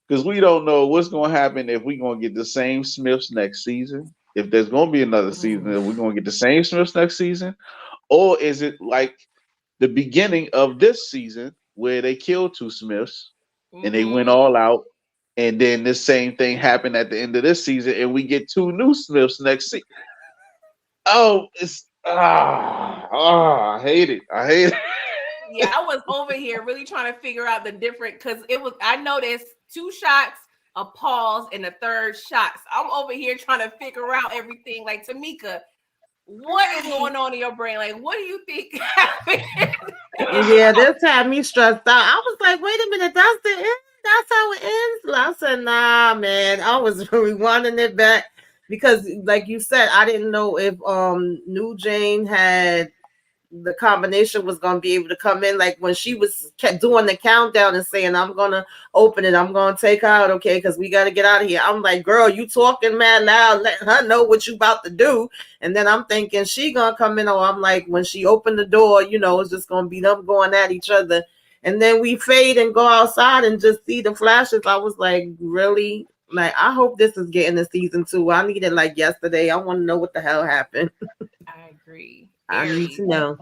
because we don't know what's going to happen if we're going to get the same Smiths next season. If there's going to be another season, if we're going to get the same Smiths next season, or is it like the beginning of this season where they killed 2 Smiths and they went all out, and then this same thing happened at the end of this season, and we get 2 new Smiths next season. Oh, it's I hate it. I hate it. Yeah, I was over here really trying to figure out the different because I noticed 2 shots, a pause, and a third shot. So I'm over here trying to figure out everything. Like, Tamika, what is going on in your brain? Like, what do you think happened? Yeah, this had me stressed out. I was like, wait a minute, that's the end. That's how it ends. I said, nah, man. I was rewinding it back because, like you said, I didn't know if New Jane had the combination was gonna be able to come in. Like when she was kept doing the countdown and saying, I'm gonna open it, I'm gonna take her out, okay, because we gotta get out of here. I'm like, girl, you talking mad loud, let her know what you about to do. And then I'm thinking she gonna come in, or I'm like, when she opened the door, it's just gonna be them going at each other. And then we fade and go outside and just see the flashes. I was like, really? Like, I hope this is getting a season 2. I need it like yesterday. I want to know what the hell happened. I agree. I need to know.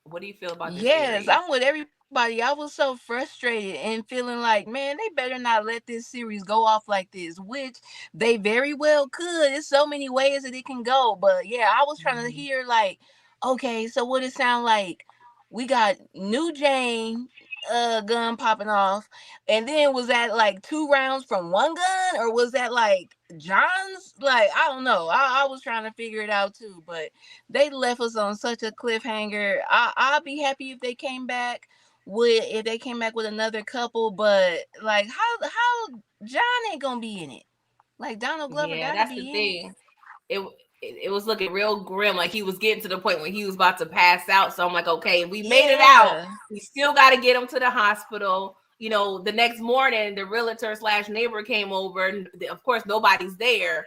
What do you feel about this Yes, series? I'm with everybody. I was so frustrated and feeling like, man, they better not let this series go off like this, which they very well could. There's so many ways that it can go. But yeah, I was trying to hear like, okay, so what it sound like? We got New Jane gun popping off, and then was that like 2 rounds from one gun, or was that like John's? Like, I don't know. I was trying to figure it out too, but they left us on such a cliffhanger. I'll be happy if they came back with another couple, but like how John ain't gonna be in it. Like Donald Glover Yeah, gotta that's the be in it. thing. It was looking real grim. Like he was getting to the point where he was about to pass out. So I'm like, okay, we made it out. Yeah. We still got to get him to the hospital. The next morning, the realtor / neighbor came over, and of course, nobody's there,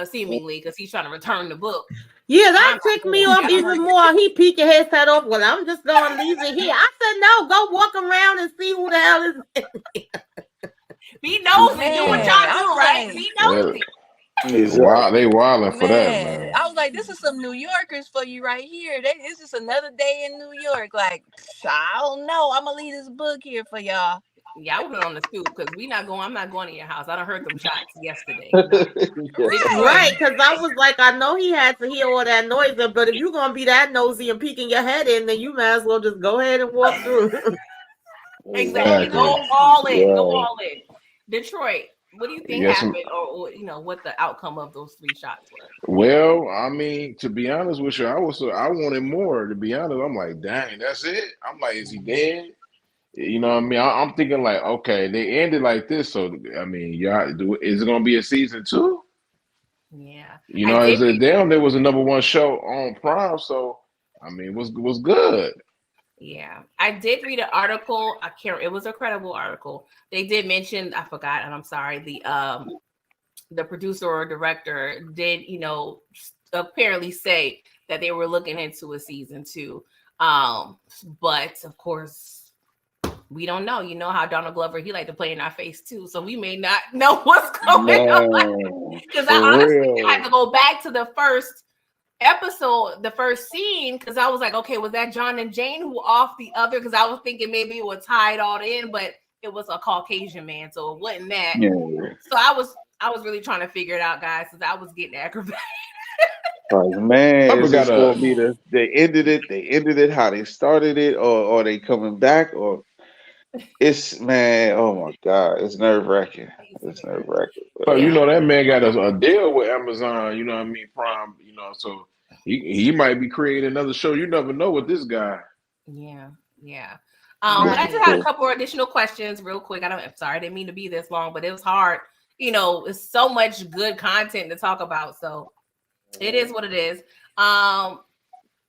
seemingly, because he's trying to return the book. Yeah, that ticked me off even more. He peeking his head off. Well, I'm just gonna leave it here. I said, no, go walk around and see who the hell is. Be nosy. Man, Do what y'all do, right? like, Be nosy. Wow, they wilding for that, man. I was like, this is some New Yorkers for you right here. This is another day in New York. Like, I don't know. I'm gonna leave this book here for y'all. Yeah, I was on the stoop because I'm not going to your house. I done heard them shots yesterday. No. Right, because I was like, I know he had to hear all that noise, but if you're gonna be that nosy and peeking your head in, then you might as well just go ahead and walk through. Exactly. Go all in. Yeah. Go all in. Detroit, what do you think happened, or what the outcome of those 3 shots were? Well, I mean, to be honest with you, I wanted more. To be honest, I'm like, dang, that's it. I'm like, is he dead? You know what I mean? I'm thinking like, okay, they ended like this, so I mean, is it gonna be a season 2? Yeah. There was a #1 show on Prime, so I mean, it was good. Yeah, I did read an article. It was a credible article. They did mention, I forgot, and I'm sorry, the producer or director did, apparently say that they were looking into a season 2. But of course, we don't know. You know how Donald Glover, he like to play in our face too. So we may not know what's going on. Because I honestly had to go back to the first episode, the first scene, because I was like, okay, was that John and Jane who off the other? Because I was thinking maybe it would tie it all in, but it was a Caucasian man, so it wasn't that. Yeah. So I was really trying to figure it out, guys, because I was getting aggravated. Man, is this gonna be they ended it how they started it, or are they coming back, or it's, man, oh my God, it's nerve-wracking. It's nerve-wracking. So Yeah. that man got a deal with Amazon. You know what I mean? Prime. So he might be creating another show. You never know with this guy. Yeah. Yeah. But I Right. just had a couple of additional questions real quick. I'm sorry, I didn't mean to be this long, but it was hard. It's so much good content to talk about. So it is what it is.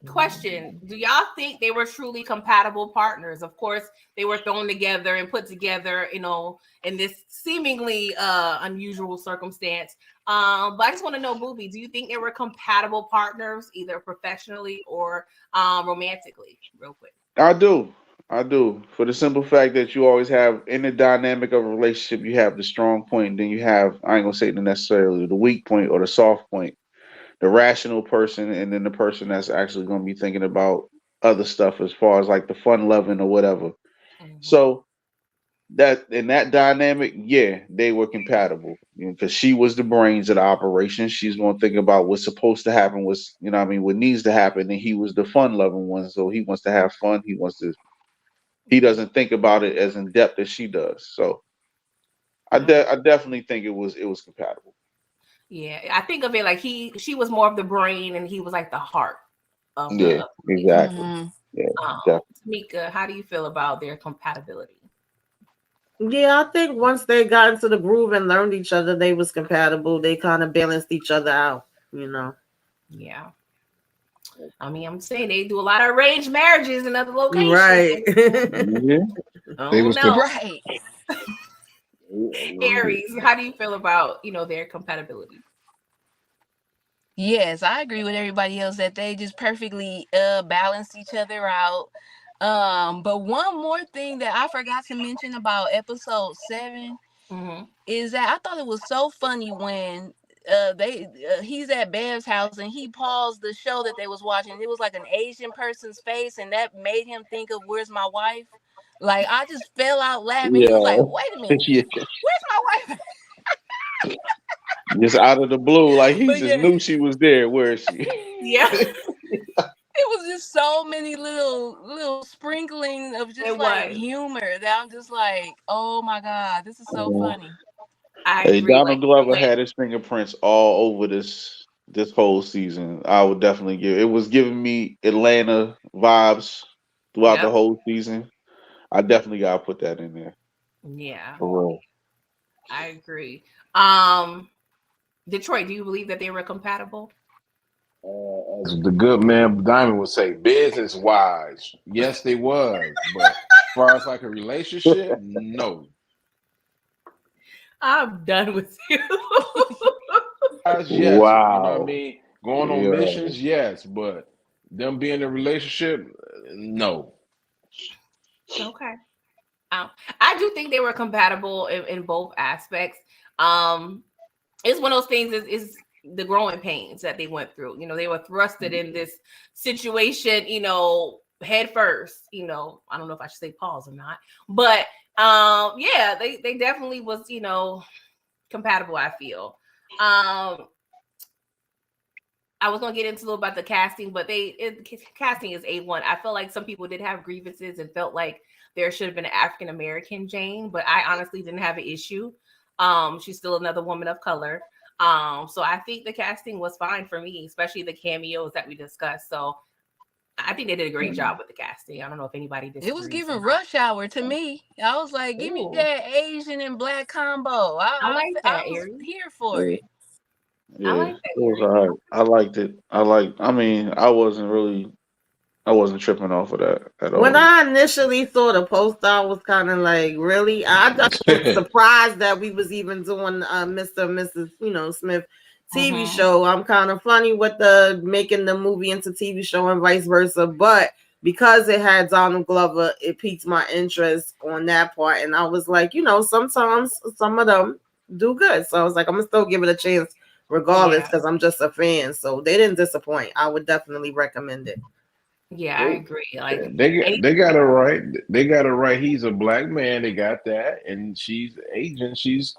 Question: do y'all think they were truly compatible partners? Of course, they were thrown together and put together, in this seemingly unusual circumstance. But I just want to know, Booby, do you think they were compatible partners, either professionally or romantically? Real quick. I do. I do. For the simple fact that you always have in the dynamic of a relationship, you have the strong point, and then you have, I ain't gonna say necessarily the weak point or the soft point, the rational person, and then the person that's actually gonna be thinking about other stuff as far as like the fun loving or whatever. Mhm. So that in that dynamic, yeah, they were compatible. Because she was the brains of the operation. She's gonna think about what's supposed to happen, what needs to happen, and he was the fun loving one. So he wants to have fun. He doesn't think about it as in depth as she does. So I definitely think it was compatible. Yeah, I think of it like she was more of the brain and he was like the heart of the Yeah, of the relationship. exactly. Mm-hmm. Yeah, definitely. Tamika, how do you feel about their compatibility? Yeah, I think once they got into the groove and learned each other, they was compatible. They kind of balanced each other out, Yeah. I mean, I'm saying they do a lot of arranged marriages in other locations. Right. Yeah, I they don't was know. Right. Aries, how do you feel about, their compatibility? Yes, I agree with everybody else that they just perfectly balanced each other out. But one more thing that I forgot to mention about episode 7 Mm-hmm. is that I thought it was so funny when he's at Bev's house and he paused the show that they was watching. It was like an Asian person's face, and that made him think of "Where's My Wife?" Like I just fell out laughing. He was like, yeah, "Wait a minute, yeah. where's my wife?" Just out of the blue, like he But just yeah, knew she was there. Where is she? Yeah, it was just so many little sprinkling of just it like was. humor that I'm just like, oh my god, this is so Yeah. funny. I Hey, agree. Like Donald Glover when, had his fingerprints all over this whole season. I would definitely give it was giving me Atlanta vibes throughout the yep, whole season. I definitely gotta put that in there yeah, for real. I agree. Um, Detroit, do you believe that they were compatible? As the good man Diamond would say, business wise, yes, they was. But as far as like a relationship, no. I'm done with you. As yes, you know what I Wow. mean. Going on Yeah. missions, yes, but them being in a relationship, no. Okay. I do think they were compatible in both aspects. Um, it's one of those things is the growing pains that they went through. They were thrusted in this situation, head first. I don't know if I should say pause or not, but yeah, they definitely was, compatible, I feel. I was gonna get into a little about the casting, but casting is A1. I feel like some people did have grievances and felt like there should have been an African American Jane, but I honestly didn't have an issue. She's still another woman of color. So I think the casting was fine for me, especially the cameos that we discussed. So I think they did a great job with the casting. I don't know if anybody It was disagrees or giving not. Rush Hour to me. I was like, give me Ooh, that Asian and black combo. I like I that, was Aries. here for Yeah. it. I Yeah. like It that, was Aries. all right. I liked it. I wasn't tripping off of that at When all. I initially saw the poster, I was kind of like, really? I just was surprised that we was even doing Mr. and Mrs. Smith TV Mm-hmm. show. I'm kind of funny with the making the movie into TV show and vice versa, but because it had Donald Glover, it piqued my interest on that part. And I was like, sometimes some of them do good. So I was like, I'm gonna still give it a chance regardless Yeah, because I'm just a fan. So they didn't disappoint. I would definitely recommend it. yeah, I agree. Like any, They got it right. They got it right. He's a black man. They got that, and she's Asian. She's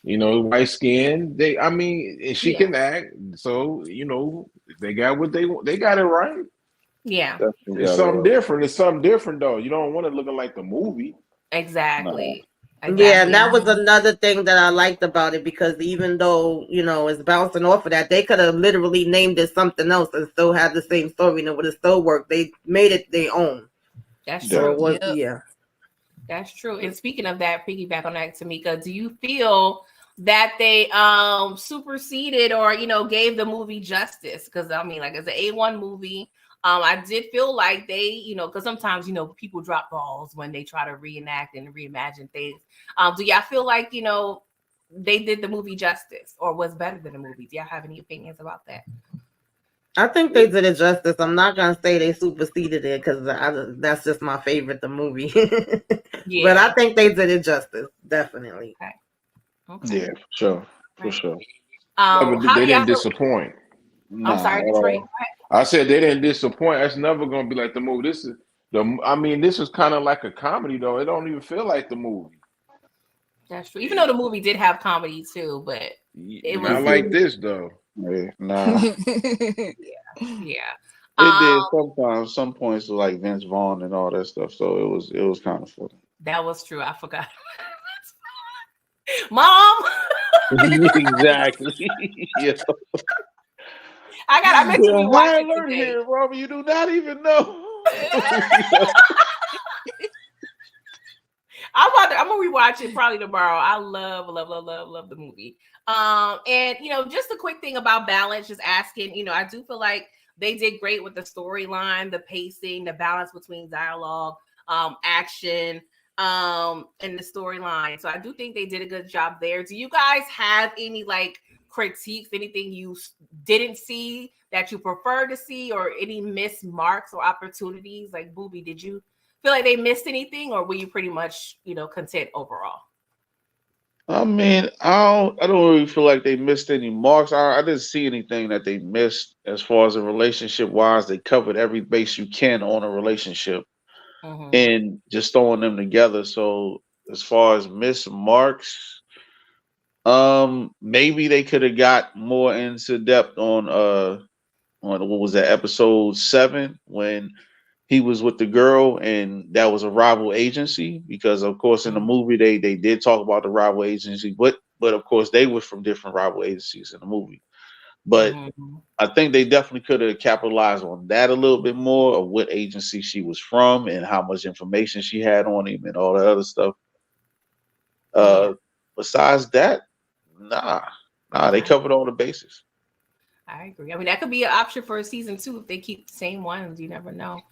white skinned. I mean, and she yeah, can act. So they got what they want. They got it right. yeah. Definitely It's got it something right. different. It's something different though. You don't want it looking like the movie. No. Exactly. Yeah, and Exactly. that was another thing that I liked about it, because even though, it's bouncing off of that, they could have literally named it something else and still had the same story and it would have still worked. They made it their own. That's So true. it was, Yep. yeah. That's true. And speaking of that, piggyback on that, Tamika, do you feel that they superseded or gave the movie justice? Because I mean, like, as an A1 movie, I did feel like they, because sometimes people drop balls when they try to reenact and reimagine things. Do y'all feel like they did the movie justice or was better than the movie? Do y'all have any opinions about that? I think they did it justice. I'm not gonna say they superseded it because that's just my favorite, the movie. Yeah. But I think they did it justice, definitely. Okay. Yeah, for sure. For Right. sure. Yeah, but How they do y'all didn't feel? disappoint. I'm sorry, Nah, at Detroit. all. I said they didn't disappoint. That's never gonna be like the movie. This is kind of like a comedy though. It don't even feel like the movie. That's true. Even though the movie did have comedy too, but it was Not like this though. Yeah, nah. yeah. It did sometimes, some points like Vince Vaughn and all that stuff. So it was kind of funny. That was true. I forgot. Mom, Exactly. Yeah. I meant to Yeah, rewatch high it alert today. here, Robert. You do not even know. I'm gonna rewatch it probably tomorrow. I love the movie. And just a quick thing about balance, just asking, I do feel like they did great with the storyline, the pacing, the balance between dialogue, action, and the storyline. So I do think they did a good job there. Do you guys have any like critiques, anything you didn't see that you prefer to see, or any missed marks or opportunities? Like, Booby, did you feel like they missed anything, or were you pretty much, content overall? I mean, I don't really feel like they missed any marks. I didn't see anything that they missed as far as a relationship wise. They covered every base you can on a relationship and just throwing them together. So as far as missed marks, maybe they could have got more into depth on what was that, episode 7, when he was with the girl and that was a rival agency, because of course in the movie they did talk about the rival agency, but of course they were from different rival agencies in the movie. But I think they definitely could have capitalized on that a little bit more, of what agency she was from and how much information she had on him and all that other stuff. Besides that, they covered all the bases. I agree. I mean, that could be an option for a season 2 if they keep the same ones. You never know.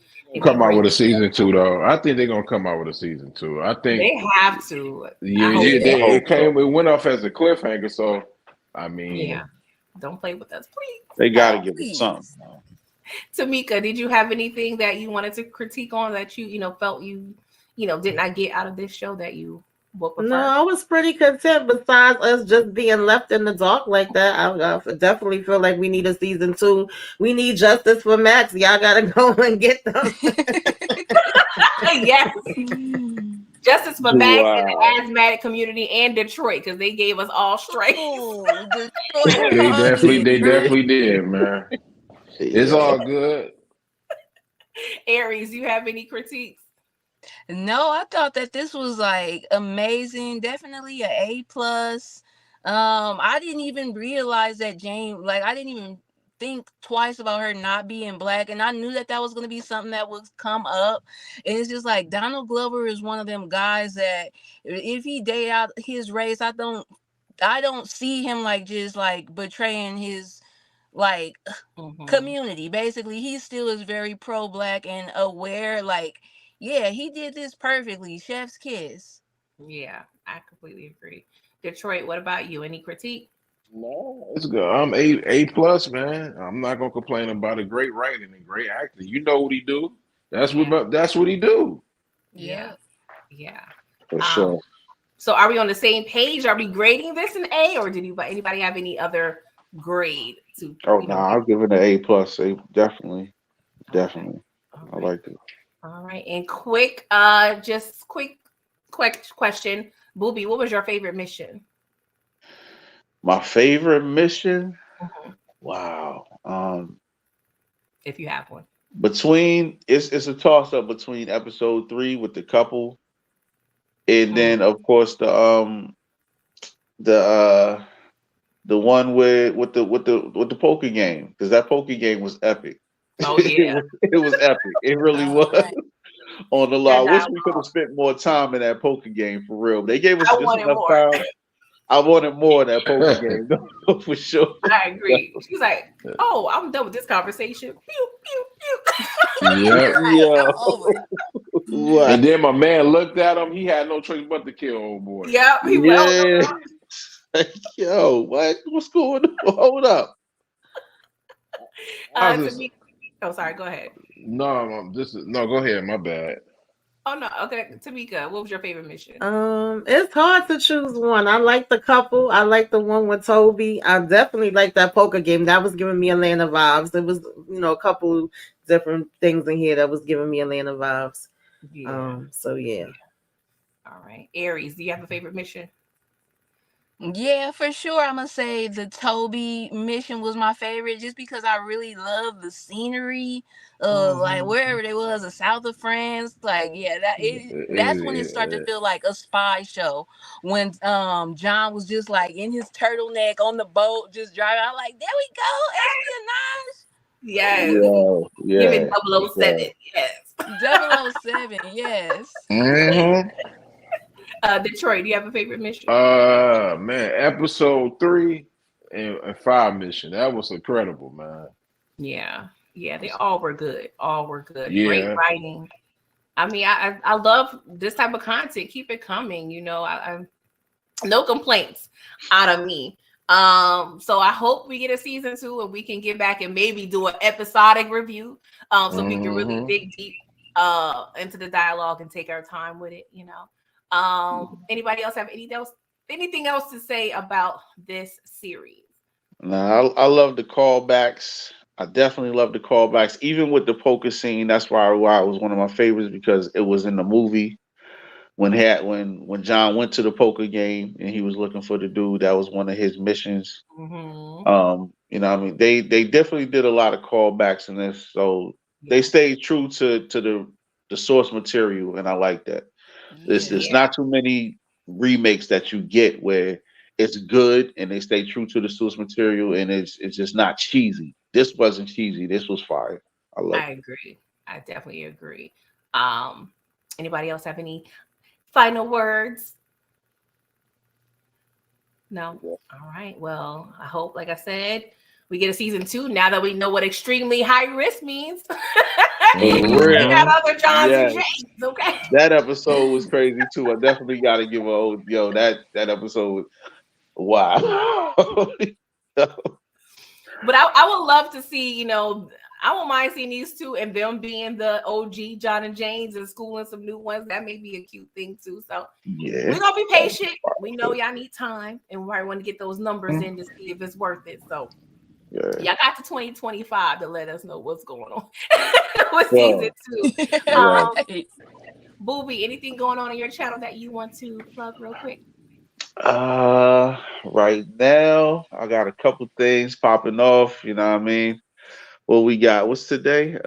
Come out with a season 2 though. I think they're gonna come out with a season 2. I think they have to. It went off as a cliffhanger. So I mean, don't play with us, please. They got to give it something. Tamika, did you have anything that you wanted to critique on that you felt you did not get out of this show that you would prefer? No, I was pretty content. Besides us just being left in the dark like that, I definitely feel like we need a season 2. We need justice for Max. Y'all gotta go and get them. Yes. Justice for Max and the asthmatic community and Detroit, because they gave us all straight. they definitely did, man. It's all good. Aries, you have any critiques? No, I thought that this was like amazing. Definitely a plus. I didn't even realize that Jane, like, I didn't even think twice about her not being black, and I knew that was going to be something that would come up. And it's just like Donald Glover is one of them guys that if he date out his race, I don't see him like just like betraying his like community. Basically, he still is very pro-black and aware. Like, yeah, he did this perfectly. Chef's kiss. Yeah, I completely agree. Detroit, what about you? Any critique? No, it's good. I'm A plus, man. I'm not gonna complain about a great writing and great acting. You know what he do. That's what he do. Yeah. For sure. So are we on the same page? Are we grading this an A, or did anybody have any other grade to? I'll give it an A plus. Definitely. Okay. I like it. All right, and quick question, Booby, what was your favorite mission? My favorite mission? Wow. If you have one. It's a toss up between episode 3 with the couple and then of course the the one with the poker game, because that poker game was epic. Oh it yeah, was it was epic. It really All was. right. On the law, that I wish we could dialogue. have spent more time in that poker game for real. They gave us I just wanted enough more. time. I wanted more of that poker game though, for sure. I agree. She's like, oh, I'm done with this conversation. Pew pew pew. Yep. Right. Yeah, I'm over. And what? then my man looked at him. He had no choice but to kill old boy. Yep. He went, oh no, Yeah. no. Yo, what? What's going on? Hold up. I was To just me. Oh, sorry. Go ahead. no. Go ahead. My bad. Oh no. Okay, Tamika, what was your favorite mission? It's hard to choose one. I like the couple. I like the one with Toby. I definitely like that poker game. That was giving me Atlanta vibes. There was, a couple different things in here that was giving me Atlanta vibes. Yeah. So yeah. All right. Aries, do you have a favorite mission? Yeah, for sure. I'm gonna say the Toby mission was my favorite, just because I really love the scenery, like Mhm. wherever it was, the south of France. Like, yeah, that's when it started to feel like a spy show. When John was just like in his turtleneck on the boat, just driving. I'm like, there we go, Yes. espionage. Yo, Give it yeah. 007. Yes. 007, yes. Mm-hmm. Detroit, do you have a favorite mission? Man, episode 3 and 5 mission. That was incredible, man. Yeah. Yeah, they all were good. All were good. Great Yeah. writing. I mean, I love this type of content. Keep it coming. I no complaints out of me. So I hope we get a season 2 and we can get back and maybe do an episodic review. So we can really Mm-hmm. dig deep into the dialogue and take our time with it. Anybody else have anything else to say about this series? Nah, I love the callbacks. I definitely love the callbacks. Even with the poker scene, that's why it was one of my favorites, because it was in the movie when John went to the poker game and he was looking for the dude. That was one of his missions. Mm-hmm. What I mean, they definitely did a lot of callbacks in this, so they Yeah. stayed true to the source material, and I like that. It's Yeah. not too many remakes that you get where it's good and they stay true to the source material, and it's just not cheesy. This wasn't cheesy. This was fire. I love I agree. I definitely agree. Anybody else have any final words? No. it. All right. Well, I hope, like I said, we get a season 2 now that we know what extremely high risk means. We got Mm-hmm. other Johns and Yeah, James, okay? that episode was crazy too. I definitely got to give a that episode. Wow. But I would love to see, I won't mind seeing these two and them being the OG John and James and schooling some new ones. That may be a cute thing too. So Yeah. we're gonna be patient. We know y'all need time and we want to get those numbers in to see if it's worth it. So Yeah. y'all got to 2025 to let us know what's going on with Yeah. season 2. Yeah. Right. Booby, anything going on in your channel that you want to plug real quick? Right now I got a couple things popping off. You know what I mean? What we got? What's today? 10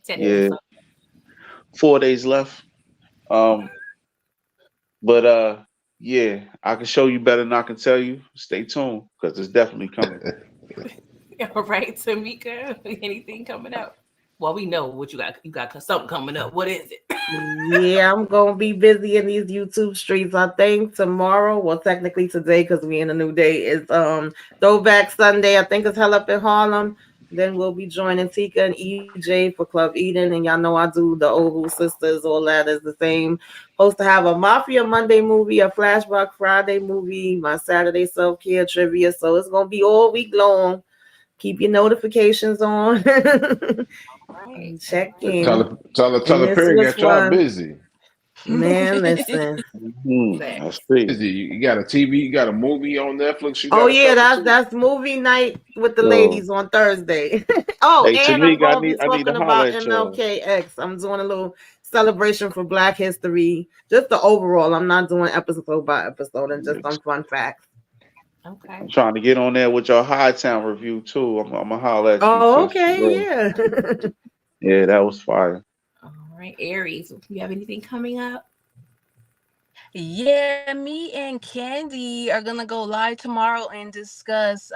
Yeah, episodes. 4 days left. But yeah, I can show you better than I can tell you. Stay tuned because it's definitely coming. All right, Tamika, anything coming up? Well, we know what you got. You got something coming up. What is it? Yeah, I'm gonna be busy in these YouTube streets. I think tomorrow, well, technically today, because we in a new day, is Throwback Sunday. I think it's held up in Harlem. Then we'll be joining Tika and EJ for Club Eden, and y'all know I do the Oval Sisters. All that is the same. Supposed to have a Mafia Monday movie, a Flashback Friday movie, my Saturday self care trivia. So it's gonna be all week long. Keep your notifications on. Right. Check Tell in. her, tell her, tell And her this Perry was got y'all one. busy. Man, listen. I see. Busy. You got a TV, you got a movie on Netflix. You got Oh to yeah, cover too. that's movie night with the Yo, ladies on Thursday. Oh, hey, and I'm Tamika, gonna be I need to talking holler about at y'all. MLKX. I'm doing a little celebration for Black History, just the overall. I'm not doing episode by episode, and just some fun facts. Okay. I'm trying to get on there with your High Town review too. I'm gonna holler at you Oh, too. okay, yeah. Yeah, that was fire. All right, Aries, you have anything coming up? Yeah, me and Candy are gonna go live tomorrow and discuss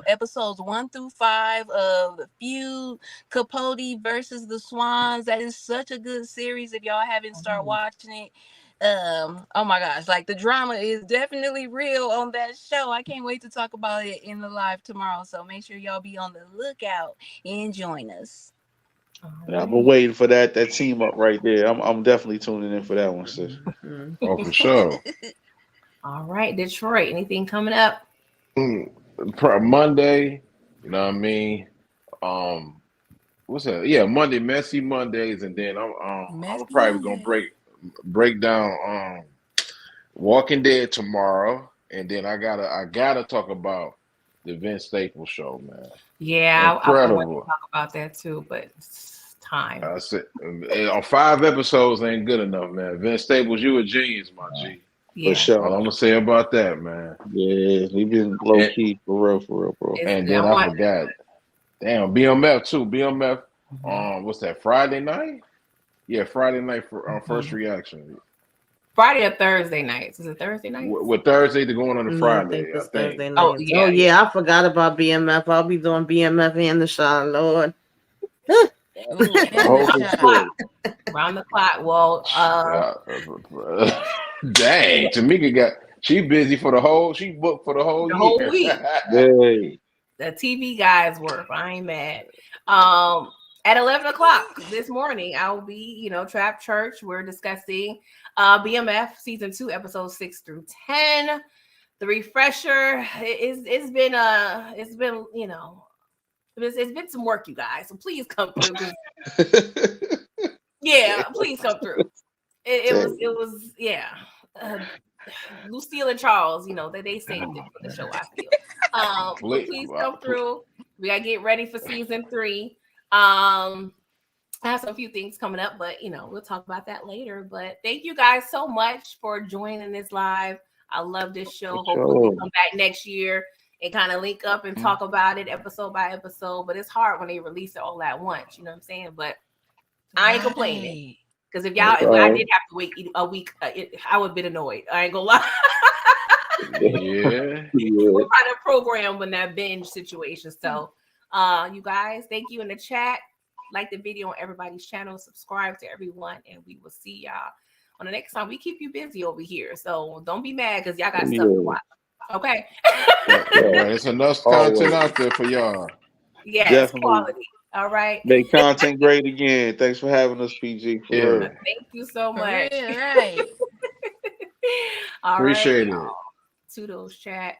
episodes 1 through 5 of The Feud, Capote versus the Swans. That is such a good series. If y'all haven't started watching it, oh my gosh, like the drama is definitely real on that show. I can't wait to talk about it in the live tomorrow. So make sure y'all be on the lookout and join us. Yeah, I've been waiting for that team up right there. I'm definitely tuning in for that one, sis. Mhm. Oh, for sure. All right, Detroit. Anything coming up? Monday, you know what I mean? What's that? Yeah, Monday, messy Mondays, and then I'm Messy probably gonna Monday. break down Walking Dead tomorrow, and then I gotta talk about the Vince Staples show, man. Yeah, I want to Incredible. talk about that too, but it's time. I said on 5 episodes ain't good enough, man. Vince Staples, you a genius, my G. For Yeah, All sure. I'm gonna say about that, man. Yeah, he been low And key for real, bro. it's. and I then I want. forgot. Damn, BMF too. BMF. Mhm. What's that? Friday night? Yeah, Friday night for first Mhm. reaction. Friday or Thursday nights? Is it Thursday nights? With Thursday to going on to Yeah, I think Friday, I it's think. Thursday Oh nights. Oh yeah, yeah. yeah, I forgot about BMF. I'll be doing BMF and the Sean Lord. Ooh, and the Oh, for shot. sure. Round the clock. Well, Yeah. Dang, Tamika she busy for the whole. She booked for the whole the whole year. week. Hey, The TV guys work. I ain't mad. At 11 o'clock this morning, I will be, Trap Church. We're discussing BMF season 2, episodes 6 through 10. The refresher it's been it's been some work, you guys. So please come through. Yeah, please come through. It was yeah. Uh, Lucille and Charles, they saved it for the show. I feel. But please come through. We gotta get ready for season 3. I have some few things coming up, but we'll talk about that later. But thank you guys so much for joining this live. I love this show. for Hopefully we sure. come back next year and kind of link up and talk about it episode by episode. But it's hard when they release it all at once. You know what I'm saying? But I ain't complaining. Right. Because if That's I all did have to wait a week, I would have been annoyed. I ain't gonna lie. Yeah. Yeah. We're kind of programmed in that binge situation. So, you guys, thank you in the chat. Like the video on everybody's channel. Subscribe to everyone, and we will see y'all on the next time. We keep you busy over here, so don't be mad because y'all got stuff to watch. Okay. Right. It's enough content out there for y'all. Yes, Definitely. quality. All right. Make content great again. Thanks for having us, PG. For Yeah. real. Thank you so For much. real, right. All Appreciate right, it. y'all. Toodles chat.